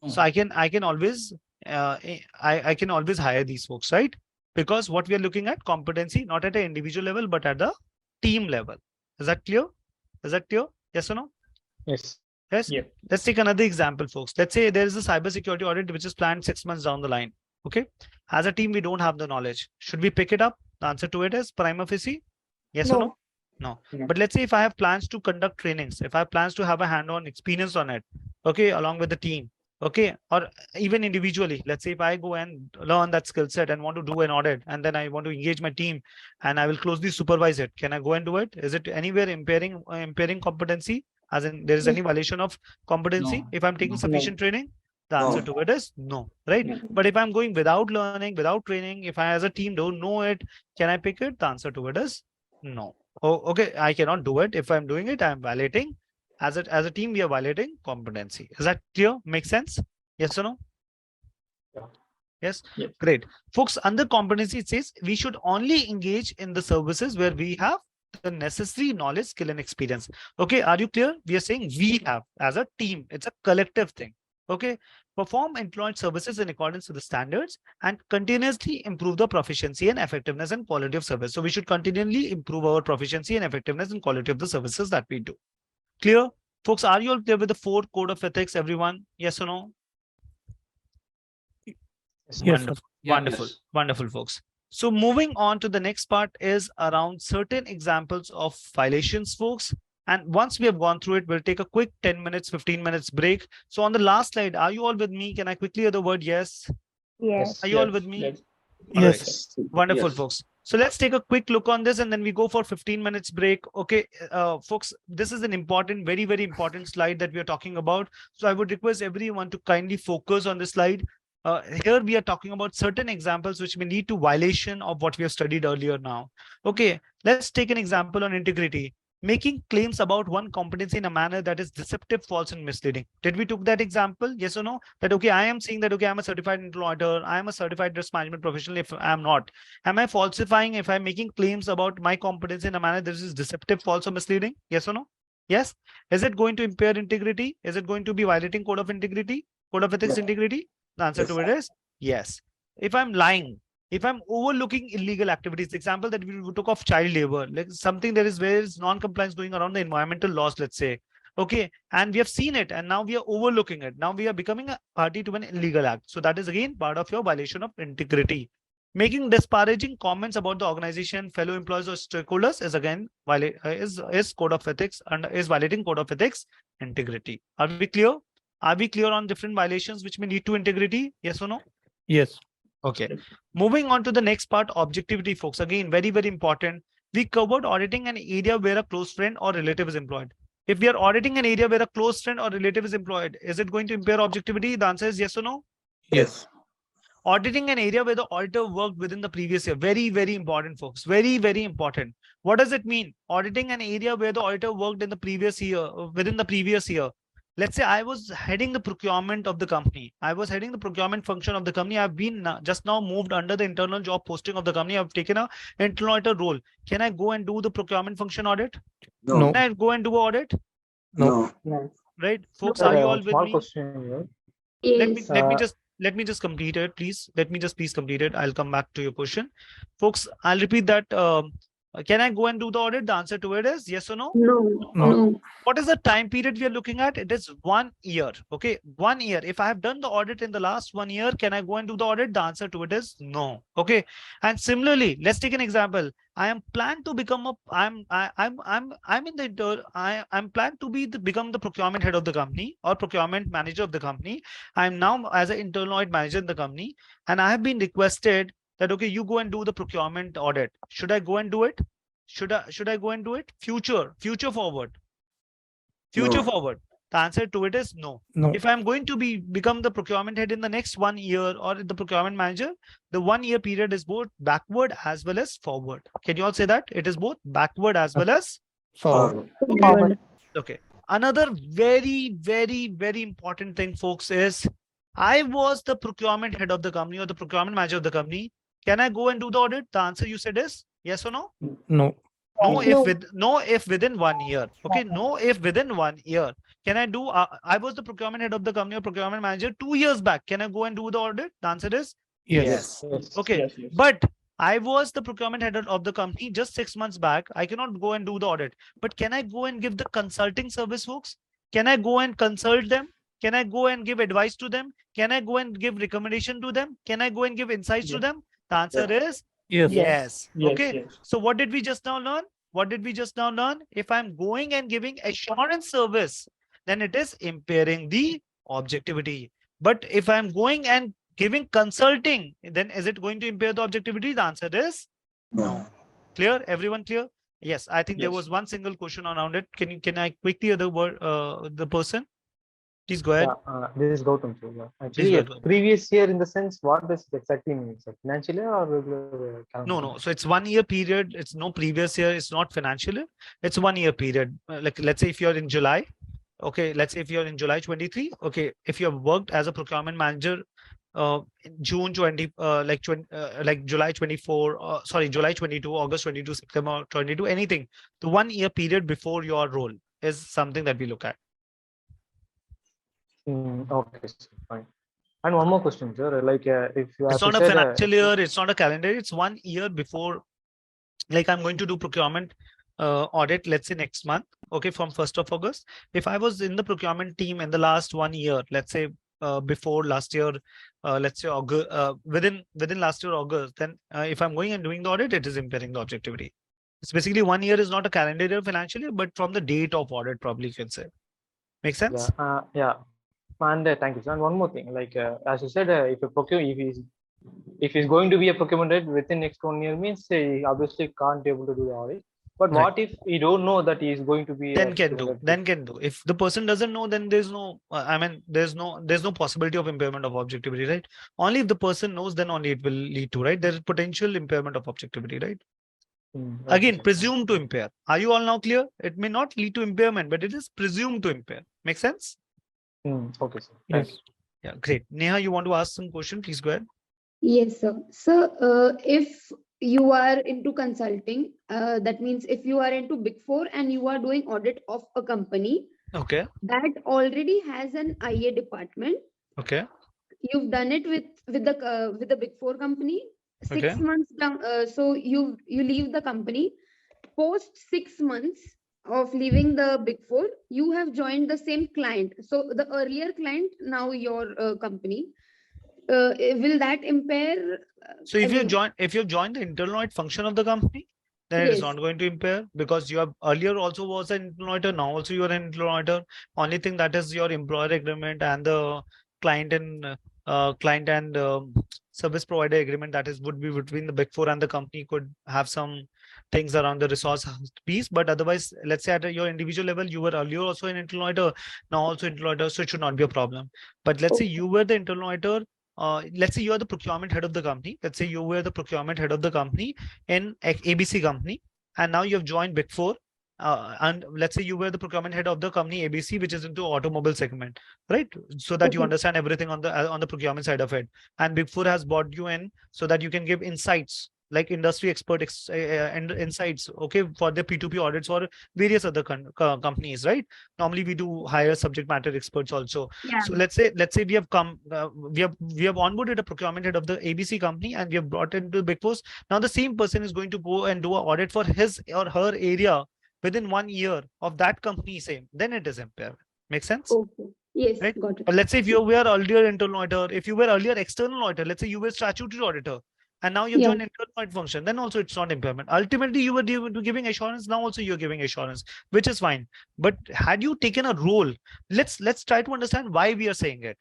So I can always I can always hire these folks, right? Because what we are looking at competency, not at an individual level, but at the team level. Is that clear? Is that clear? Yes or no? Yes. Yes. Yeah. Let's take another example, folks. Let's say there is a cybersecurity audit which is planned 6 months down the line. Okay. As a team, we don't have the knowledge. Should we pick it up? The answer to it is prima facie. Yes or no? No. But let's say if I have plans to conduct trainings, if I have plans to have a hand-on experience on it, okay, along with the team, okay, or even individually, let's say if I go and learn that skill set and want to do an audit, and then I want to engage my team and I will closely supervise it, can I go and do it? Is it anywhere impairing competency? As in there is any violation of competency if I'm taking sufficient training? The answer to it is no, right? But if I'm going without learning, without training, if I as a team don't know it, can I pick it? The answer to it is no. Oh, okay, I cannot do it. If I'm doing it, I'm violating. As a team, we are violating competency. Is that clear? Make sense? Yes or no? Yes. Great. Folks, under competency, it says we should only engage in the services where we have the necessary knowledge, skill, and experience. Okay, are you clear? We are saying we have as a team. It's a collective thing. Okay. Perform employed services in accordance with the standards and continuously improve the proficiency and effectiveness and quality of service. So we should continually improve our proficiency and effectiveness and quality of the services that we do. Clear? Folks, are you all clear with the 4 code of ethics, everyone? Yes or no? Yes, wonderful. yeah, Wonderful. yes. Wonderful, folks. So moving on to the next part is around certain examples of violations, folks. And once we have gone through it, we'll take a quick 10 minutes, 15 minutes break. So on the last slide, are you all with me? Can I quickly hear the word yes? Yes. Are you all with me? Yes. All right. Yes. Wonderful, Yes. folks. So let's take a quick look on this and then we go for 15 minutes break. Okay, folks, this is an important, very, very important slide that we are talking about. So I would request everyone to kindly focus on this slide. Here we are talking about certain examples which may lead to violation of what we have studied earlier now. Okay, let's take an example on integrity. Making claims about one competency in a manner that is deceptive, false, and misleading. Did we took that example? Yes or no? That, okay, I am saying that, okay, I'm a certified internal auditor, I am a certified risk management professional if I'm not. Am I falsifying if I'm making claims about my competency in a manner that is deceptive, false, or misleading? Yes or no? Yes. Is it going to impair integrity? Is it going to be violating code of integrity? Code of ethics integrity? The answer to it is yes. If I'm lying, if I'm overlooking illegal activities, the example that we took of child labor, like something that is where is non-compliance going around the environmental laws, let's say. Okay, and we have seen it and now we are overlooking it. Now we are becoming a party to an illegal act. So that is again part of your violation of integrity. Making disparaging comments about the organization, fellow employees or stakeholders is again is code of ethics and is violating code of ethics integrity. Are we clear? Are we clear on different violations which may lead to integrity? Yes or no? Yes. Okay. Moving on to the next part, objectivity, folks. Again, very, very important. We covered auditing an area where a close friend or relative is employed. If we are auditing an area where a close friend or relative is employed, is it going to impair objectivity? The answer is yes or no? Yes. Auditing an area where the auditor worked within the previous year. Very, very important, folks. Very, very important. What does it mean? Auditing an area where the auditor worked in the previous year, within the previous year. Let's say I was heading the procurement of the company. I was heading the procurement function of the company. I've been just now moved under the internal job posting of the company. I've taken a internal auditor role. Can I go and do the procurement function audit? No. Can I go and do audit? No. Right, folks, Sir, are you all with small me? question here. Let me just complete it, please. Let me just please complete it. I'll come back to your question. Folks, I'll repeat that. Can I go and do the audit? The answer to it is yes or no? No. What is the time period we are looking at? It is 1 year. Okay, 1 year. If I have done the audit in the last 1 year, can I go and do the audit? The answer to it is no. Okay. And similarly, let's take an example. I am planned to become a I'm in the I'm planned to become the procurement head of the company or procurement manager of the company. I'm now as an internal audit manager in the company, and I have been requested that okay, you go and do the procurement audit. Should I go and do it? Should I go and do it? Future forward. Future forward. The answer to it is no. If I'm going to become the procurement head in the next 1 year or the procurement manager, the 1 year period is both backward as well as forward. Can you all say that? It is both backward as well as forward. Okay. Okay. Another very, very, very important thing, folks, is I was the procurement head of the company or the procurement manager of the company. Can I go and do the audit? The answer you said is yes or no? No. No if within 1 year. Okay, no if within 1 year. Can I do? I was the procurement head of the company or procurement manager 2 years back. Can I go and do the audit? The answer is Yes. Okay, but I was the procurement head of the company just 6 months back. I cannot go and do the audit. But can I go and give the consulting service, folks? Can I go and consult them? Can I go and give advice to them? Can I go and give recommendation to them? Can I go and give insights to them? The answer is yes. Okay. So what did we just now learn? What did we just now learn? If I'm going and giving assurance service, then it is impairing the objectivity. But if I'm going and giving consulting, then is it going to impair the objectivity? The answer is no. Clear? Everyone clear? Yes. I think there was one single question around it. Can I quickly the word the person? Please go ahead. This is Gautam. Actually, previous year in the sense, what does it exactly mean? Financial year or regular? No. So it's 1 year period. It's no previous year. It's not financial year. It's 1 year period. Like let's say if you're in July, okay. Let's say if you're in July 23, okay. If you have worked as a procurement manager, June 20, like July 24, sorry, July 22, August 22, September 22, anything. The 1 year period before your role is something that we look at. Okay, fine. And one more question, sir. Like, if you it's not a financial year, it's not a calendar. It's 1 year before. Like, I'm going to do procurement audit. Let's say next month. Okay, from 1st of August. If I was in the procurement team in the last 1 year, let's say before last year, let's say August, within last year August, then if I'm going and doing the audit, it is impairing the objectivity. It's basically 1 year is not a calendar year financially, but from the date of audit, probably you can say. Make sense? Yeah. And thank you, sir. And one more thing, like as you said, if he's going to be a procurement head within next 1 year, means he obviously can't be able to do the audit. But what if he don't know that he is going to be? Then can do. If the person doesn't know, then there's no. There's no possibility of impairment of objectivity, right? Only if the person knows, then only it will lead to, right? There is potential impairment of objectivity, right? Again, presumed to impair. Are you all now clear? It may not lead to impairment, but it is presumed to impair. Make sense? Okay, sir. Yes. Yeah, great. Neha, you want to ask some question? Please go ahead. Yes, sir. So, if you are into consulting, that means if you are into Big Four and you are doing audit of a company, okay, that already has an IA department. Okay. You've done it with the Big Four company. 6 months down, so you leave the company. Post 6 months of leaving the Big Four, you have joined the same client. So the earlier client, now your company, will that impair? So if you've joined the internal audit function of the company, then it is not going to impair, because you have earlier also was an internal auditor, now also you are an internal auditor. Only thing that is your employer agreement and the client and service provider agreement, that would be between the Big Four and the company, could have some things around the resource piece. But otherwise, let's say at your individual level, you were earlier also an internal auditor, now also internal auditor, so it should not be a problem. But let's say you were the internal auditor. Let's say you are the procurement head of the company. Let's say you were the procurement head of the company in ABC company, and now you have joined Big Four. And let's say you were the procurement head of the company ABC, which is into automobile segment, right? So that you understand everything on the procurement side of it. And Big Four has brought you in so that you can give insights like industry expert and insights, okay, for the P2P audits or various other companies, right? Normally we do hire subject matter experts also. Yeah. So let's say we have we have onboarded a procurement head of the ABC company and we have brought into Big Four. Now the same person is going to go and do an audit for his or her area within 1 year of that company same, then it is impairment. Make sense? Okay. Yes, Right? got it. But let's say if you were earlier internal auditor, if you were earlier external auditor, let's say you were statutory auditor, and now you've Yeah. joined internal audit function, then also it's not impairment. Ultimately, you were giving assurance, now also you're giving assurance, which is fine. But had you taken a role, let's try to understand why we are saying it.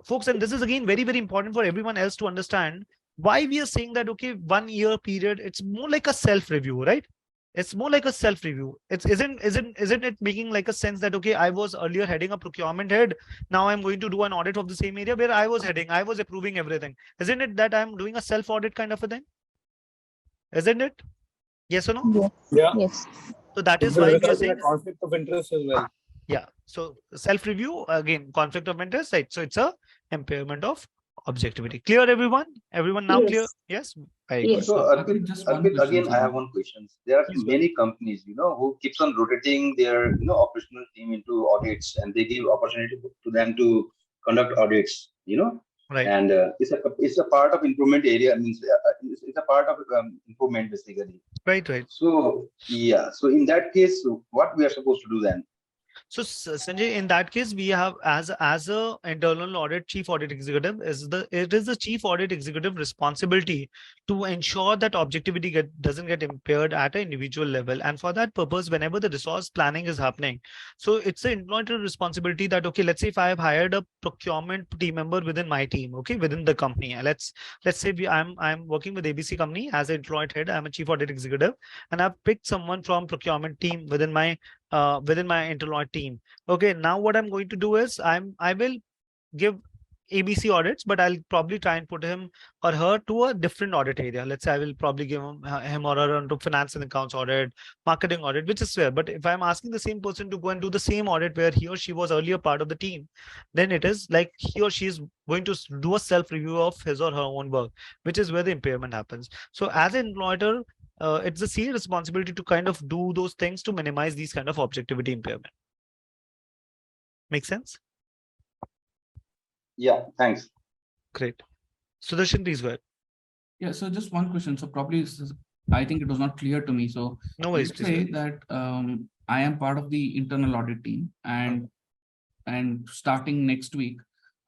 Folks, and this is again very, very important for everyone else to understand why we are saying that, okay, 1 year period, it's more like a self-review, right? It's more like a self-review. Isn't it making like a sense that, okay, I was earlier heading a procurement head, now I'm going to do an audit of the same area where I was heading, I was approving everything. Isn't it that I'm doing a self-audit kind of a thing? Isn't it? Yes or no? Yes. Yeah. Yes. So that is why we are saying conflict of interest as well. Yeah. So self-review, again, conflict of interest, right? So it's a impairment of objectivity. Clear, everyone? Everyone now clear? Yes. Very good. So Arpit, again, I sorry. have one question. There are many companies, who keeps on rotating their, operational team into audits, and they give opportunity to them to conduct audits, Right. And it's a part of improvement area. Means it's a part of improvement basically. Right. So yeah. So in that case, what we are supposed to do then? So Sanjay, in that case, we have as a internal audit chief audit executive it is the chief audit executive responsibility to ensure that objectivity doesn't get impaired at an individual level, and for that purpose, whenever the resource planning is happening, so it's the employer responsibility that, okay, let's say if I have hired a procurement team member within my team, okay, within the company, and let's say I'm working with ABC company as an employed head, I'm a chief audit executive, and I've picked someone from procurement team within my internal audit team. Okay, now what I'm going to do is I will give ABC audits, but I'll probably try and put him or her to a different audit area. Let's say I will probably give him or her to finance and accounts audit, marketing audit, which is fair. But if I'm asking the same person to go and do the same audit where he or she was earlier part of the team, then it is like he or she is going to do a self-review of his or her own work, which is where the impairment happens. So as an employer, it's a serious responsibility to kind of do those things to minimize these kind of objectivity impairment. Make sense? Yeah, thanks. Great. Sudarshan, please go ahead. Yeah, so just one question. So probably I think it was not clear to me. So no worries, let's say that I am part of the internal audit team, and starting next week,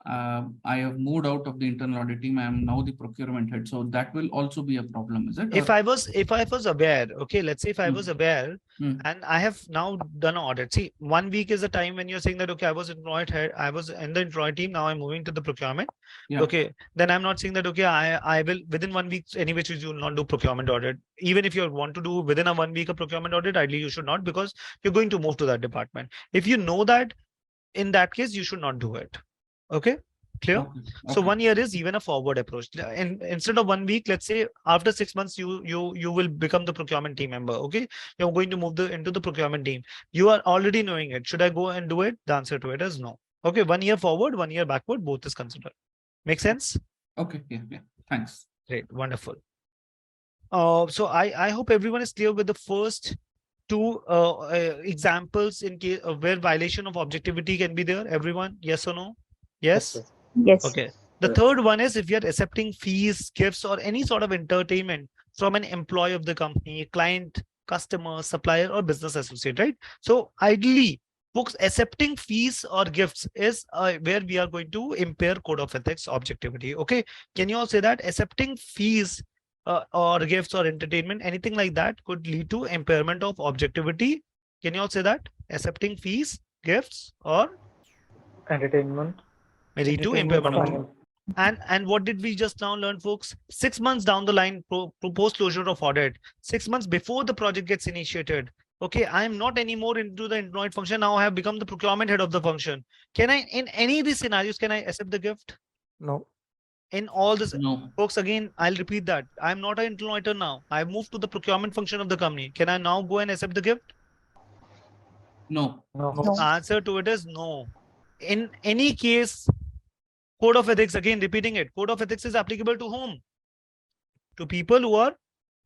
I have moved out of the internal audit team. I am now the procurement head. So that will also be a problem, is it? If I was aware, okay, let's say if I was aware and I have now done an audit. See, 1 week is the time when you're saying that, okay, I was employed head, I was in the employee team, now I'm moving to the procurement. Yeah. Okay, then I'm not saying that, okay, I will within 1 week, anyway, you will not do procurement audit. Even if you want to do within a 1 week a procurement audit, ideally you should not, because you're going to move to that department. If you know that, in that case, you should not do it. Okay, clear? Okay. So 1 year is even a forward approach. And instead of 1 week, let's say after 6 months, you will become the procurement team member. Okay, you're going to move into the procurement team. You are already knowing it. Should I go and do it? The answer to it is no. Okay, 1 year forward, 1 year backward, both is considered. Make sense? Okay. Yeah. Thanks. Great, wonderful. So I hope everyone is clear with the first two examples in case where violation of objectivity can be there. Everyone, yes or no? Yes. Yes. Okay. The third one is if you're accepting fees, gifts, or any sort of entertainment from an employee of the company, client, customer, supplier, or business associate, right? So ideally, folks, accepting fees or gifts is where we are going to impair code of ethics objectivity. Okay. Can you all say that accepting fees or gifts or entertainment, anything like that could lead to impairment of objectivity? Can you all say that? Accepting fees, gifts, or entertainment lead to impairment of. And what did we just now learn, folks? 6 months down the line, post closure of audit, 6 months before the project gets initiated. Okay, I am not anymore into the employed function. Now I have become the procurement head of the function. Can I, in any of these scenarios, can I accept the gift? No. In all this, no. Folks, again, I'll repeat that. I'm not an employer now. I've moved to the procurement function of the company. Can I now go and accept the gift? No. Answer to it is no. In any case, code of ethics, again repeating it, code of ethics is applicable to whom? To people who are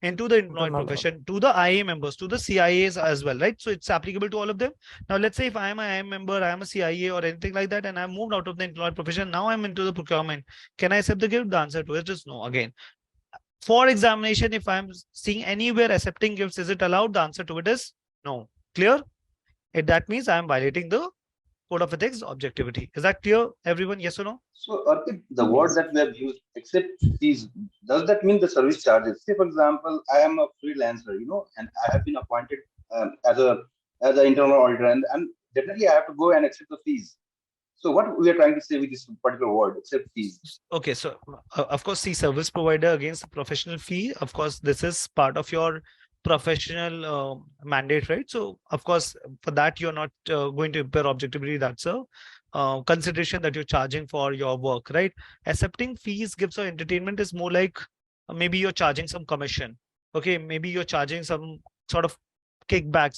into the employed profession, to the IA members, to the CIAs as well, right? So it's applicable to all of them. Now, let's say if I am an IA member, I am a CIA or anything like that, and I've moved out of the employed profession, now I'm into the procurement. Can I accept the gift? The answer to it is no. Again, for examination, if I'm seeing anywhere accepting gifts, is it allowed? The answer to it is no. Clear? That means I am violating the code of ethics objectivity. Is that clear, everyone? Yes or no? So, Arpit, the word that we have used, except fees, does that mean the service charges? Say, for example, I am a freelancer, and I have been appointed as an internal auditor, and definitely I have to go and accept the fees. So, what we are trying to say with this particular word, accept fees? Okay, so of course, see, service provider against professional fee. Of course, this is part of your professional mandate, right? So, of course, for that, you're not going to impair objectivity. That's a consideration that you're charging for your work, right? Accepting fees, gifts, or entertainment is more like maybe you're charging some commission. Okay, maybe you're charging some sort of kickbacks,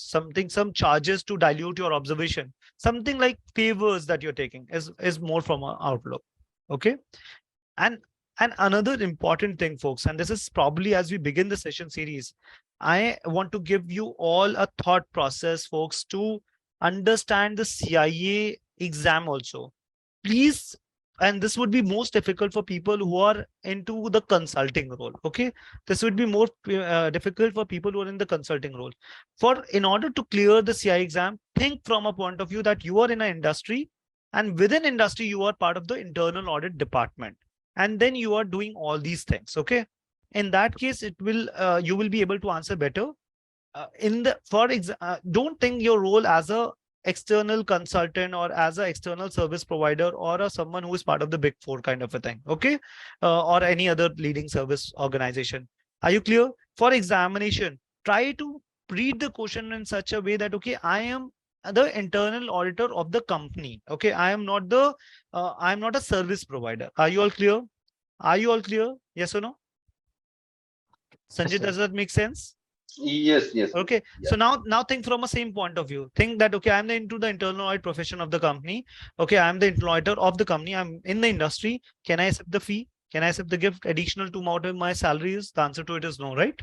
some charges to dilute your observation. Something like favors that you're taking is more from an outlook. Okay, and another important thing, folks, and this is probably as we begin the session series, I want to give you all a thought process, folks, to understand the CIA exam also. Please, and this would be most difficult for people who are into the consulting role. Okay, this would be more difficult for people who are in the consulting role. In order to clear the CIA exam, think from a point of view that you are in an industry, and within industry you are part of the internal audit department, and then you are doing all these things. Okay, in that case, it will you will be able to answer better. Don't think your role as a external consultant or as an external service provider or someone who is part of the Big Four kind of a thing, okay, or any other leading service organization. Are you clear? For examination, try to read the question in such a way that, okay, I am the internal auditor of the company. Okay, I am not a service provider. Are you all clear? Are you all clear? Yes or no? Sanjay, does that make sense? Yes. Okay, yeah. So now think from a same point of view. Think that, okay, I'm into the internal audit profession of the company. Okay, I'm the employer of the company. I'm in the industry. Can I accept the fee? Can I accept the gift additional to whatever my salary is? The answer to it is no, right?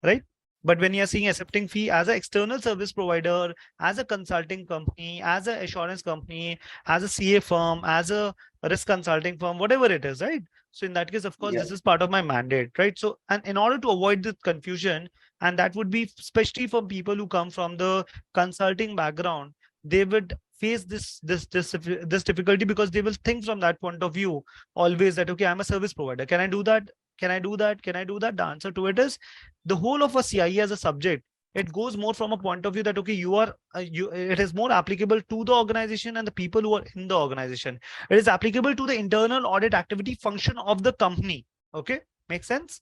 Right? But when you're seeing accepting fee as an external service provider, as a consulting company, as an assurance company, as a CA firm, as a risk consulting firm, whatever it is, right? So in that case, of course, this is part of my mandate, right? So, and in order to avoid this confusion, and that would be especially for people who come from the consulting background, they would face this difficulty because they will think from that point of view always that, okay, I'm a service provider. Can I do that? Can I do that? Can I do that? The answer to it is the whole of a CIA as a subject. It goes more from a point of view that, okay, it is more applicable to the organization and the people who are in the organization. It is applicable to the internal audit activity function of the company. Okay, makes sense?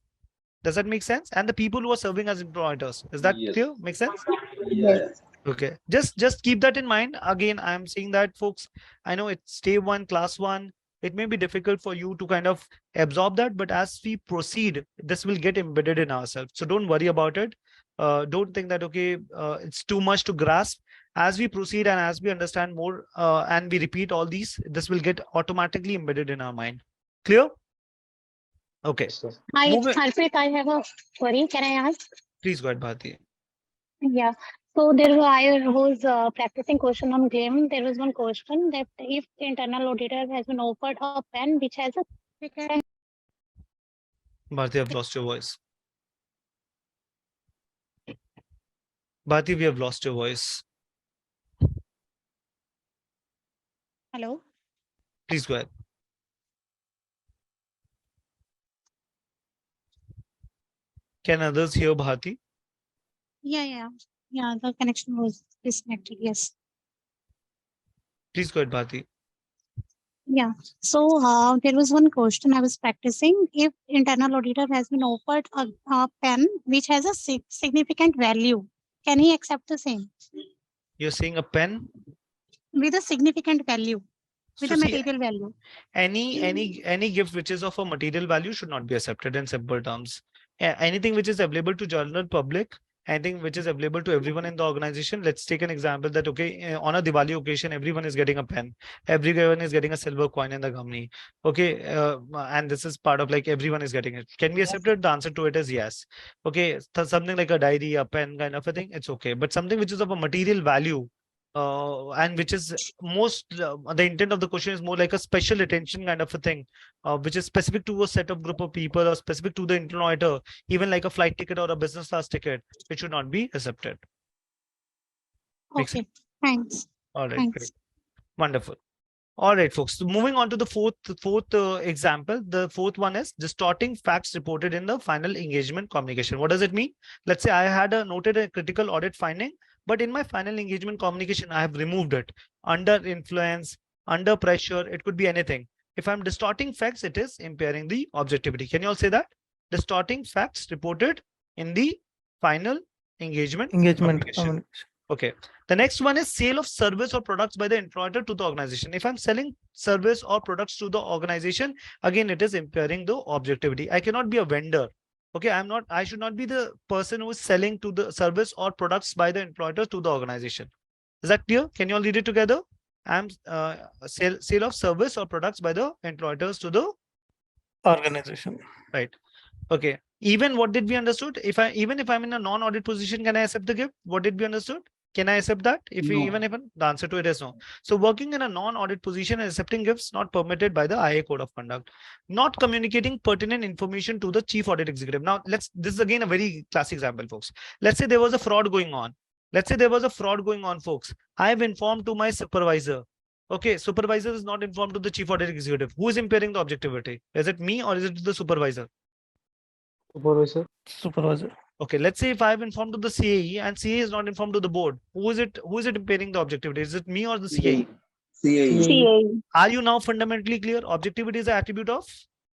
Does that make sense? And the people who are serving as employers. Is that clear? Make sense? Yes. Okay, just keep that in mind. Again, I'm saying that, folks, I know it's day one, class one. It may be difficult for you to kind of absorb that, but as we proceed, this will get embedded in ourselves. So don't worry about it. Don't think that, okay, it's too much to grasp. As we proceed and as we understand more and we repeat all these, this will get automatically embedded in our mind. Clear? Okay. Hi, Arpit, I have a query. Can I ask? Please go ahead, Bharti. Yeah. So I was practicing question on claim. There was one question that if the internal auditor has been offered a pen which has a Bharti, I've lost your voice. Bharti, we have lost your voice. Hello. Please go ahead. Can others hear Bharti? Yeah. The connection was disconnected. Yes. Please go ahead, Bharti. Yeah. So there was one question I was practicing. If internal auditor has been offered a pen which has a significant value, can he accept the same? You're saying a pen with a significant value, with a material value. Any gift which is of a material value should not be accepted in simple terms. Anything which is available to general public anything which is available to everyone in the organization. Let's take an example that, okay, on a Diwali occasion, everyone is getting a pen, everyone is getting a silver coin in the company. Okay, and this is part of like everyone is getting it. Can we accept it? The answer to it is yes. Okay, something like a diary, a pen kind of a thing, it's okay. But something which is of a material value, and which is the intent of the question is more like a special attention kind of a thing, which is specific to a set of group of people or specific to the internal auditor, even like a flight ticket or a business class ticket, it should not be accepted. Okay, thanks. All right, Thanks. great. Wonderful. All right, folks. So moving on to the fourth example. The fourth one is distorting facts reported in the final engagement communication. What does it mean? Let's say I had noted a critical audit finding, but in my final engagement communication, I have removed it under influence, under pressure. It could be anything. If I'm distorting facts, it is impairing the objectivity. Can you all say that? Distorting facts reported in the final engagement communication. Okay. The next one is sale of service or products by the employer to the organization. If I'm selling service or products to the organization, again, it is impairing the objectivity. I cannot be a vendor. Okay, I should not be the person who is selling to the service or products by the employer to the organization. Is that clear? Can you all read it together? I'm sale of service or products by the employers to the organization. Right. Okay. Even what did we understood? Even if I'm in a non-audit position, can I accept the gift? What did we understood? Can I accept that? Even if the answer to it is no. So working in a non-audit position and accepting gifts not permitted by the IA Code of Conduct. Not communicating pertinent information to the chief audit executive. Now this is again a very classic example, folks. Let's say there was a fraud going on. Folks. I have informed to my supervisor. Okay, supervisor is not informed to the chief audit executive. Who is impairing the objectivity? Is it me or is it the supervisor? Supervisor. Okay, let's say if I have informed to the CAE and CAE is not informed to the board, who is it impairing the objectivity? Is it me or the CAE? CAE. Are you now fundamentally clear? Objectivity is an attribute of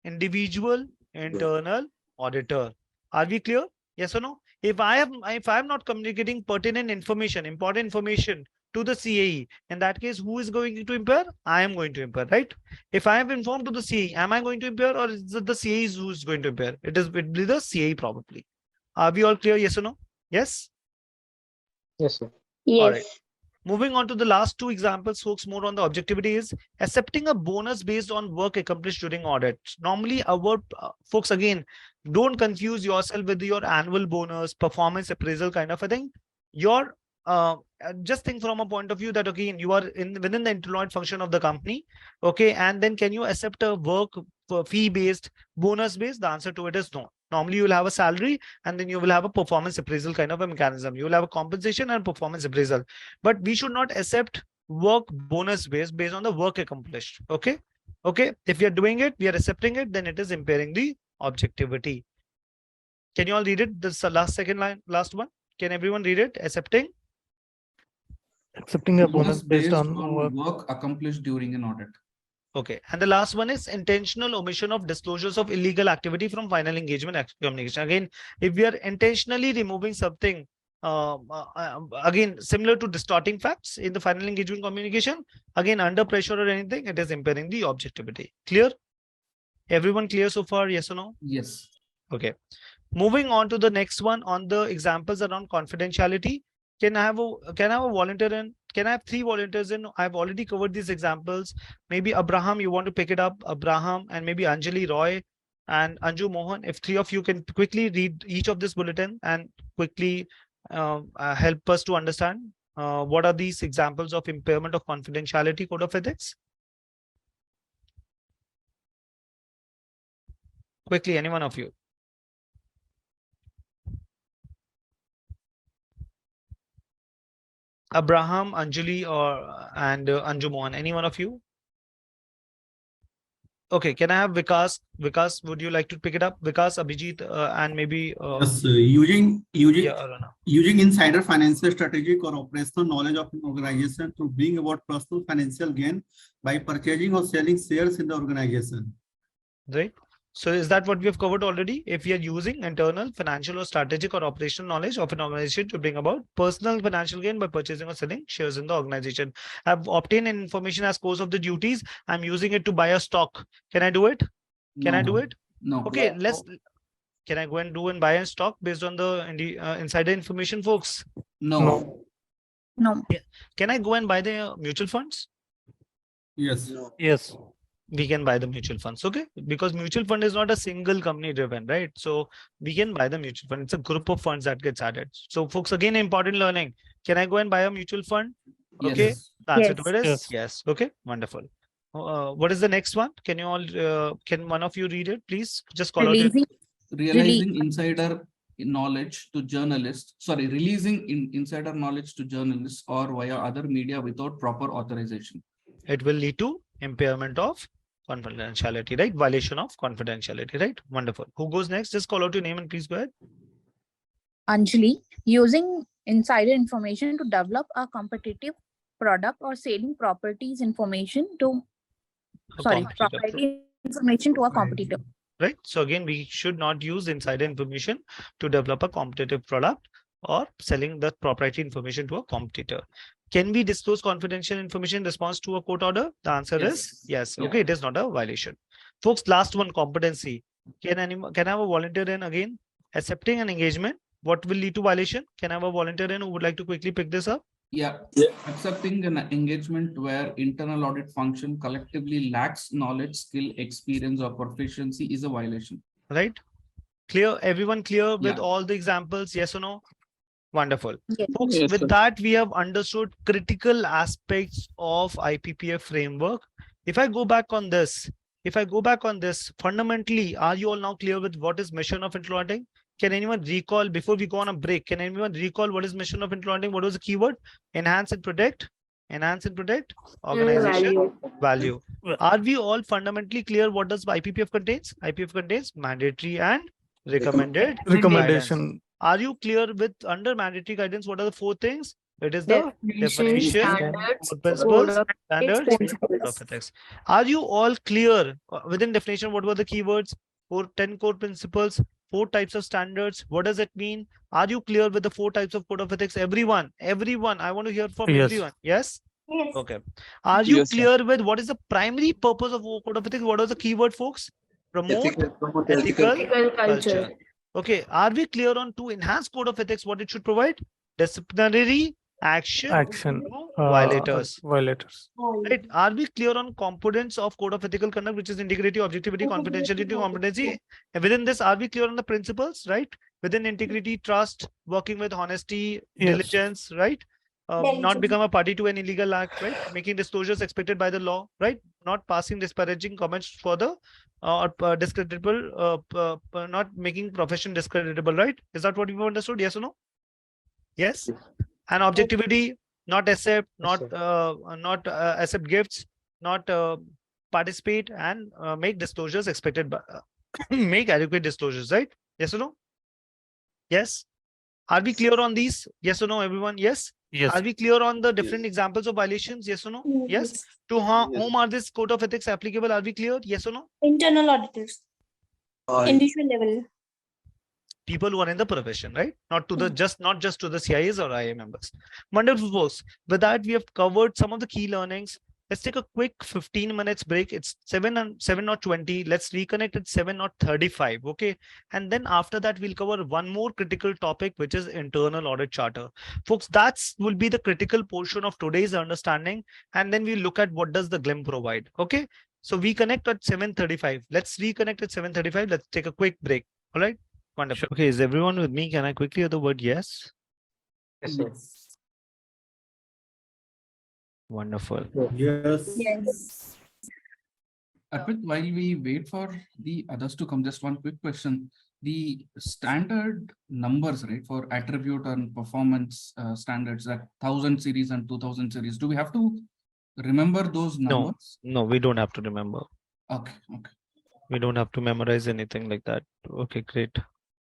individual internal auditor. Are we clear? Yes or no? If I am not communicating pertinent information, important information to the CAE, in that case, who is going to impair? I am going to impair, right? If I have informed to the CAE, am I going to impair or is it the CAE who is going to impair? It will be the CAE probably. Are we all clear? Yes or no? Yes? Yes, sir. Yes. All right. Moving on to the last two examples, folks, more on the objectivity is accepting a bonus based on work accomplished during audit. Normally, our folks, again, don't confuse yourself with your annual bonus, performance appraisal kind of a thing. Your just think from a point of view that, okay, you are within the employed function of the company. Okay, and then can you accept a work fee based, bonus based? The answer to it is no. Normally, you will have a salary and then you will have a performance appraisal kind of a mechanism. You will have a compensation and performance appraisal. But we should not accept work bonus based on the work accomplished. Okay. Okay. If we are doing it, we are accepting it, then it is impairing the objectivity. Can you all read it? This second line, last one. Can everyone read it? Accepting a bonus based on work accomplished during an audit. Okay, and the last one is intentional omission of disclosures of illegal activity from final engagement communication. Again, if we are intentionally removing something, again, similar to distorting facts in the final engagement communication, again, under pressure or anything, it is impairing the objectivity. Clear? Everyone clear so far? Yes or no? Yes. Okay. Moving on to the next one on the examples around confidentiality. Can I have a volunteer in? Can I have 3 volunteers in? I've already covered these examples. Maybe Abraham, you want to pick it up? Abraham and maybe Anjali, Roy and Anju Mohan. If 3 of you can quickly read each of this bulletin and quickly help us to understand what are these examples of impairment of confidentiality code of ethics? Quickly, any one of you. Abraham, Anjali, and Anju Mohan. Any one of you? Okay, can I have Vikas? Vikas, would you like to pick it up? Vikas, Abhijit, and maybe yes, using insider financial, strategic or operational knowledge of an organization to bring about personal financial gain by purchasing or selling shares in the organization. Right. So is that what we have covered already? If we are using internal, financial or strategic or operational knowledge of an organization to bring about personal financial gain by purchasing or selling shares in the organization. I've obtained information as course of the duties. I'm using it to buy a stock. Can I do it? Can I do it? No. Okay, Can I go and do and buy and stock based on the insider information, folks? No. No. Can I go and buy the mutual funds? Yes. Yes. We can buy the mutual funds, okay? Because mutual fund is not a single company driven, right? So we can buy the mutual fund. It's a group of funds that gets added. So folks, again, important learning. Can I go and buy a mutual fund? Okay. Yes. The answer to Yes. it is Yes. yes. Okay. Wonderful. What is the next one? Can you all, can one of you read it, please? Just call out your Realizing insider knowledge to journalists, releasing insider knowledge to journalists or via other media without proper authorization. It will lead to impairment of confidentiality, right? Violation of confidentiality, right? Wonderful. Who goes next? Just call out your name and please go ahead. Anjali, using insider information to develop a competitive product or selling properties information to proprietary information to a competitor. Right. So again, we should not use insider information to develop a competitive product or selling the proprietary information to a competitor. Can we disclose confidential information in response to a court order? The answer is yes. Okay, it is not a violation. Folks, last one, competency. Can I have a volunteer in again? Accepting an engagement, what will lead to violation? Can I have a volunteer in who would like to quickly pick this up? Yeah. Accepting an engagement where internal audit function collectively lacks knowledge, skill, experience, or proficiency is a violation. Right? Clear? Everyone clear with all the examples? Yes or no? Wonderful. Yes. Folks, Yes, with sir. that, we have understood critical aspects of IPPF framework. If I go back on this, fundamentally, are you all now clear with what is mission of internal auditing? Can anyone recall, before we go on a break, can anyone recall what is mission of internal auditing? What was the keyword? Enhance and protect. Enhance and protect. Organization value. Are we all fundamentally clear what does IPPF contains? IPPF contains mandatory and recommended Recommendation. guidance. Are you clear with under mandatory guidance? What are the 4 things? It is the definition, standards, principles, code standards, code of ethics. Are you all clear within definition? What were the keywords? 10 core principles, 4 types of standards. What does it mean? Are you clear with the 4 types of code of ethics? Everyone, I want to hear from everyone. Yes. Yes. Okay. Are you Yes, sir. clear with what is the primary purpose of code of ethics? What was the keyword, folks? Promote ethical culture. Okay. Are we clear on to enhance code of ethics? What it should provide? Disciplinary action to violators. Right. Are we clear on components of code of ethical conduct, which is integrity, objectivity, confidentiality, competency? And within this, are we clear on the principles, right? Within integrity, trust, working with honesty, diligence, right? Not become a party to an illegal act, right? Making disclosures expected by the law, right? Not passing disparaging comments for the discreditable, not making profession discreditable, right? Is that what you've understood? Yes or no? Yes. And objectivity, not accept, not accept gifts, not participate and make disclosures expected by make adequate disclosures, right? Yes or no? Yes. Are we clear on these? Yes or no, everyone? Yes. Yes. Are we clear on the different examples of violations? Yes or no? Yes. To whom are this code of ethics applicable? Are we clear? Yes or no? Internal auditors. Individual level. People who are in the profession, right? Not to the not just to the CIAs or IA members. Wonderful, folks. With that, we have covered some of the key learnings. Let's take a quick 15 minutes break. It's 7:20. Let's reconnect at 7:35. Okay. And then after that, we'll cover one more critical topic, which is internal audit charter. Folks, that will be the critical portion of today's understanding. And then we'll look at what does the GLIM provide. Okay. So we connect at 7:35. Let's reconnect at 7:35. Let's take a quick break. All right. Wonderful. Okay. Is everyone with me? Can I quickly hear the word yes? Yes, sir. Wonderful. Yes. Arpit, while we wait for the others to come, just one quick question. The standard numbers, right, for attribute and performance standards, that 1000 series and 2000 series, do we have to remember those numbers? No, we don't have to remember. Okay. We don't have to memorize anything like that. Okay, great.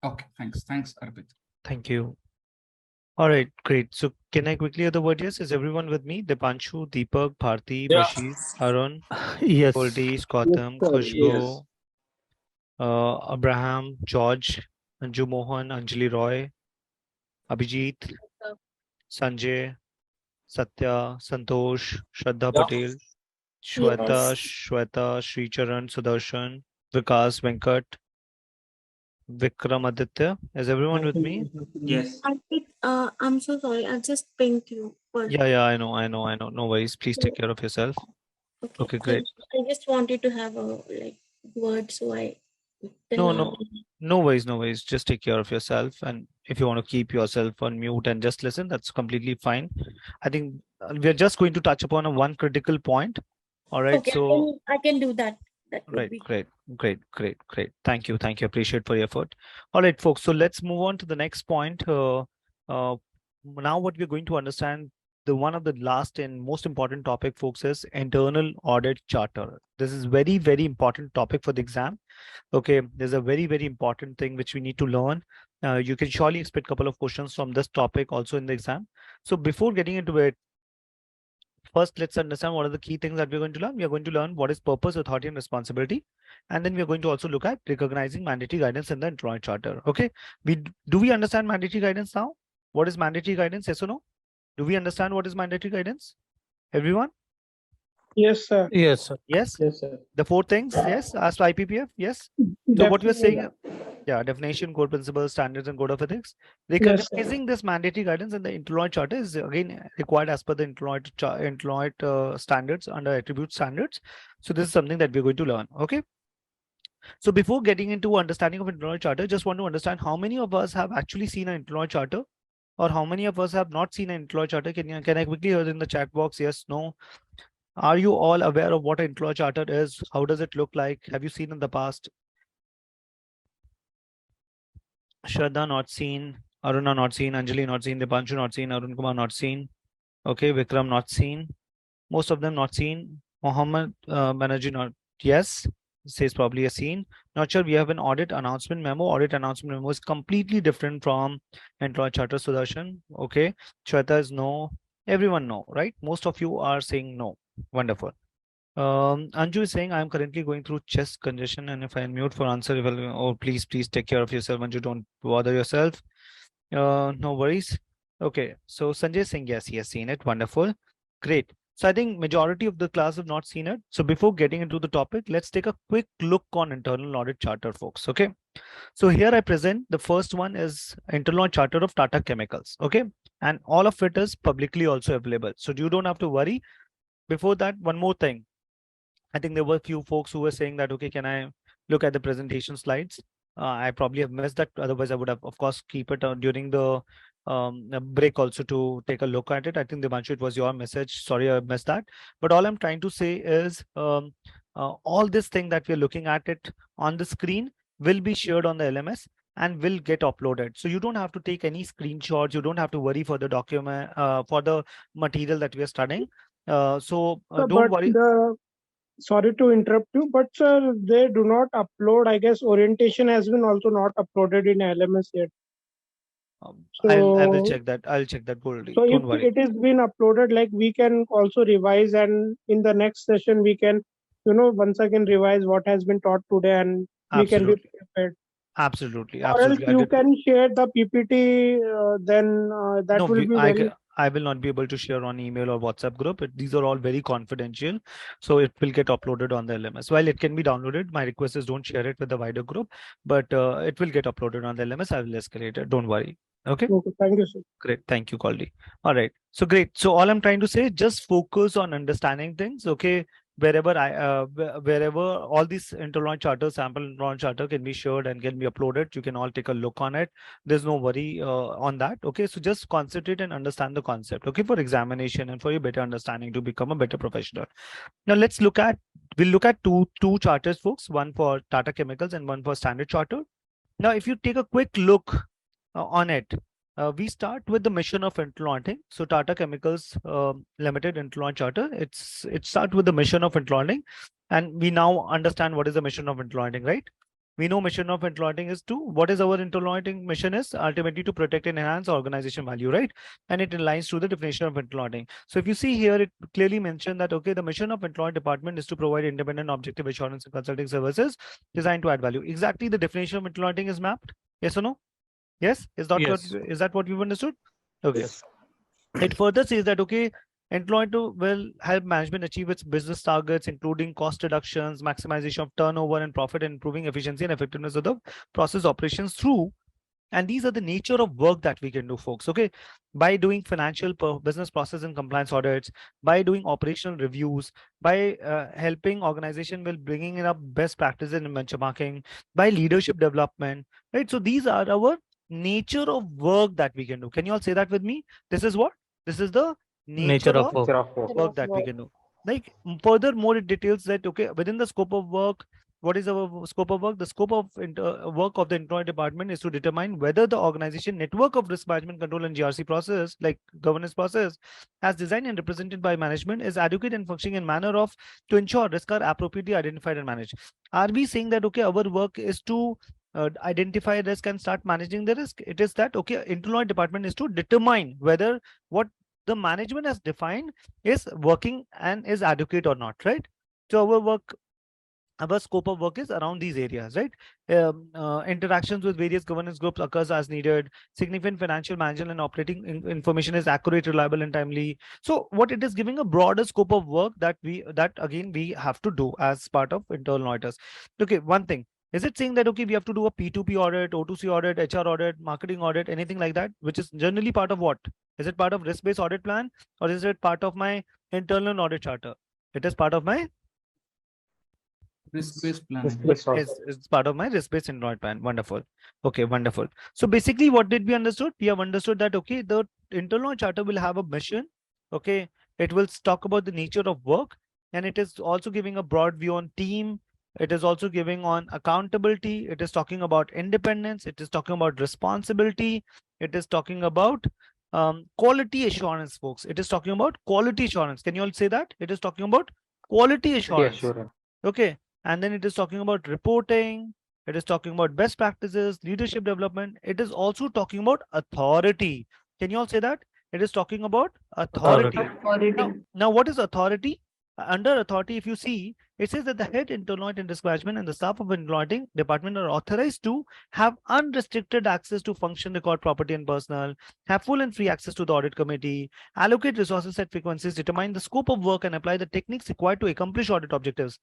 Okay, thanks, Arpit. Thank you. All right, great. So can I quickly hear the word yes? Is everyone with me? Dipanshu, Deepak, Bharti, Bashir, Arun, Yes. Goldie, Gautam, Khushbu, Abraham, George, Anju Mohan, Anjali Roy, Abhijit, Sanjay, Satya, Santosh, Shraddha Patel, Shweta, Shri Charan, Sudarshan, Vikas, Venkat, Vikramaditya. Is everyone with me? Yes. I'm so sorry. I just pinged you. But Yeah, I know. No worries. Please take care of yourself. Okay, great. I just wanted to have a word, so I. No worries. Just take care of yourself. And if you want to keep yourself on mute and just listen, that's completely fine. I think we're just going to touch upon one critical point. All right. Okay, So I can do that. That would right, be great. Thank you. Appreciate for your effort. All right, folks. So let's move on to the next point. Now what we're going to understand, the one of the last and most important topic, folks, is internal audit charter. This is very important topic for the exam. Okay, there's a very important thing which we need to learn. You can surely expect a couple of questions from this topic also in the exam. So before getting into it, first, let's understand what are the key things that we're going to learn. We are going to learn what is purpose, authority, and responsibility. And then we're going to also look at recognizing mandatory guidance in the employee charter. Okay. Do we understand mandatory guidance now? What is mandatory guidance? Yes or no? Do we understand what is mandatory guidance? Everyone? Yes, sir. Yes, sir. Yes, sir. The 4 things, yes, as per IPPF, yes. So what we're saying, yeah, definition, core principles, standards, and code of ethics. Recognizing this mandatory guidance in the employee charter is again required as per the employed standards under attribute standards. So this is something that we're going to learn. Okay. So before getting into understanding of employee charter, just want to understand how many of us have actually seen an employee charter, or how many of us have not seen an employee charter? Can I quickly hear in the chat box? Yes, no. Are you all aware of what an employee charter is? How does it look like? Have you seen in the past? Shraddha not seen, Aruna not seen, Anjali not seen, Dipanshu not seen, Arun Kumar not seen. Okay, Vikram not seen. Most of them not seen. Mohammed Banerjee not, yes, says probably a seen. Not sure. We have an audit announcement memo. Audit announcement memo is completely different from employee charter. Sudarshan. Okay. Shweta is no. Everyone no, right? Most of you are saying no. Wonderful. Anju is saying I'm currently going through chest congestion, and if I unmute for answer, oh please take care of yourself, Anju. Don't bother yourself. No worries. Okay. So Sanjay is saying yes, he has seen it. Wonderful. Great. So I think majority of the class have not seen it. So before getting into the topic, let's take a quick look on internal audit charter, folks. Okay. So here I present the first one is internal audit charter of Tata Chemicals. Okay. And all of it is publicly also available. So you don't have to worry. Before that, one more thing. I think there were a few folks who were saying that, okay, can I look at the presentation slides? I probably have missed that. Otherwise, I would have, of course, keep it during the break also to take a look at it. I think, Dipanshu, it was your message. Sorry, I missed that. But all I'm trying to say is all this thing that we're looking at it on the screen will be shared on the LMS and will get uploaded. So you don't have to take any screenshots. You don't have to worry for the document, for the material that we are studying. Don't worry. Sorry to interrupt you, but sir, they do not upload. I guess orientation has been also not uploaded in LMS yet. I will check that. I'll check that boldly. So Don't if worry. it is been uploaded, like we can also revise, and in the next session we can, once again revise what has been taught today, and we can be prepared. Absolutely. Or else you can share the PPT, then that will be very. I will not be able to share on email or WhatsApp group. These are all very confidential. So it will get uploaded on the LMS. While it can be downloaded, my request is don't share it with the wider group, but it will get uploaded on the LMS. I will escalate it. Don't worry. Okay. Thank you, sir. Great. Thank you, Kaldi. All right. So great. So all I'm trying to say, just focus on understanding things. Okay. Wherever all these internal charter, sample internal charter can be shared and can be uploaded, you can all take a look on it. There's no worry on that. Okay, so just concentrate and understand the concept. Okay, for examination and for your better understanding to become a better professional. Now we'll look at two charters, folks. One for Tata Chemicals and one for Standard Charter. Now, if you take a quick look on it. We start with the mission of internal auditing. So Tata Chemicals Limited internal charter. It starts with the mission of internal auditing, and we now understand what is the mission of internal auditing, right? We know mission of internal auditing is what is our internal auditing mission is ultimately to protect and enhance organization value, right? And it aligns to the definition of internal auditing. So if you see here, it clearly mentioned that, okay, the mission of internal auditing department is to provide independent objective assurance and consulting services designed to add value. Exactly the definition of internal auditing is mapped. Yes or no? Yes, is that what we've understood? Okay. Yes. It further says that, okay, Internal auditor will help management achieve its business targets, including cost reductions, maximization of turnover and profit, and improving efficiency and effectiveness of the process operations through. And these are the nature of work that we can do, folks. Okay, by doing financial business process and compliance audits, by doing operational reviews, by helping organization with bringing in up best practices in benchmarking, by leadership development, right? So these are our nature of work that we can do. Can you all say that with me? This is what? This is the nature of work that we can do. Like furthermore, it details that, okay, within the scope of work, what is our scope of work? The scope of work of the employee department is to determine whether the organization network of risk management control and GRC process, like governance process, as designed and represented by management, is adequate and functioning in manner of to ensure risks are appropriately identified and managed. Are we saying that, okay, our work is to identify risk and start managing the risk? It is that, okay, employee department is to determine whether what the management has defined is working and is adequate or not, right? So our scope of work is around these areas, right? Interactions with various governance groups occurs as needed. Significant financial management and operating information is accurate, reliable, and timely. So what it is giving a broader scope of work that again we have to do as part of internal auditors. Okay, one thing. Is it saying that, okay, we have to do a P2P audit, O2C audit, HR audit, marketing audit, anything like that, which is generally part of what? Is it part of risk-based audit plan, or is it part of my internal audit charter? It is part of my risk-based plan. It's part of my risk-based employment plan. Wonderful. Okay, wonderful. So basically, what did we understood? We have understood that, okay, the internal charter will have a mission. Okay, it will talk about the nature of work, and it is also giving a broad view on team. It is also giving on accountability. It is talking about independence. It is talking about responsibility. It is talking about quality assurance, folks. It is talking about quality assurance. Can you all say that? It is talking about quality assurance. Okay. And then it is talking about reporting. It is talking about best practices, leadership development. It is also talking about authority. Can you all say that? It is talking about authority. Now, what is authority? Under authority, if you see, it says that the head internal audit and risk management and the staff of internal auditing department are authorized to have unrestricted access to function, record, property, and personnel, have full and free access to the audit committee, allocate resources at frequencies, determine the scope of work, and apply the techniques required to accomplish audit objectives.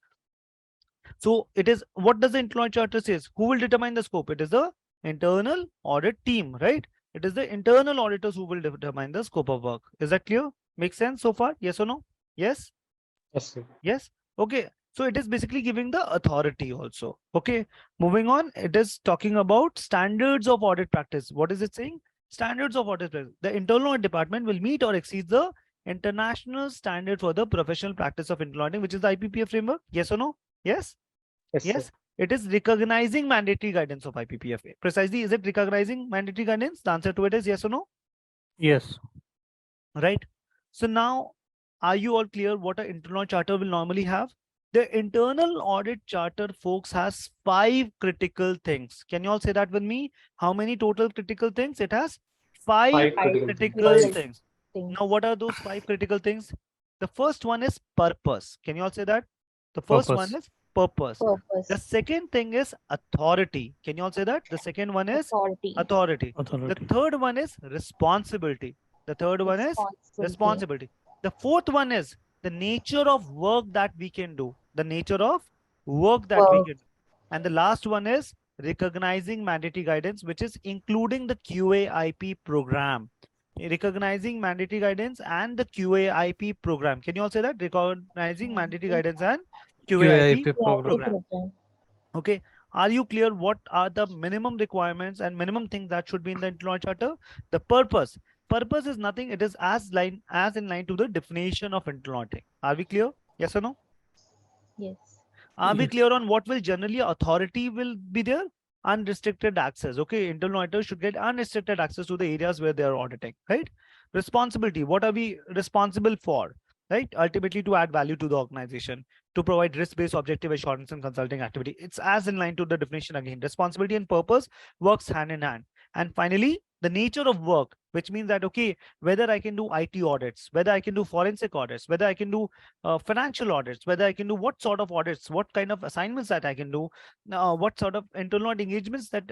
So it is, what does the employee charter says? Who will determine the scope? It is the internal audit team, right? It is the internal auditors who will determine the scope of work. Is that clear? Makes sense so far? Yes or no? Yes? Yes, sir. Yes. Okay. So it is basically giving the authority also. Okay. Moving on, it is talking about standards of audit practice. What is it saying? Standards of audit practice. The internal audit department will meet or exceed the international standard for the professional practice of internal auditing, which is the IPPF framework. Yes or no? Yes. Yes. It is recognizing mandatory guidance of IPPFA. Precisely, is it recognizing mandatory guidance? The answer to it is yes or no? Yes. Right. So now, are you all clear what an internal charter will normally have? The internal audit charter, folks, has 5 critical things. Can you all say that with me? How many total critical things? It has 5 critical things. Now, what are those 5 critical things? The first one is purpose. Can you all say that? The first one is purpose. The second thing is authority. Can you all say that? The second one is authority. The third one is responsibility. The third one is responsibility. The fourth one is the nature of work that we can do. The nature of work that we can do. And the last one is recognizing mandatory guidance, which is including the QAIP program. Recognizing mandatory guidance and the QAIP program. Can you all say that? Recognizing mandatory guidance and QAIP program. Okay. Are you clear what are the minimum requirements and minimum things that should be in the internal charter? The purpose. Purpose is nothing. It is as in line to the definition of internal auditing. Are we clear? Yes or no? Yes. Are we clear on what will generally authority will be there? Unrestricted access. Okay, internal auditors should get unrestricted access to the areas where they are auditing, right? Responsibility. What are we responsible for? Right? Ultimately to add value to the organization, to provide risk-based objective assurance and consulting activity. It's as in line to the definition again. Responsibility and purpose works hand in hand. And finally, the nature of work, which means that, okay, whether I can do IT audits, whether I can do forensic audits, whether I can do financial audits, whether I can do what sort of audits, what kind of assignments that I can do, what sort of internal audit engagements that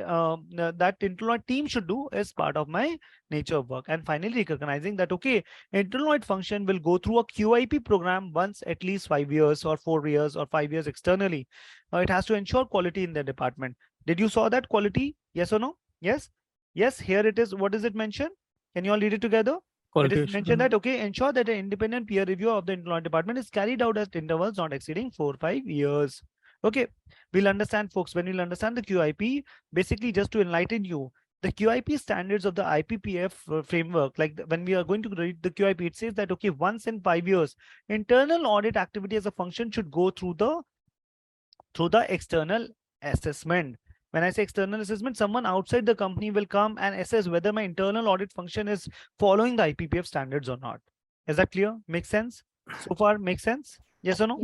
that internal audit team should do is part of my nature of work. And finally, recognizing that, okay, internal audit function will go through a QIP program once at least 5 years or 4 years or 5 years externally. It has to ensure quality in the department. Did you saw that quality? Yes or no? Yes. Yes, here it is. What does it mention? Can you all read it together? It is mentioned that, okay, ensure that an independent peer review of the internal audit department is carried out at intervals not exceeding 4 or 5 years. Okay, we'll understand, folks, when you'll understand the QIP, basically just to enlighten you, the QIP standards of the IPPF framework, like when we are going to read the QIP, it says that, okay, once in 5 years, internal audit activity as a function should go through the external assessment. When I say external assessment, someone outside the company will come and assess whether my internal audit function is following the IPPF standards or not. Is that clear? Make sense? So far, make sense? Yes or no?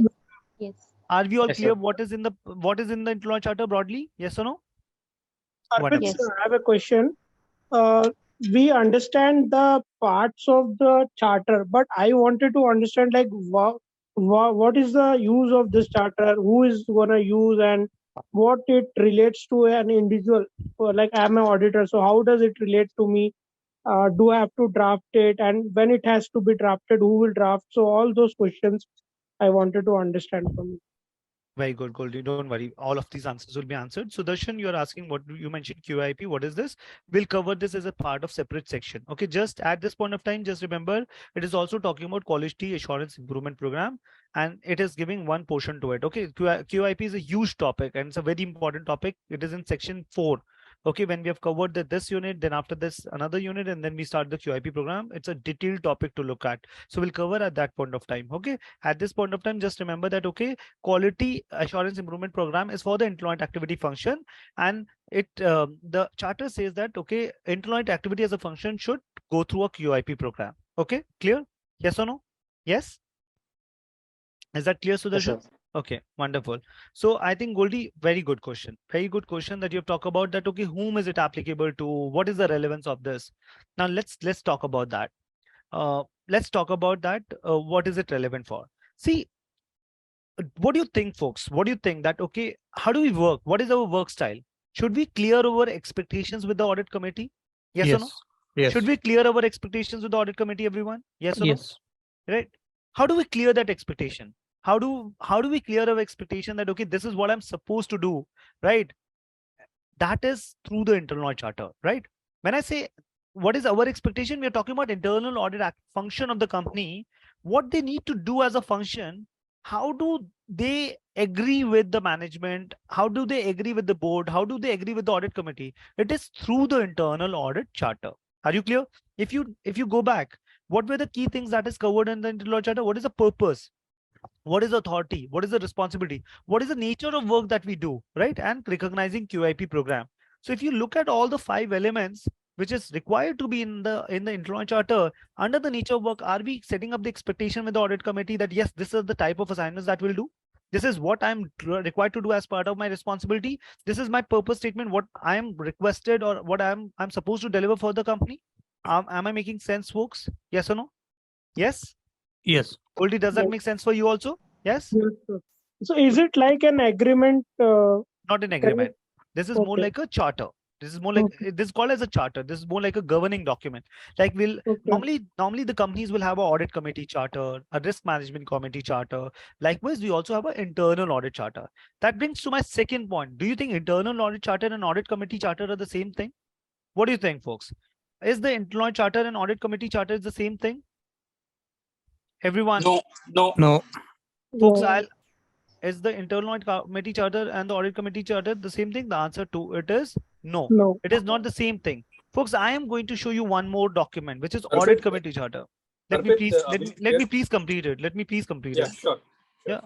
Yes. Are we all Yes, clear sir. what is in the internal audit charter broadly? Yes or no? Arpit, Wonderful. sir, I have a question. We understand the parts of the charter, but I wanted to understand, like, what is the use of this charter, who is going to use, and what it relates to an individual. Like, I'm an auditor, so how does it relate to me? Do I have to draft it, and when it has to be drafted, who will draft? So all those questions I wanted to understand from you. Very good, Goldie. Don't worry. All of these answers will be answered. So Darshan, you're asking what you mentioned QIP. What is this? We'll cover this as a part of separate section. Okay, just at this point of time, just remember it is also talking about quality assurance improvement program, and it is giving one portion to it. Okay, QIP is a huge topic and it's a very important topic. It is in section 4. Okay, when we have covered this unit, then after this another unit, and then we start the QIP program. It's a detailed topic to look at. So we'll cover at that point of time. Okay, at this point of time, just remember that, okay, quality assurance improvement program is for the internal audit activity function, and it the charter says that, okay, internal audit activity as a function should go through a QIP program. Okay, clear? Yes or no? Yes. Is that clear, Sudarshan? Yes, Okay, wonderful. So I think, Goldie, very good question. Very good question that you've talked about that, okay, whom is it applicable to? What is the relevance of this? Now let's talk about that. Let's talk about that. What is it relevant for? See, what do you think, folks? What do you think that, okay, how do we work? What is our work style? Should we clear our expectations with the audit committee? Yes or no? Yes. Should we clear our expectations with the audit committee, everyone? Yes or Yes. no? Right? How do we clear that expectation? How do we clear our expectation that, okay, this is what I'm supposed to do, right? That is through the internal audit charter, right? When I say what is our expectation, we are talking about internal audit function of the company, what they need to do as a function. How do they agree with the management? How do they agree with the board? How do they agree with the audit committee? It is through the internal audit charter. Are you clear? If you go back, what were the key things that is covered in the internal audit charter? What is the purpose? What is authority? What is the responsibility? What is the nature of work that we do, right? And recognizing QIP program. So if you look at all the 5 elements which is required to be in the internal audit charter, under the nature of work, are we setting up the expectation with the audit committee that, yes, this is the type of assignments that we'll do? This is what I'm required to do as part of my responsibility. This is my purpose statement, what I am requested or what I'm supposed to deliver for the company. Am I making sense, folks? Yes or no? Yes? Yes. Goldie, does that make sense for you also? Yes? Yes, sir. So is it like an agreement? Not an agreement. This is more Okay. like a charter. This is more like, this is called as a charter. This is more like a governing document. Like normally the companies will have an audit committee charter, a risk management committee charter. Likewise, we also have an internal audit charter. That brings to my second point. Do you think internal audit charter and audit committee charter are the same thing? What do you think, folks? Is the internal audit charter and audit committee charter is the same thing? Everyone? No. Folks, is the internal audit committee charter and the audit committee charter the same thing? The answer to it is no. No. It is not the same thing. Folks, I am going to show you one more document, which is audit committee charter. Let me please complete it. Let me please complete it. Sure. Yeah.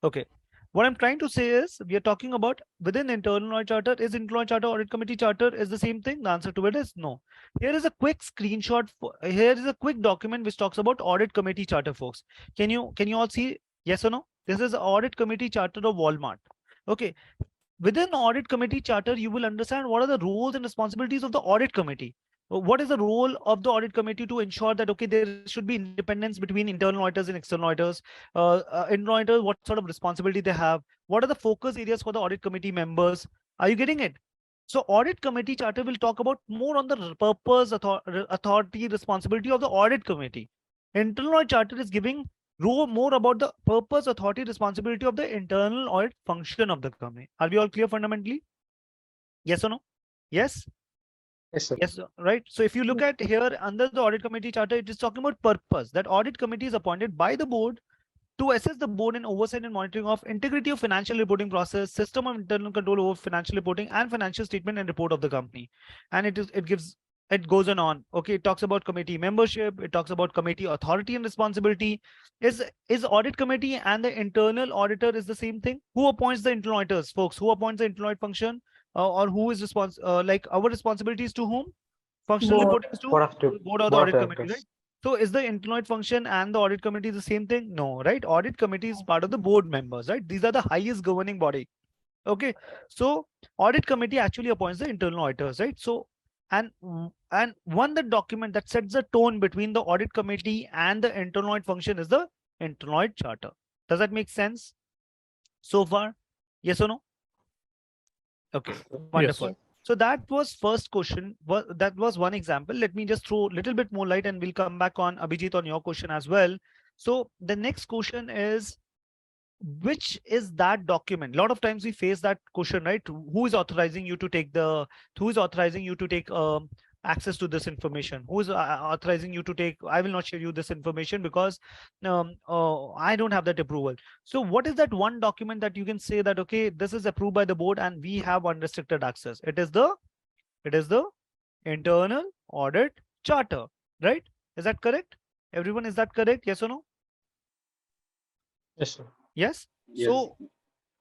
Okay. What I'm trying to say is, we are talking about within internal audit charter. Is internal audit charter, audit committee charter is the same thing? The answer to it is no. Here is a quick screenshot. Here is a quick document which talks about audit committee charter, folks. Can you all see? Yes or no? This is audit committee charter of Walmart. Okay. Within audit committee charter, you will understand what are the roles and responsibilities of the audit committee. What is the role of the audit committee to ensure that, okay, there should be independence between internal auditors and external auditors? Internal auditors, what sort of responsibility they have? What are the focus areas for the audit committee members? Are you getting it? So audit committee charter will talk about more on the purpose, authority, responsibility of the audit committee. Internal audit charter is giving more about the purpose, authority, responsibility of the internal audit function of the company. Are we all clear fundamentally? Yes or no? Yes? Yes, sir. Yes, right. So if you look at here under the audit committee charter, it is talking about purpose. That audit committee is appointed by the board to assess the board in oversight and monitoring of integrity of financial reporting process, system of internal control over financial reporting, and financial statement and report of the company. And it goes on. Okay, it talks about committee membership. It talks about committee authority and responsibility. Is audit committee and the internal auditor is the same thing? Who appoints the internal auditors, folks? Who appoints the internal audit function? Or who is like our responsibilities to whom? Functional reporting is to board of the audit committee, right? So is the internal audit function and the audit committee the same thing? No, right? Audit committee is part of the board members, right? These are the highest governing body. Okay, so audit committee actually appoints the internal auditors, right? So and the document that sets the tone between the audit committee and the internal audit function is the internal audit charter. Does that make sense so far? Yes or no? Okay, wonderful. Yes. So that was first question. That was one example. Let me just throw a little bit more light and we'll come back on Abhijit on your question as well. So the next question is, which is that document? A lot of times we face that question, right? Who is authorizing you to take access to this information? Who is authorizing you to take? I will not share you this information because I don't have that approval. So what is that one document that you can say that, okay, this is approved by the board and we have unrestricted access? It is the internal audit charter, right? Is that correct? Everyone, is that correct? Yes or no? Yes, sir. Yes. So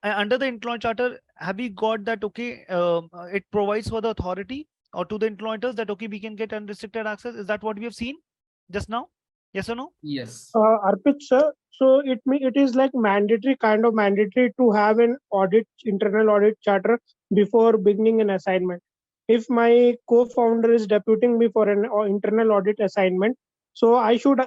under the internal charter, have we got that, okay, it provides for the authority or to the internal auditors that, okay, we can get unrestricted access? Is that what we have seen just now? Yes or no? Yes. Arpit, sir, so it is like kind of mandatory to have an internal audit charter before beginning an assignment. If my co-founder is deputing me for an internal audit assignment, so I should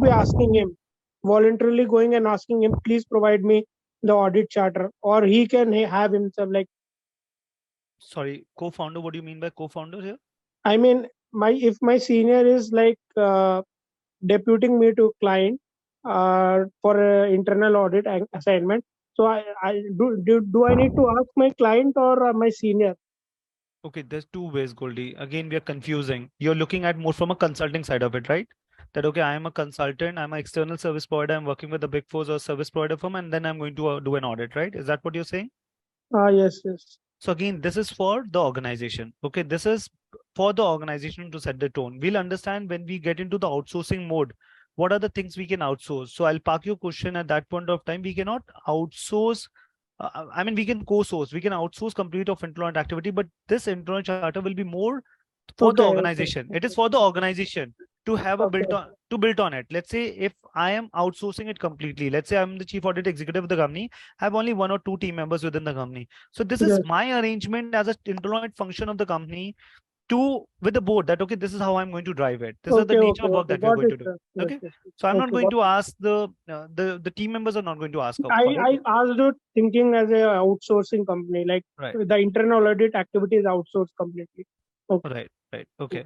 be asking him, voluntarily going and asking him, please provide me the audit charter, or he can have himself like. Sorry, co-founder, what do you mean by co-founder here? I mean, if my senior is like deputing me to client for an internal audit assignment, so do I need to ask my client or my senior? Okay, there's two ways, Goldie. Again, we are confusing. You're looking at more from a consulting side of it, right? That, okay, I am a consultant, I'm an external service provider, I'm working with the big fours or service provider firm, and then I'm going to do an audit, right? Is that what you're saying? Yes. So again, this is for the organization. Okay, this is for the organization to set the tone. We'll understand when we get into the outsourcing mode, what are the things we can outsource. So I'll park your question at that point of time. We cannot outsource. I mean, we can co-source, we can outsource complete of internal activity, but this internal charter will be more for the organization. It is for the organization to have a build on it. Let's say if I am outsourcing it completely, let's say I'm the chief audit executive of the company, I have only 1 or 2 team members within the company. So this is my arrangement as an internal function of the company with the board that, okay, this is how I'm going to drive it. This is the nature of work that we're going to do. Okay. So I'm not going to ask the team members are not going to ask. I asked it thinking as a outsourcing company, like the internal audit activity is outsourced completely. Okay. Right. Okay.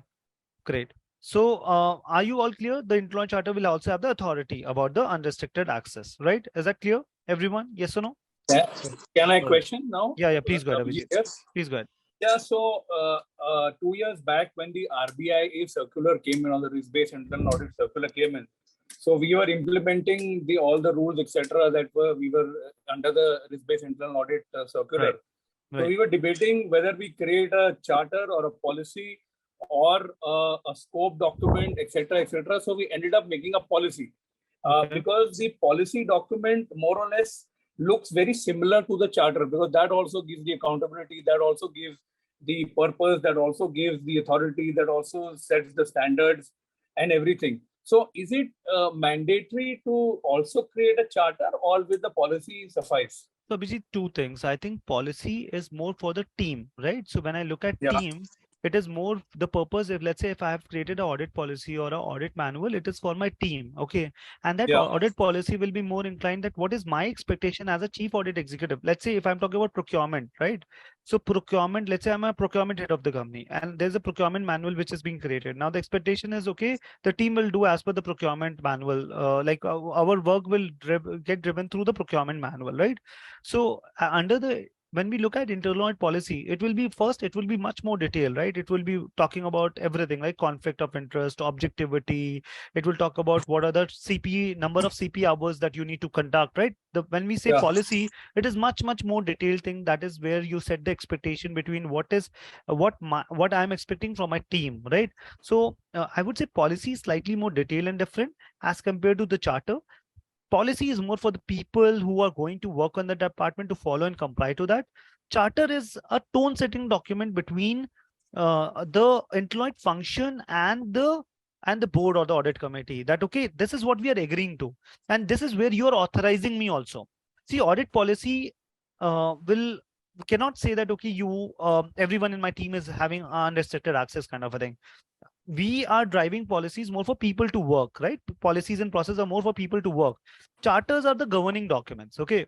Great. So are you all clear? The internal charter will also have the authority about the unrestricted access, right? Is that clear, everyone? Yes or no? Yeah. Can I question now? Yeah. Please go ahead, Abhijit. Yes. Please go ahead. Yeah, so 2 years back when the RBI circular came in, on the risk-based internal audit circular came in, so we were implementing all the rules, etc. that we were under the risk-based internal audit circular. Right. So we were debating whether we create a charter or a policy or a scope document, etc., etc. So we ended up making a policy because the policy document more or less looks very similar to the charter, because that also gives the accountability, that also gives the purpose, that also gives the authority, that also sets the standards and everything. So is it mandatory to also create a charter, or will the policy suffice? So Abhijit, two things. I think policy is more for the team, right? So when I look at team, It is more the purpose. If let's say if I have created an audit policy or an audit manual, it is for my team. Okay. And that audit policy will be more inclined that what is my expectation as a chief audit executive. Let's say if I'm talking about procurement, right? So procurement, let's say I'm a procurement head of the company and there's a procurement manual which is being created. Now the expectation is, okay, the team will do as per the procurement manual. Our work will get driven through the procurement manual, right? So under the when we look at internal audit policy, it will be much more detailed, right? It will be talking about everything like conflict of interest, objectivity. It will talk about what are the number of CP hours that you need to conduct, right? When we say policy, it is much more detailed thing. That is where you set the expectation between what I'm expecting from my team, right? So I would say policy is slightly more detailed and different as compared to the charter. Policy is more for the people who are going to work on the department to follow and comply to that. Charter is a tone setting document between the employed function and the board or the audit committee, that okay, this is what we are agreeing to, and this is where you are authorizing me also. See, audit policy cannot say that okay, everyone in my team is having unrestricted access kind of a thing. We are driving policies more for people to work, right? Policies and processes are more for people to work. Charters are the governing documents. Okay.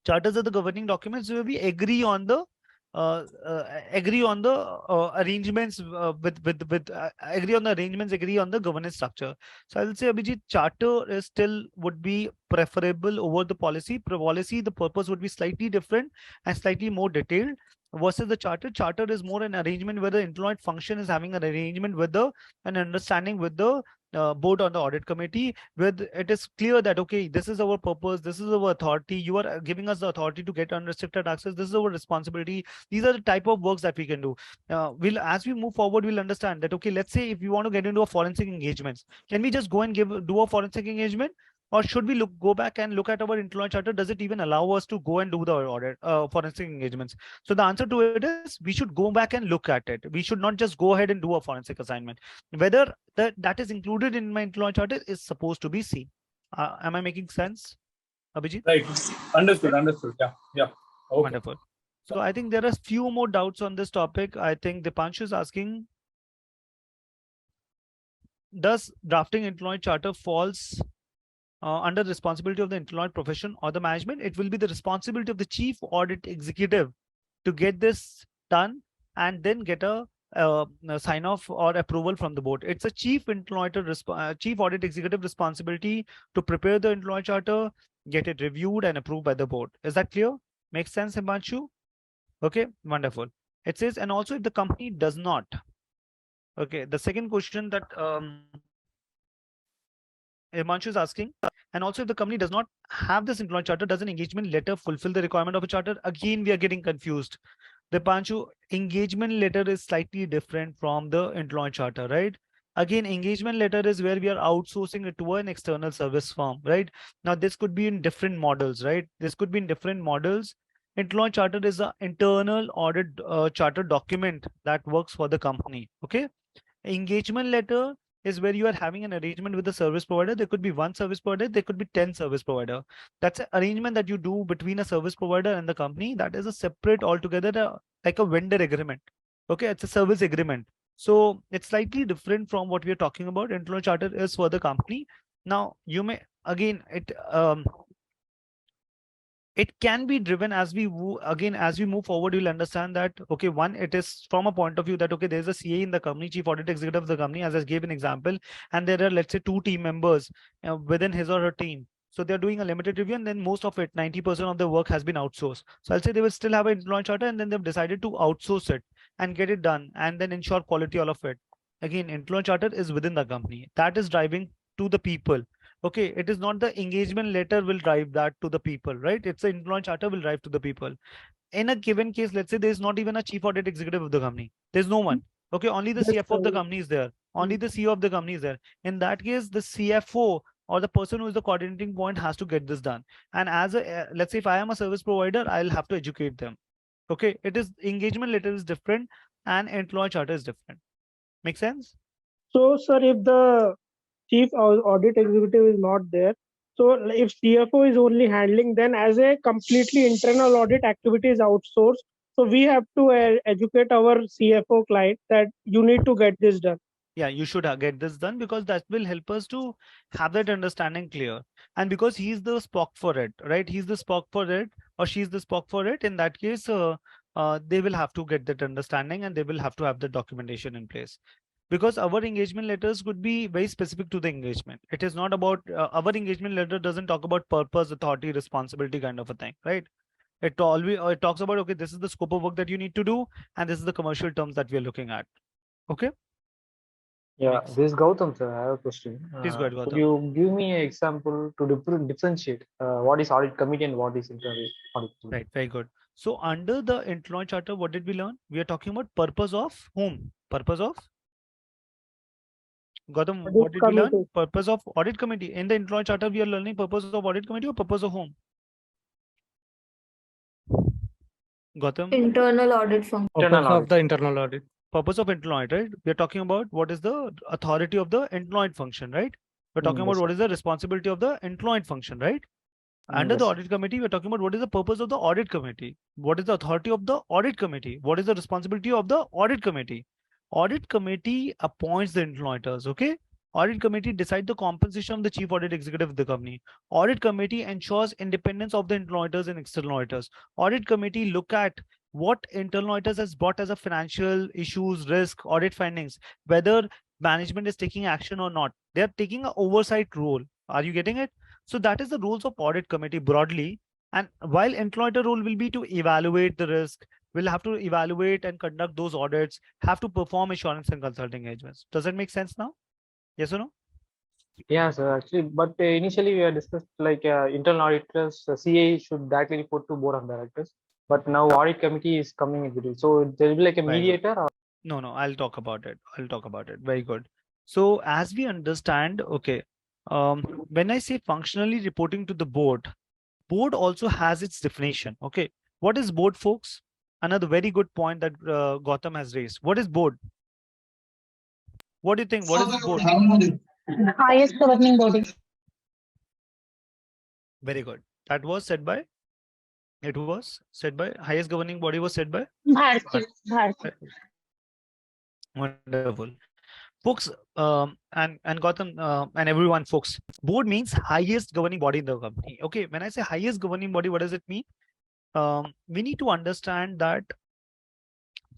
Charters are the governing documents where we agree on the arrangements agree on the arrangements, agree on the governance structure. So I'll say, Abhijit, charter is still would be preferable over the policy. Policy, the purpose would be slightly different and slightly more detailed versus the charter. Charter is more an arrangement where the employed function is having an arrangement with an understanding with the board on the audit committee, where it is clear that okay, this is our purpose, this is our authority, you are giving us the authority to get unrestricted access, this is our responsibility, these are the type of works that we can do. As we move forward, we'll understand that okay, let's say if we want to get into a forensic engagements, can we just go and do a forensic engagement? Or should we go back and look at our internal charter? Does it even allow us to go and do the audit forensic engagements? So the answer to it is we should go back and look at it. We should not just go ahead and do a forensic assignment. Whether that is included in my internal charter is supposed to be seen. Am I making sense, Abhijit? Right. Understood. Yeah. Okay. Wonderful. So I think there are few more doubts on this topic. I think Dipanshu is asking, does drafting internal charter falls under the responsibility of the internal profession or the management? It will be the responsibility of the chief audit executive to get this done and then get a sign off or approval from the board. It's a chief audit executive responsibility to prepare the internal charter, get it reviewed and approved by the board. Is that clear? Makes sense, Himanshu? Okay, wonderful. It says, and also if the company does not. Okay, the second question that Himanshu is asking, and also if the company does not have this internal charter, does an engagement letter fulfill the requirement of a charter? Again, we are getting confused. Dipanshu, engagement letter is slightly different from the internal charter, right? Again, engagement letter is where we are outsourcing it to an external service firm, right? Now, this could be in different models, right? This could be in different models. Internal charter is an internal audit charter document that works for the company, okay? Engagement letter is where you are having an arrangement with the service provider. There could be one service provider, there could be 10 service provider. That's an arrangement that you do between a service provider and the company. That is a separate altogether, like a vendor agreement. Okay, it's a service agreement. So it's slightly different from what we are talking about. Internal charter is for the company. Now you may again it can be driven as we move forward. You'll understand that okay, one, it is from a point of view that okay, there's a CA in the company, chief audit executive of the company, as I gave an example, and there are, let's say, 2 team members within his or her team. So they're doing a limited review, and then most of it, 90% of the work has been outsourced. So I'll say they will still have an internal charter, and then they've decided to outsource it and get it done and then ensure quality, all of it. Again, internal charter is within the company. That is driving to the people. Okay, it is not the engagement letter will drive that to the people, right? It's the internal charter will drive to the people. In a given case, let's say there's not even a chief audit executive of the company. There's no one. Okay, only the CFO of the company is there. Only the CEO of the company is there. In that case, the CFO or the person who is the coordinating point has to get this done. And as a, let's say if I am a service provider, I'll have to educate them. Okay, it is engagement letter is different and employee charter is different. Make sense? So, sir, if the chief audit executive is not there, so if CFO is only handling, then as a completely internal audit activity is outsourced, So we have to educate our CFO client that you need to get this done. Yeah, you should get this done, because that will help us to have that understanding clear. And because he's the Spock for it, right? He's the Spock for it, or she's the Spock for it. In that case, they will have to get that understanding, and they will have to have the documentation in place. Because our engagement letters could be very specific to the engagement. It is not about our engagement letter doesn't talk about purpose, authority, responsibility kind of a thing, right? It always it talks about, okay, this is the scope of work that you need to do, and this is the commercial terms that we are looking at. Okay. Yeah, this is Gautam, sir. I have a question. Please go ahead, Could Gautam. you give me an example to differentiate what is audit committee and what is internal audit committee? Right, very good. So under the employee charter, what did we learn? We are talking about purpose of whom? Purpose of Gautam, what did we learn? Purpose of audit committee. In the employee charter, we are learning purpose of audit committee or purpose of whom? Gautam? Internal audit function. Purpose of the internal audit. Purpose of employee, right? We are talking about what is the authority of the employed function, right? We're talking about yes, what is the responsibility of the employed function, right? Under the yes. audit committee, we're talking about what is the purpose of the audit committee? What is the authority of the audit committee? What is the responsibility of the audit committee? Audit committee appoints the employers, okay? Audit committee decide the compensation of the chief audit executive of the company. Audit committee ensures independence of the employers and external auditors. Audit committee look at what internal auditors has brought as a financial issues, risk, audit findings, whether management is taking action or not. They're taking an oversight role. Are you getting it? So that is the rules of audit committee broadly. And while employer role will be to evaluate the risk, we'll have to evaluate and conduct those audits, have to perform assurance and consulting engagements. Does that make sense now? Yes or no? Yeah, sir. Actually, but initially we had discussed like internal auditors, CA should directly report to board of directors. But now audit committee is coming in between. So there will be like a mediator. Or... No, I'll talk about it. I'll talk about it. Very good. So as we understand, okay, when I say functionally reporting to the board also has its definition. Okay, what is board, folks? Another very good point that Gautam has raised. What is board? What do you think? What is the board? Highest governing body. Very good. That was said by. It was said by highest governing body was said by Bharati. Wonderful. Folks, and Gautam and everyone, folks, board means highest governing body in the company. Okay, when I say highest governing body, what does it mean? We need to understand that.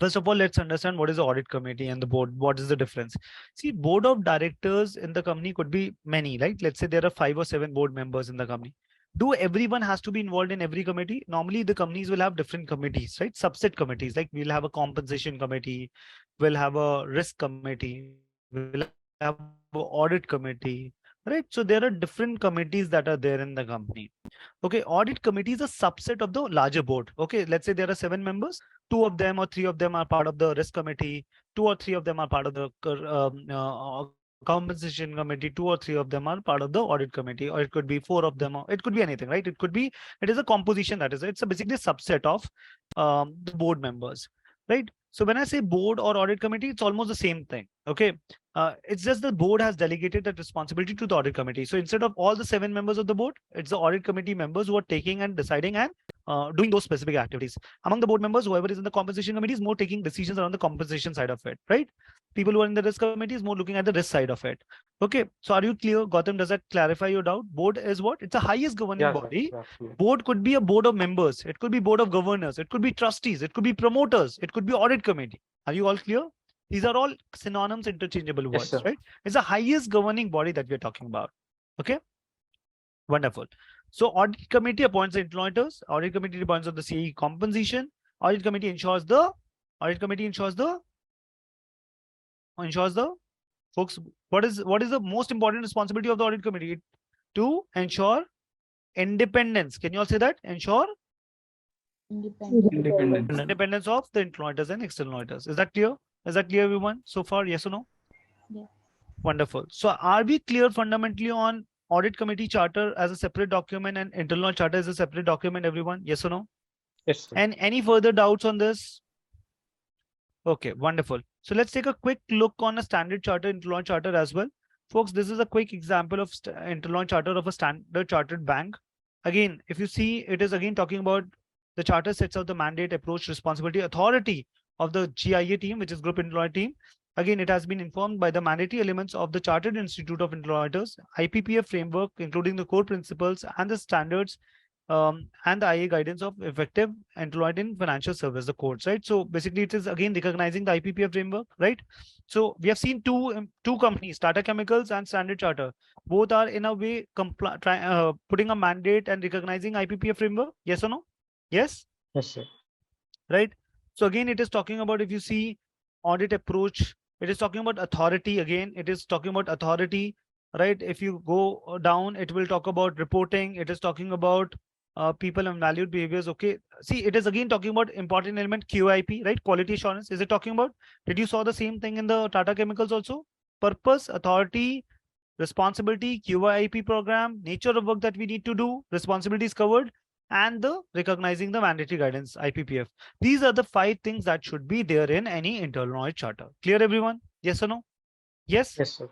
First of all, let's understand what is the audit committee and the board. What is the difference? See, board of directors in the company could be many, right? Let's say there are 5 or 7 board members in the company. Do everyone has to be involved in every committee? Normally, the companies will have different committees, right? Subset committees, like we'll have a compensation committee, we'll have a risk committee, we'll have an audit committee, right? So there are different committees that are there in the company. Okay, audit committee is a subset of the larger board. Okay, let's say there are 7 members, 2 of them or 3 of them are part of the risk committee, 2 or 3 of them are part of the compensation committee, 2 or 3 of them are part of the audit committee, or it could be 4 of them, or it could be anything, right? It could be, it is a composition that is, it's basically a subset of the board members, right? So when I say board or audit committee, it's almost the same thing. Okay, it's just the board has delegated that responsibility to the audit committee. So instead of all the 7 members of the board, it's the audit committee members who are taking and deciding and doing those specific activities. Among the board members, whoever is in the compensation committee is more taking decisions around the compensation side of it, right? People who are in the risk committee is more looking at the risk side of it. Okay, so are you clear, Gautam? Does that clarify your doubt? Board is what? It's the highest governing body. Board could be a board of members. It could be board of governors. It could be trustees. It could be promoters. It could be audit committee. Are you all clear? These are all synonyms, interchangeable words, Yes, right? It's the highest governing body that we're talking about. Okay, wonderful. So audit committee appoints the employers. Audit committee appoints the CE compensation. Audit committee ensures the folks. What is the most important responsibility of the audit committee? To ensure independence. Can you all say that? Ensure independence of the employers and external auditors. Is that clear? Is that clear, everyone? So far, yes or no? Yeah. Wonderful. So are we clear fundamentally on audit committee charter as a separate document and internal charter as a separate document, everyone? Yes or no? Yes, sir. And any further doubts on this? Okay, wonderful. So let's take a quick look on a standard charter, internal charter as well. Folks, this is a quick example of internal charter of a standard chartered bank. Again, if you see, it is again talking about The charter sets out the mandate, approach, responsibility, authority of the GIA team, which is Group Employee Team. Again, it has been informed by the mandatory elements of the Chartered Institute of Employers, IPPF framework, including the core principles and the standards, and the IA guidance of effective employed in financial service, the codes, right? So basically, it is again recognizing the IPPF framework, right? So we have seen two companies, Tata Chemicals and Standard Charter. Both are in a way putting a mandate and recognizing IPPF framework. Yes or no? Yes. Yes, sir. Right. So again, it is talking about, if you see audit approach, it is talking about authority. Again, it is talking about authority, right? If you go down, it will talk about reporting. It is talking about people and valued behaviors. Okay. See, it is again talking about important element QIP, right? Quality assurance. Is it talking about? Did you saw the same thing in the Tata Chemicals also? Purpose, authority, responsibility, QIP program, nature of work that we need to do, responsibilities covered, and the recognizing the mandatory guidance, IPPF. These are the 5 things that should be there in any internal audit charter. Clear, everyone? Yes or no? Yes? Yes, sir.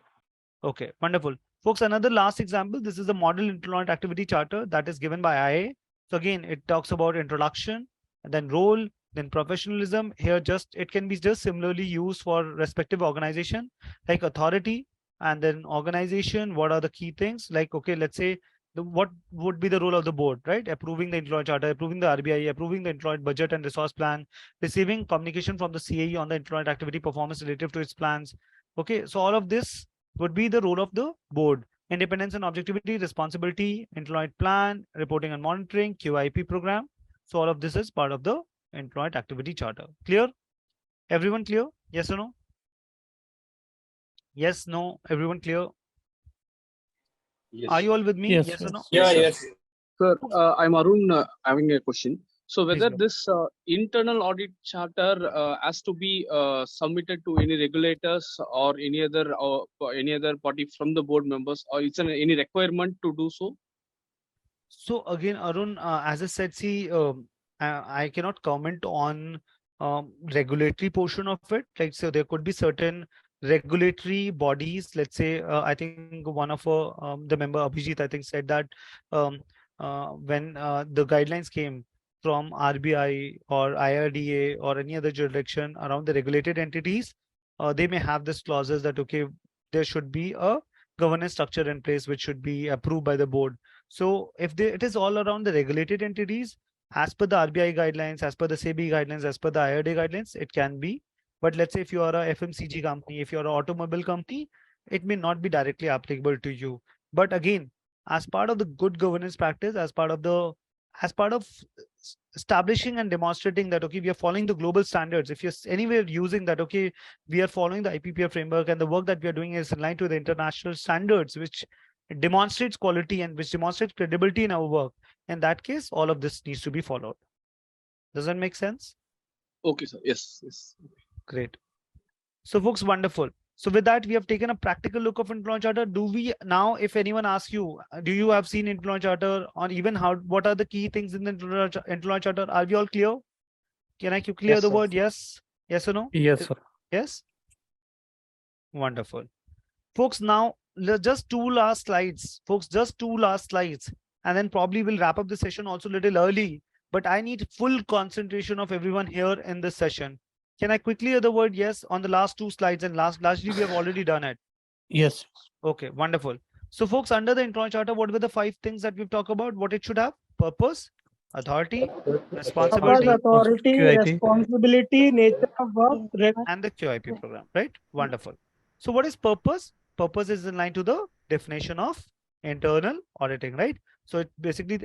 Okay, wonderful. Folks, another last example. This is the model internal audit activity charter that is given by IA. So again, it talks about introduction, and then role, then professionalism. Here, it can be just similarly used for respective organization, like authority, and then organization. What are the key things? Like, okay, let's say what would be the role of the board, right? Approving the employee charter, approving the RBI, approving the employee budget and resource plan, receiving communication from the CAE on the employee activity performance relative to its plans. Okay, so all of this would be the role of the board. Independence and objectivity, responsibility, employee plan, reporting and monitoring, QIP program. So all of this is part of the employee activity charter. Clear? Everyone clear? Yes or no? Yes, no, everyone clear? Yes. Are you all with me? Yes or no? Yeah, yes. Sir, I'm Arun, having a question. So whether go. this internal audit charter has to be submitted to any regulators or any other party from the board members, or it's any requirement to do so? So again, Arun, as I said, see, I cannot comment on regulatory portion of it. Like, so there could be certain regulatory bodies. Let's say, I think one of the member Abhijit, I think, said that when the guidelines came from RBI or IRDA or any other jurisdiction around the regulated entities, they may have this clauses that, okay, there should be a governance structure in place which should be approved by the board. So if it is all around the regulated entities, as per the RBI guidelines, as per the SEBI guidelines, as per the IRDA guidelines, it can be. But let's say if you are a FMCG company, if you're an automobile company, it may not be directly applicable to you. But again, as part of the good governance practice, as part of establishing and demonstrating that, okay, we are following the global standards. If you're anywhere using that, okay, we are following the IPPF framework and the work that we are doing is in line to the international standards, which demonstrates quality and which demonstrates credibility in our work. In that case, all of this needs to be followed. Does that make sense? Okay, sir. Yes, yes. Great. So folks, wonderful. So with that, we have taken a practical look of employee charter. Do we now, if anyone asks you, do you have seen employee charter, or even what are the key things in the employee charter? Are we all clear? Can I clear the word? Yes. Yes or no? Yes, sir. Yes. Wonderful. Folks, now just 2 last slides. Folks, just 2 last slides. And then probably we'll wrap up the session also a little early. But I need full concentration of everyone here in this session. Can I quickly hear the word yes on the last 2 slides? And largely we have already done it. Yes. Okay, wonderful. So folks, under the employee charter, what were the 5 things that we've talked about? What it should have? Purpose, authority, responsibility, responsibility, nature of work, and the QIP program, right? Wonderful. So what is purpose? Purpose is in line to the definition of internal auditing, right? So it basically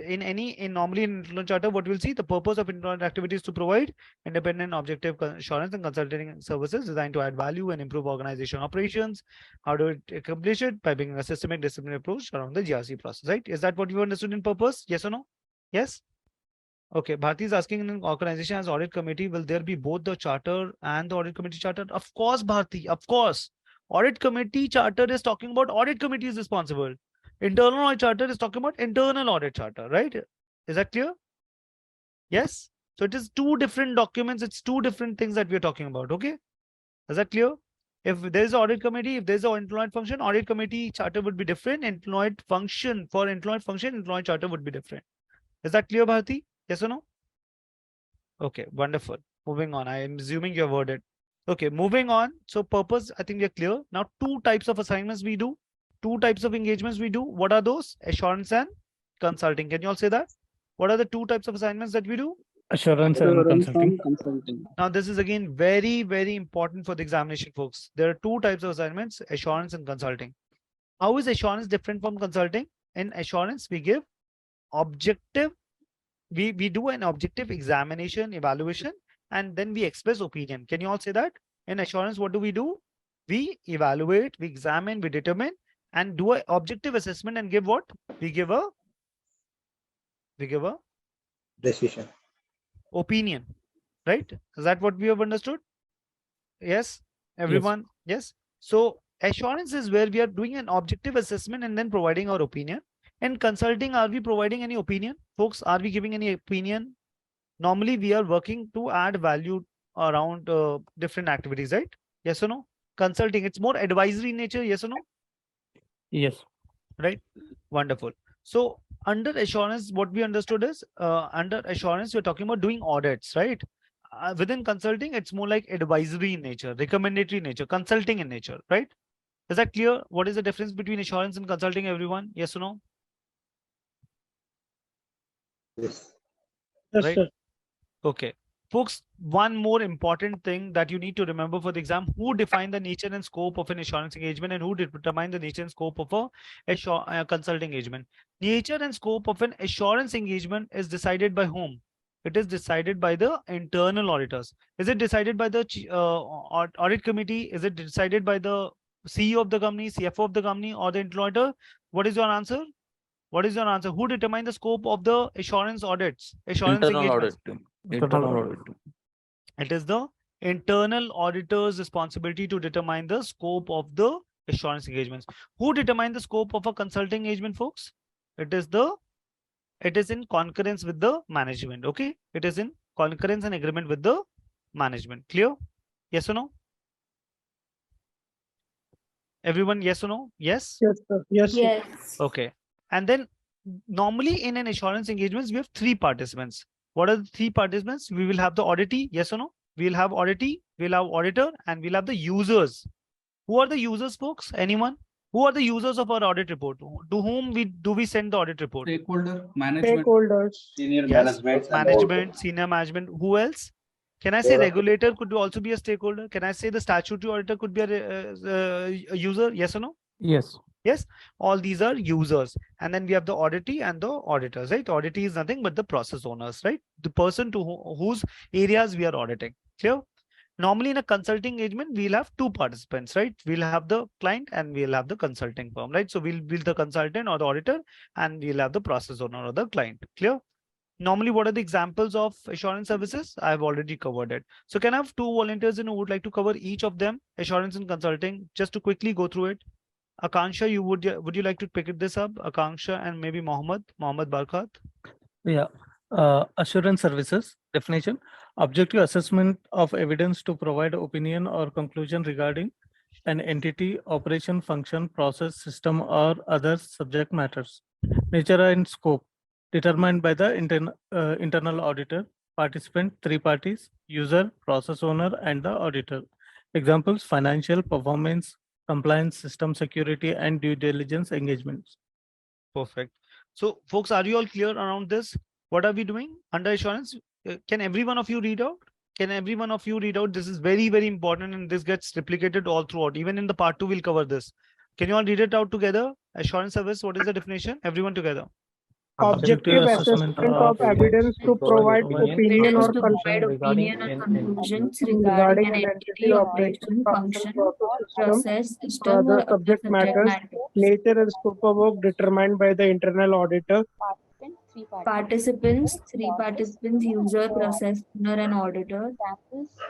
normally in internal charter, what we'll see, the purpose of internal activity is to provide independent, objective assurance and consulting services designed to add value and improve organization operations. How do we accomplish it? By bringing a systemic disciplinary approach around the GRC process, right? Is that what you understood in purpose? Yes or no? Yes. Okay, Bharti is asking, in an organization as audit committee, will there be both the charter and the audit committee charter? Of course, Bharti, of course. Audit committee charter is talking about audit committee is responsible. Internal audit charter is talking about internal audit charter, right? Is that clear? Yes. So it is 2 different documents. It's 2 different things that we're talking about. Okay. Is that clear? If there is an audit committee, if there's an employee function, audit committee charter would be different. Employee function, employee charter would be different. Is that clear, Bharti? Yes or no? Okay, wonderful. Moving on. I am assuming you have heard it. Okay, moving on. So purpose, I think we are clear. Now, two types of assignments we do. Two types of engagements we do. What are those? Assurance and consulting. Can you all say that? What are the two types of assignments that we do? Assurance and consulting. Now, this is again very, very important for the examination, folks. There are two types of assignments, assurance and consulting. How is assurance different from consulting? In assurance, we give objective, we do an objective examination, evaluation, and then we express opinion. Can you all say that? In assurance, what do? We evaluate, we examine, we determine, and do an objective assessment and give what? We give a decision. Opinion, right? Is that what we have understood? Yes, everyone. Yes. So assurance is where we are doing an objective assessment and then providing our opinion. And consulting, are we providing any opinion? Folks, are we giving any opinion? Normally, we are working to add value around different activities, right? Yes or no? Consulting, it's more advisory in nature, yes or no? Yes. Right? Wonderful. So under assurance, what we understood is under assurance, we're talking about doing audits, right? Within consulting, it's more like advisory in nature, recommendatory in nature, consulting in nature, right? Is that clear? What is the difference between assurance and consulting, everyone? Yes or no? Yes. Yes, right? sir. Okay. Folks, one more important thing that you need to remember for the exam: who defined the nature and scope of an assurance engagement, and who determine the nature and scope of a consulting engagement? Nature and scope of an assurance engagement is decided by whom? It is decided by the internal auditors. Is it decided by the audit committee? Is it decided by the CEO of the company, CFO of the company, or the internal auditor? What is your answer? What is your answer? Who determines the scope of the assurance audits? Assurance Internal audit engagements? team. Internal audit team. It is the internal auditor's responsibility to determine the scope of the assurance engagements. Who determine the scope of a consulting engagement, folks? It is in concurrence with the management. Okay, it is in concurrence and agreement with the management. Clear? Yes or no? Everyone, yes or no? Yes. Yes, sir. Yes. Sir. Yes. Okay. And then normally in an assurance engagements, we have three participants. What are the three participants? We will have the auditee, yes or no? We'll have auditee, we'll have auditor, and we'll have the users. Who are the users, folks? Anyone? Who are the users of our audit report? To whom do we send the audit report? Stakeholder, management. Stakeholders. Senior Yes, management. management, senior management. Who else? Can I say regulator could also be a stakeholder? Can I say the statutory auditor could be a user? Yes or no? Yes. Yes, all these are users. And then we have the auditee and the auditors, right? Auditee is nothing but the process owners, right? The person to whose areas we are auditing. Clear? Normally in a consulting engagement, we'll have two participants, right? We'll have the client and we'll have the consulting firm, right? So we'll build the consultant or the auditor and we'll have the process owner or the client. Clear? Normally, what are the examples of assurance services? I've already covered it. So can I have two volunteers who would like to cover each of them, assurance and consulting, just to quickly go through it? Akanksha, would you like to pick this up? Akanksha and maybe Mohammed Barkat. Yeah. Assurance services definition: objective assessment of evidence to provide opinion or conclusion regarding an entity, operation, function, process, system, or other subject matters. Nature and scope determined by the internal auditor. Participant: three parties: user, process owner, and the auditor. Examples: financial, performance, compliance, system security, and due diligence engagements. Perfect. So folks, are you all clear around this? What are we doing under assurance? Can every one of you read out? Can every one of you read out? This is very, very important and this gets replicated all throughout. Even in the part 2, we'll cover this. Can you all read it out together? Assurance service, what is the definition? Everyone together. Objective assessment of evidence to provide opinion or conclusions regarding an entity, operation, function, process, system, other or subject matters. Nature and scope of work determined by the internal auditor. Participants, three participants: user, process owner, and auditor.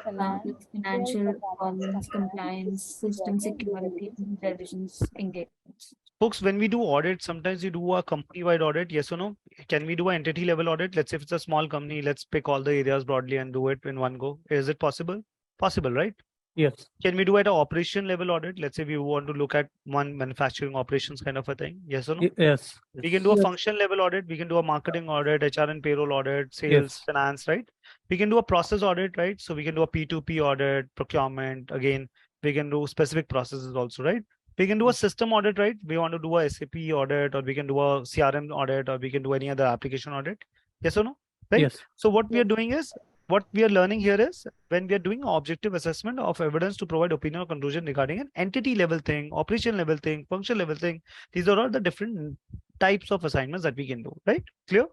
Financial, performance, compliance, system security, intelligence engagements. Folks, when we do audit, sometimes we do a company-wide audit, yes or no? Can we do an entity-level audit? Let's say if it's a small company, let's pick all the areas broadly and do it in one go. Is it possible? Possible, right? Yes. Can we do at an operation level audit? Let's say we want to look at one manufacturing operations kind of a thing. Yes or no? Yes. We can do a Yes. function level audit. We can do a marketing audit, HR and payroll audit, sales, Yes. finance, right? We can do a process audit, right? So we can do a P2P audit, procurement. Again, we can do specific processes also, right? We can do a system audit, right? We want to do a SAP audit, or we can do a CRM audit, or we can do any other application audit. Yes or no? Right? Yes. So what we are doing is, what we are learning here is when we are doing an objective assessment of evidence to provide opinion or conclusion regarding an entity level thing, operation level thing, function level thing. These are all the different types of assignments that we can do, right? Clear?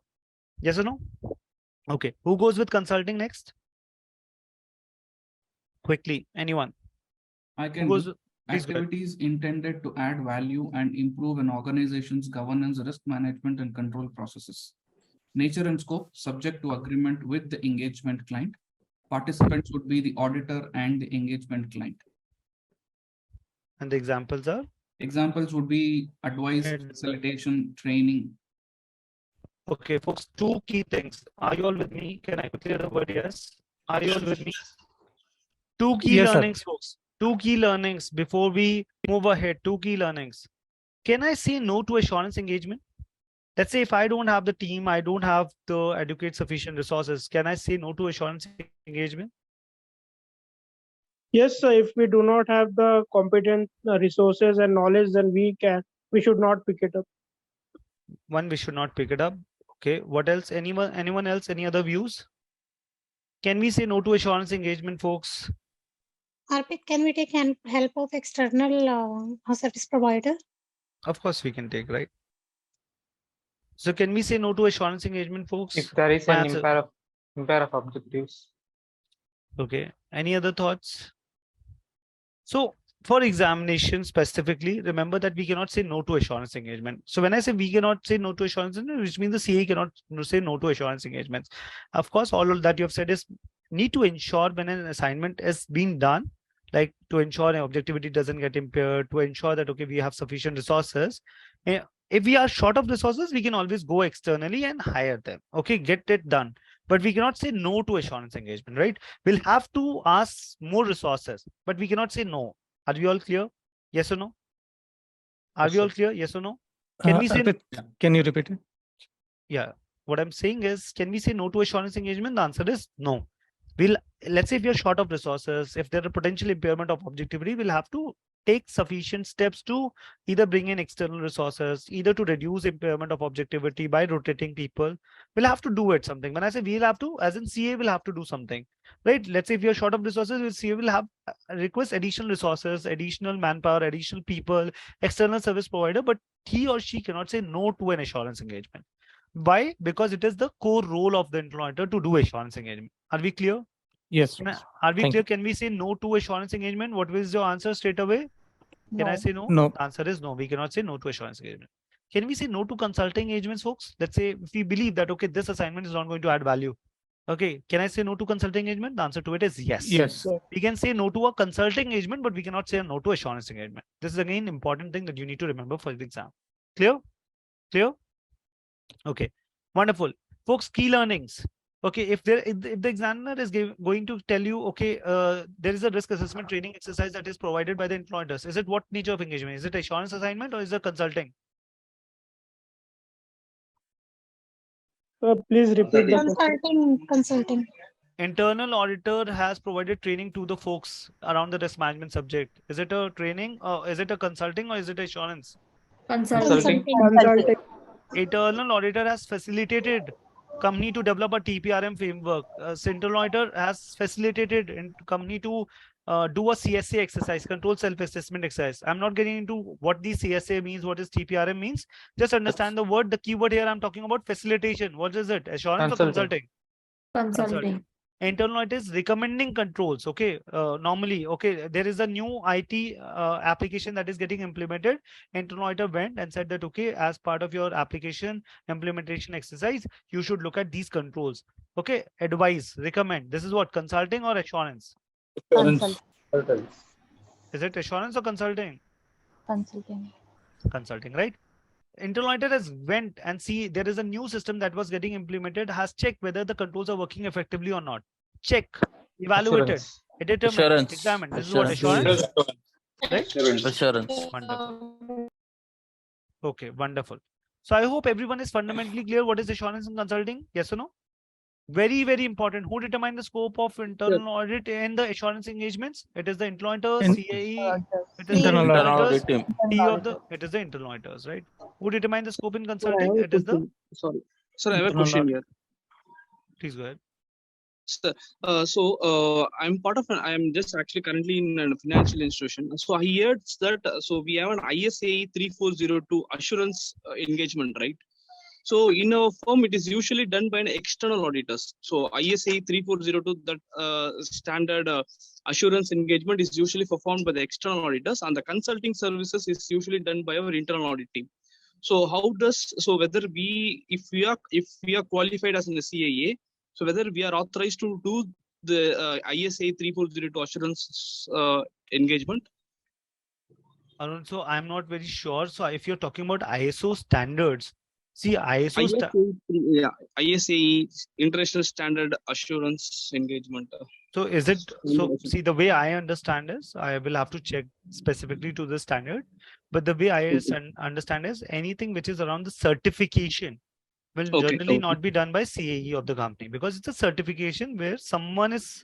Yes or no? Okay. Who goes with consulting next? Quickly, anyone? I Who can goes? do Please go ahead. activities intended to add value and improve an organization's governance, risk management, and control processes. Nature and scope subject to agreement with the engagement client. Participants would be the auditor and the engagement client. And the examples are? Examples would be advice, facilitation, training. Okay, folks, two key things. Are you all with me? Can I quickly hear the word yes? Are you all with me? Two key Yes, sir. learnings, folks. Two key learnings before we move ahead. Two key learnings. Can I say no to assurance engagement? Let's say if I don't have the team, I don't have the adequate sufficient resources. Can I say no to assurance engagement? Yes, sir. If we do not have the competent resources and knowledge, then we should not pick it up. One, we should not pick it up. Okay. What else? Anyone else? Any other views? Can we say no to assurance engagement, folks? Arpit, can we take help of external service provider? Of course we can take, right? So can we say no to assurance engagement, folks? If there is My an answer- impair of objectives. Okay. Any other thoughts? So for examination specifically, remember that we cannot say no to assurance engagement. So when I say we cannot say no to assurance engagement, which means the CA cannot say no to assurance engagements. Of course, all of that you have said is need to ensure when an assignment is being done, like to ensure an objectivity doesn't get impaired, to ensure that, okay, we have sufficient resources. If we are short of resources, we can always go externally and hire them. Okay, get it done. But we cannot say no to assurance engagement, right? We'll have to ask more resources, but we cannot say no. Are we all clear? Yes or no? Are we all clear? Yes or no? Can we say? Arpit, can you repeat it? Yeah. What I'm saying is, can we say no to assurance engagement? The answer is no. Let's say if you're short of resources, if there are potential impairment of objectivity, we'll have to take sufficient steps to either bring in external resources, either to reduce impairment of objectivity by rotating people. We'll have to do it something. When I say we'll have to, as in CA will have to do something, right? Let's say if you're short of resources, CA will have request additional resources, additional manpower, additional people, external service provider, but he or she cannot say no to an assurance engagement. Why? Because it is the core role of the employer to do assurance engagement. Are we clear? Yes. Are we Thank clear? you. Can we say no to assurance engagement? What was your answer straight away? Can I say no? No. The answer is no. We cannot say no to assurance engagement. Can we say no to consulting engagements, folks? Let's say if we believe that, okay, this assignment is not going to add value. Okay, can I say no to consulting engagement? The answer to it is yes. Yes. We can say no to a consulting engagement, but we cannot say no to assurance engagement. This is again important thing that you need to remember for the exam. Clear? Clear? Okay, wonderful. Folks, key learnings. Okay, if the examiner is going to tell you, okay, there is a risk assessment training exercise that is provided by the employers. Is it what nature of engagement? Is it assurance assignment or is it consulting? Please repeat the Consulting. Internal auditor has provided training to the folks around the risk management subject. Is it a training or is it a consulting or is it assurance? Consulting. Internal auditor has facilitated company to develop a TPRM framework. Central auditor has facilitated company to do a CSA exercise, control self-assessment exercise. I'm not getting into what the CSA means, what is TPRM means. Just understand the word, the keyword here I'm talking about facilitation. What is it? Assurance or consulting? Consulting. Internal audit is recommending controls. Okay, normally, okay, there is a new IT application that is getting implemented. Internal auditor went and said that, okay, as part of your application implementation exercise, you should look at these controls. Okay, advise, recommend. This is what, consulting or assurance? Assurance. Is it assurance or consulting? Consulting. Consulting, right? Internal auditor has went and see there is a new system that was getting implemented, has checked whether the controls are working effectively or not. Check, evaluated. Determine, examine. This is what assurance, right? Assurance. Wonderful. Okay, wonderful. So I hope everyone is fundamentally clear what is assurance and consulting. Yes or no? Very, very important. Who determine the scope of internal audit and the assurance engagements? It is the implementers, CAE, it is the Internal implementers, audit team. T of the, it is the internal auditors, right? Who determine the scope in Sir, I consulting? have a It is the, question. Sorry. Sir, I have a Internal question audit. here. please go ahead. Sir, I'm part of I'm just actually currently in a financial institution. So I heard that so we have an ISA 3402 assurance engagement, right? So in our firm, it is usually done by an external auditors. So ISA 3402, that standard assurance engagement is usually performed by the external auditors, and the consulting services is usually done by our internal audit team. So how does, so whether we, if we are qualified as an CAA, so whether we are authorized to do the ISA 3402 assurance engagement? Arun, so I'm not very sure. So if you're talking about ISO standards, see ISO, ISA International Standard Assurance Engagement. so is it, so see, the way I understand is, I will have to check specifically to the standard, but the way I understand is anything which is around the certification will generally not be done by CAE of the company, because it's a certification where someone is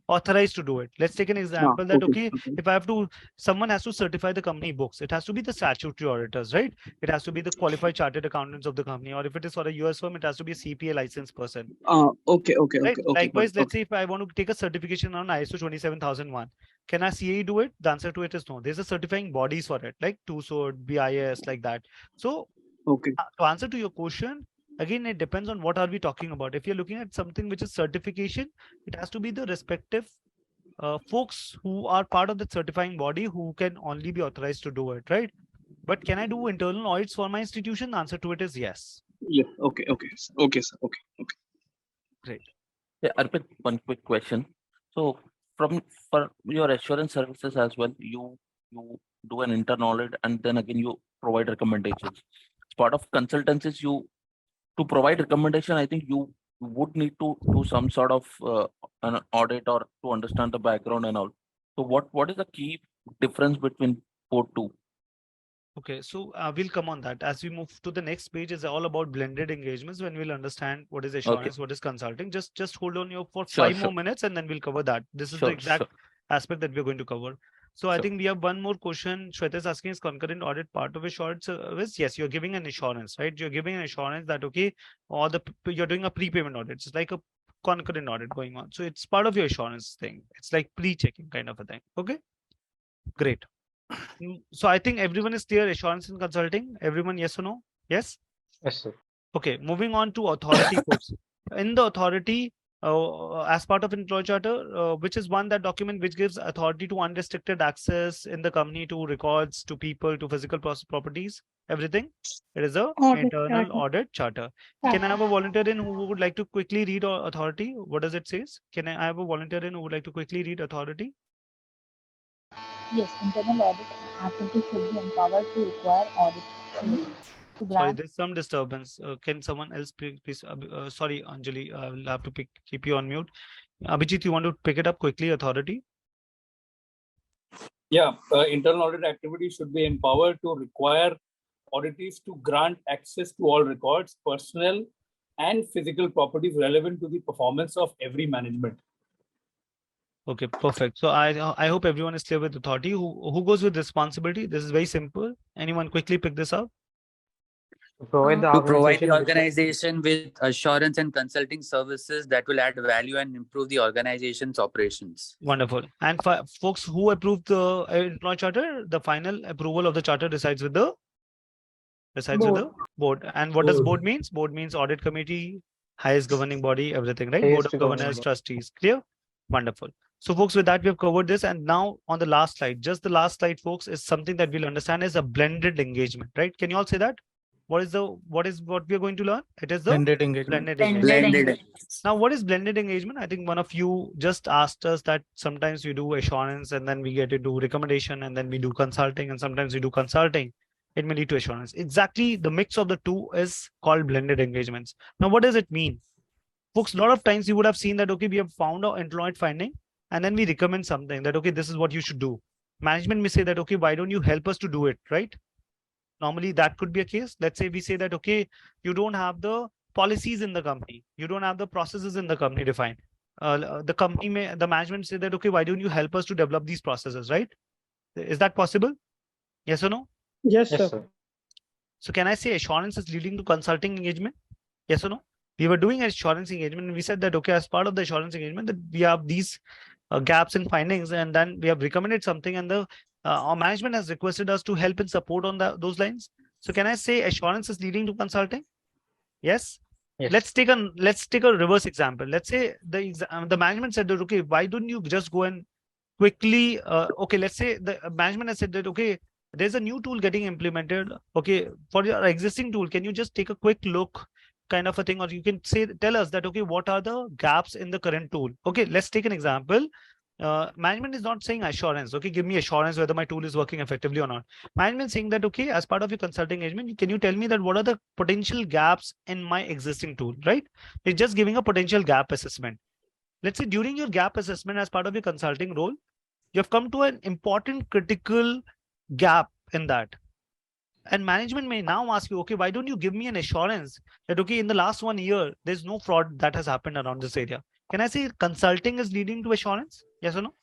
authorized to do it. Let's take an example that, okay, if I have to, someone has to certify the company books. It has to be the statutory auditors, right? It has to be the qualified chartered accountants of the company, or if it is for a US firm, it has to be a CPA licensed person. Right? Likewise, let's say if I want to take a certification on ISO 27001, can a CAE do it? The answer to it is no. There's a certifying bodies for it, like TUSOD, BIS, like that. So to answer to your question, again, it depends on what are we talking about. If you're looking at something which is certification, it has to be the respective folks who are part of the certifying body who can only be authorized to do it, right? But can I do internal audits for my institution? The answer to it is yes. Yeah. Okay. Sir. Okay. Great. Yeah, Arpit, one quick question. So for your assurance services as well, you do an internal audit and then again you provide recommendations. As part of consultancies, to provide recommendation, I think you would need to do some sort of an audit or to understand the background and all. So what is the key difference between both two? Okay, so we'll come on that. As we move to the next page, is all about blended engagements, when we'll understand what is assurance, what is consulting. Just hold on here for 5 more minutes and then we'll cover that. This is the exact aspect that we're going to cover. So I think we have one more question. Shweta is asking, is concurrent audit part of assurance service? Yes, you're giving an assurance, right? You're giving an assurance that, okay, or you're doing a prepayment audit. It's like a concurrent audit going on. So it's part of your assurance thing. It's like pre-checking kind of a thing. Okay, great. So I think everyone is clear. Assurance and consulting. Everyone, yes or no? Yes. Yes, sir. Okay, moving on to authority, folks. In the authority, as part of employee charter, which is one that document which gives authority to unrestricted access in the company to records, to people, to physical properties, everything. It is a internal audit charter. Can I have a volunteer in who would like to quickly read authority? What does it say? Can I have a volunteer in who would like to quickly read authority? Yes, internal audit activity should be empowered to require audit. Sorry, there's some disturbance. Can someone else please? Sorry, Anjali, I will have to keep you on mute. Abhijit, you want to pick it up quickly? Authority. Yeah, internal audit activity should be empowered to require auditors to grant access to all records, personnel, and physical properties relevant to the performance of every management. Okay, perfect. So I hope everyone is clear with authority. Who goes with responsibility? This is very simple. Anyone quickly pick this up? To provide the organization with assurance and consulting services that will add value and improve the organization's operations. Wonderful. And for folks who approved the employee charter, the final approval of the charter resides with the board. And what does board means? Board means audit committee, highest governing body, everything, right? Board of governors, trustees. Clear? Wonderful. So folks, with that, we have covered this. And now on the last slide, just the last slide, folks, is something that we'll understand is a blended engagement, right? Can you all say that? What is what we are going to learn? It is the blended engagement. Blended. Now, what is blended engagement? I think one of you just asked us that sometimes we do assurance and then we get to do recommendation and then we do consulting, and sometimes we do consulting. It may lead to assurance. Exactly, the mix of the two is called blended engagements. Now, what does it mean? Folks, a lot of times you would have seen that, okay, we have found our employee finding and then we recommend something that, okay, this is what you should do. Management may say that, okay, why don't you help us to do it, right? Normally that could be a case. Let's say we say that, okay, you don't have the policies in the company, you don't have the processes in the company defined. The management say that, okay, why don't you help us to develop these processes, right? Is that possible? Yes or no? Yes, sir. So can I say assurance is leading to consulting engagement? Yes or no? We were doing assurance engagement and we said that, okay, as part of the assurance engagement, that we have these gaps in findings, and then we have recommended something, and the our management has requested us to help and support on those lines. So can I say assurance is leading to consulting? Yes. Yes. Let's take a reverse example. Let's say the management said that, okay, why don't you just go and quickly, okay, let's say the management has said that, okay, there's a new tool getting implemented. Okay, for your existing tool, can you just take a quick look, kind of a thing, or you can tell us that, okay, what are the gaps in the current tool? Okay, let's take an example. Management is not saying assurance. Okay, give me assurance whether my tool is working effectively or not. Management saying that, okay, as part of your consulting engagement, can you tell me that what are the potential gaps in my existing tool, right? It's just giving a potential gap assessment. Let's say during your gap assessment as part of your consulting role, you have come to an important critical gap in that. And management may now ask you, okay, why don't you give me an assurance that, okay, in the last 1 year, there's no fraud that has happened around this area. Can I say consulting is leading to assurance? Yes or no?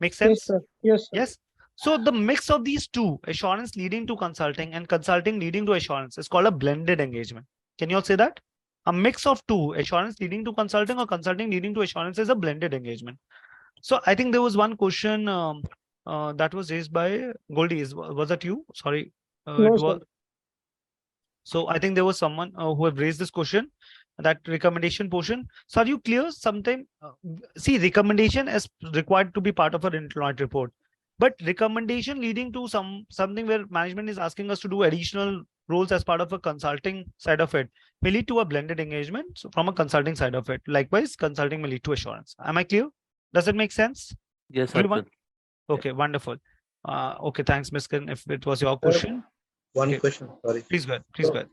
Makes sense? Yes, sir. Yes, sir. Yes. So the mix of these two, assurance leading to consulting and consulting leading to assurance, is called a blended engagement. Can you all say that? A mix of two, assurance leading to consulting or consulting leading to assurance, is a blended engagement. So I think there was one question that was raised by Goldie. Was that you? Sorry. No, it was. sir. So I think there was someone who have raised this question, that recommendation portion. So are you clear? Sometime, see, recommendation is required to be part of our internal audit report, but recommendation leading to something where management is asking us to do additional roles as part of a consulting side of it may lead to a blended engagement from a consulting side of it. Likewise, consulting may lead to assurance. Am I clear? Does it make sense? Yes, Everyone? Arpit. Okay, wonderful. Okay, thanks, Ms. Kiran, if it was your question. One Okay. question, sorry. Please go ahead. Please go ahead.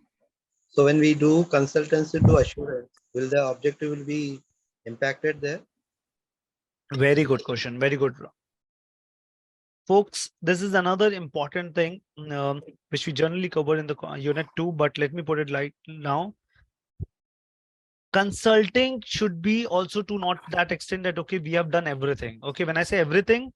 So when we do consultancy to assurance, will the objective will be impacted there? Very good question. Very good. Folks, this is another important thing which we generally cover in the unit 2, but let me put it like now. Consulting should be also to not that extent that, okay, we have done everything. Okay, when I say everything,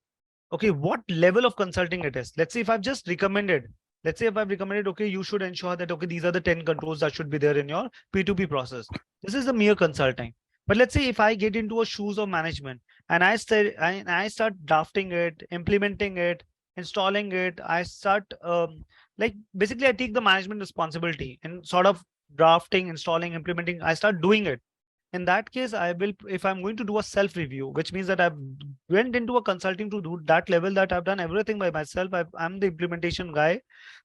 okay, what level of consulting it is? Let's say if I've just recommended, okay, you should ensure that, okay, these are the 10 controls that should be there in your P2P process. This is the mere consulting. But let's say if I get into a shoes of management and I start drafting it, implementing it, installing it, I start like basically I take the management responsibility and sort of drafting, installing, implementing, I start doing it. In that case, I will, if I'm going to do a self-review, which means that I've went into a consulting to do that level, that I've done everything by myself. I'm the implementation guy.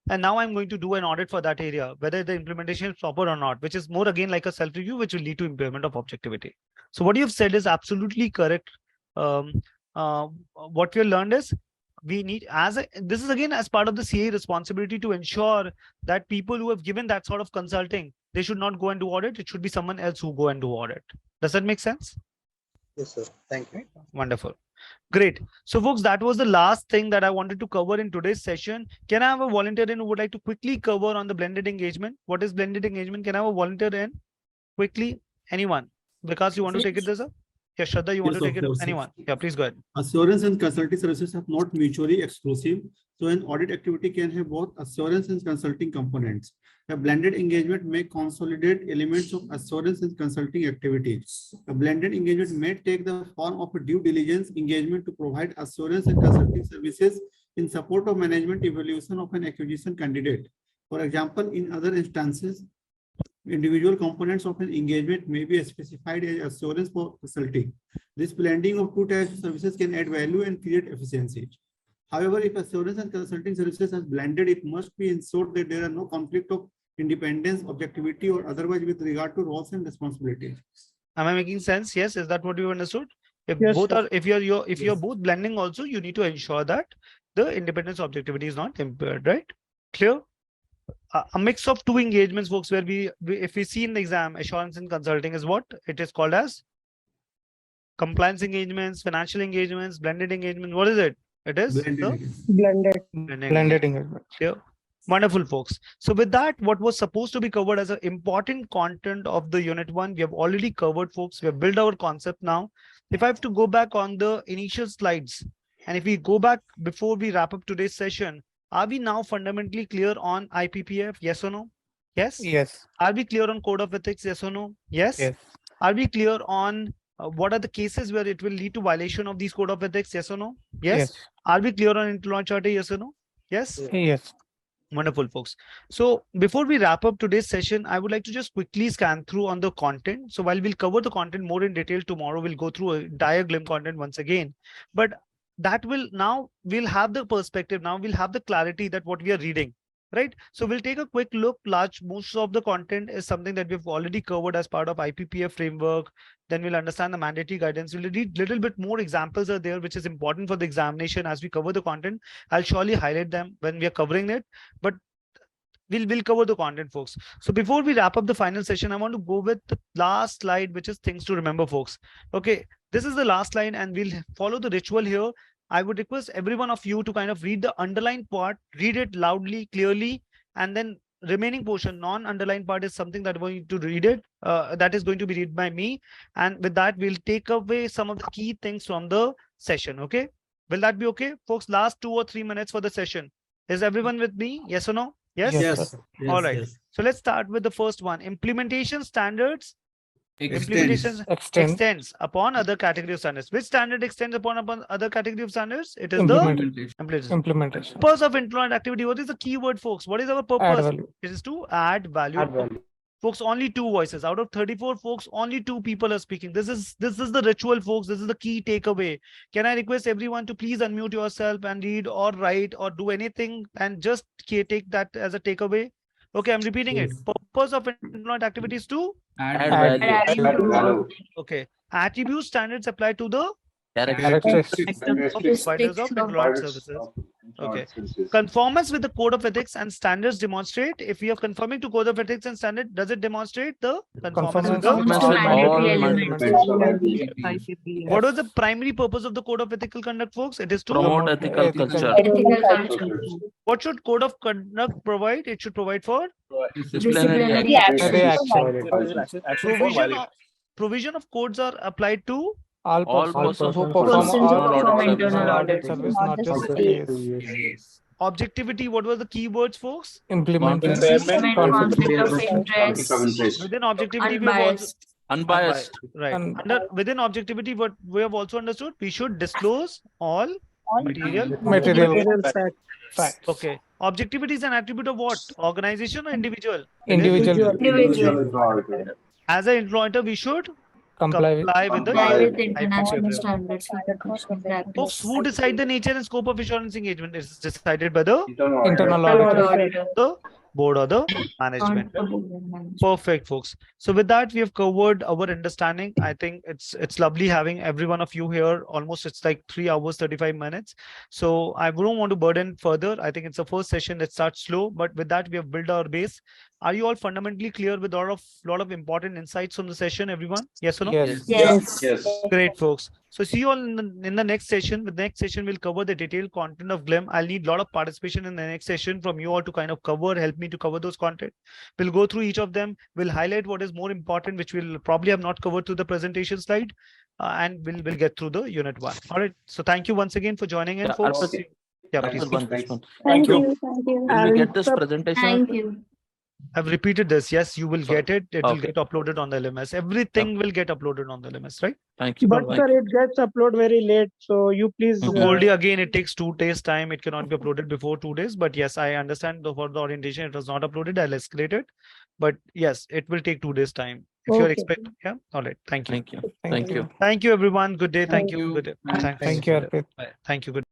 And now I'm going to do an audit for that area, whether the implementation is proper or not, which is more again like a self-review, which will lead to impairment of objectivity. So what you've said is absolutely correct. What we learned is we need, this is again as part of the CA responsibility to ensure that people who have given that sort of consulting, they should not go and do audit. It should be someone else who go and do audit. Does that make sense? Yes, sir. Thank you. Wonderful. Great. So folks, that was the last thing that I wanted to cover in today's session. Can I have a volunteer in who would like to quickly cover on the blended engagement? What is blended engagement? Can I have a volunteer in quickly? Anyone? Because you want to take it, sir? Yeah, Shraddha, you want to take it? Anyone? Yeah, please go ahead. Assurance and consulting services are not mutually exclusive. So an audit activity can have both assurance and consulting components. A blended engagement may consolidate elements of assurance and consulting activities. A blended engagement may take the form of a due diligence engagement to provide assurance and consulting services in support of management evaluation of an acquisition candidate. For example, in other instances, individual components of an engagement may be specified as assurance for consulting. This blending of two types of services can add value and create efficiency. However, if assurance and consulting services are blended, it must be ensured that there are no conflict of independence, objectivity, or otherwise with regard to roles and responsibilities. Am I making sense? Yes. Is that what you understood? If Yes, both sir. are, if you're both blending also, you need to ensure that the independence objectivity is not impaired, right? Clear? A mix of two engagements, folks, where we if we see in the exam, assurance and consulting is what it is called as compliance engagements, financial engagements, blended engagement. What is it? It is Blended. Blended. Blended engagement. Yeah. Wonderful, folks. So with that, what was supposed to be covered as an important content of the unit 1, we have already covered, folks. We have built our concept now. If I have to go back on the initial slides, and if we go back before we wrap up today's session, are we now fundamentally clear on IPPF? Yes or no? Yes? Yes. Are we clear on code of ethics? Yes or no? Yes? Yes. Are we clear on what are the cases where it will lead to violation of these code of ethics? Yes or no? Yes? Yes. Are we clear on internal charter? Yes or no? Yes? Yes. Wonderful, folks. So before we wrap up today's session, I would like to just quickly scan through on the content. So while we'll cover the content more in detail tomorrow, we'll go through a entire glimpse content once again. But that will now we'll have the perspective. Now we'll have the clarity that what we are reading. Right. So we'll take a quick look. Most of the content is something that we've already covered as part of IPPF framework. Then we'll understand the mandatory guidance. We'll read little bit more examples are there, which is important for the examination as we cover the content. I'll surely highlight them when we are covering it, but we'll cover the content, folks. So before we wrap up the final session, I want to go with the last slide, which is things to remember, folks. Okay, this is the last line and we'll follow the ritual here. I would request every one of you to kind of read the underlined part, read it loudly, clearly, and then remaining portion, non-underlined part is something that we're going to read it. That is going to be read by me. And with that, we'll take away some of the key things from the session. Okay. Will that be okay? Folks, last 2 or 3 minutes for the session. Is everyone with me? Yes or no? Yes? Yes. All right. So let's start with the first one. Implementation standards. Implementation extends upon other category of standards. Which standard extends upon other category of standards? It is the implementation. Purpose of employment activity. What is the keyword, folks? What is our purpose? It is to add value. Folks, only 2 voices out of 34, folks. Only 2 people are speaking. This is the ritual, folks. This is the key takeaway. Can I request everyone to please unmute yourself and read or write or do anything and just take that as a takeaway? Okay, I'm repeating it. Purpose of employment activities to add value. Okay. Attribute standards apply to the Characteristics providers of employment services. Okay. Conformance with the code of ethics and standards demonstrate. If we are conforming to code of ethics and standard, does it demonstrate the conformance with the What was the primary purpose of the code of ethical conduct, folks? It is to promote ethical culture. What should code of conduct provide? It should provide for Disciplinary provision of codes are applied to all persons who perform all internal audit service, not just CAs. objectivity. What was the keywords, folks? Implementation. Within objectivity, we have also unbiased. Right. Within objectivity, what we have also understood, we should disclose all material facts. Okay. Objectivity is an attribute of what? Organization or individual? Individual. As an employer, we should Comply with the international standards. Folks, who decide the nature and scope of assurance engagement? It is decided by the internal auditor, the board or the management. Perfect, folks. So with that, we have covered our understanding. I think it's lovely having every one of you here. Almost it's like 3 hours, 35 minutes. So I don't want to burden further. I think it's the first session that starts slow, but with that, we have built our base. Are you all fundamentally clear with a lot of important insights from the session, everyone? Yes or no? Yes. Great, folks. So see you all in the next session. The next session will cover the detailed content of GLIM. I'll need a lot of participation in the next session from you all to kind of help me to cover those content. We'll go through each of them. We'll highlight what is more important, which we'll probably have not covered through the presentation slide, and we'll get through the unit 1. All right. So thank you once again for joining in, folks. Arpit, Please. Thank you. Will we get this presentation? Thank you. I've repeated this. Yes, you will get it. It will get uploaded on the LMS. Everything will get uploaded on the LMS, right? Thank you. But sir, it gets uploaded very late. So you please. Told you again, it takes 2 days time. It cannot be uploaded before 2 days. But yes, I understand for the orientation, it was not uploaded. I'll escalate it. But yes, it will take 2 days time. If you're expecting, yeah. All right. Thank you. Thank you. Thank you, everyone. Good day. Thank you. Good day. Thank you, Arpit. Thank you. Good.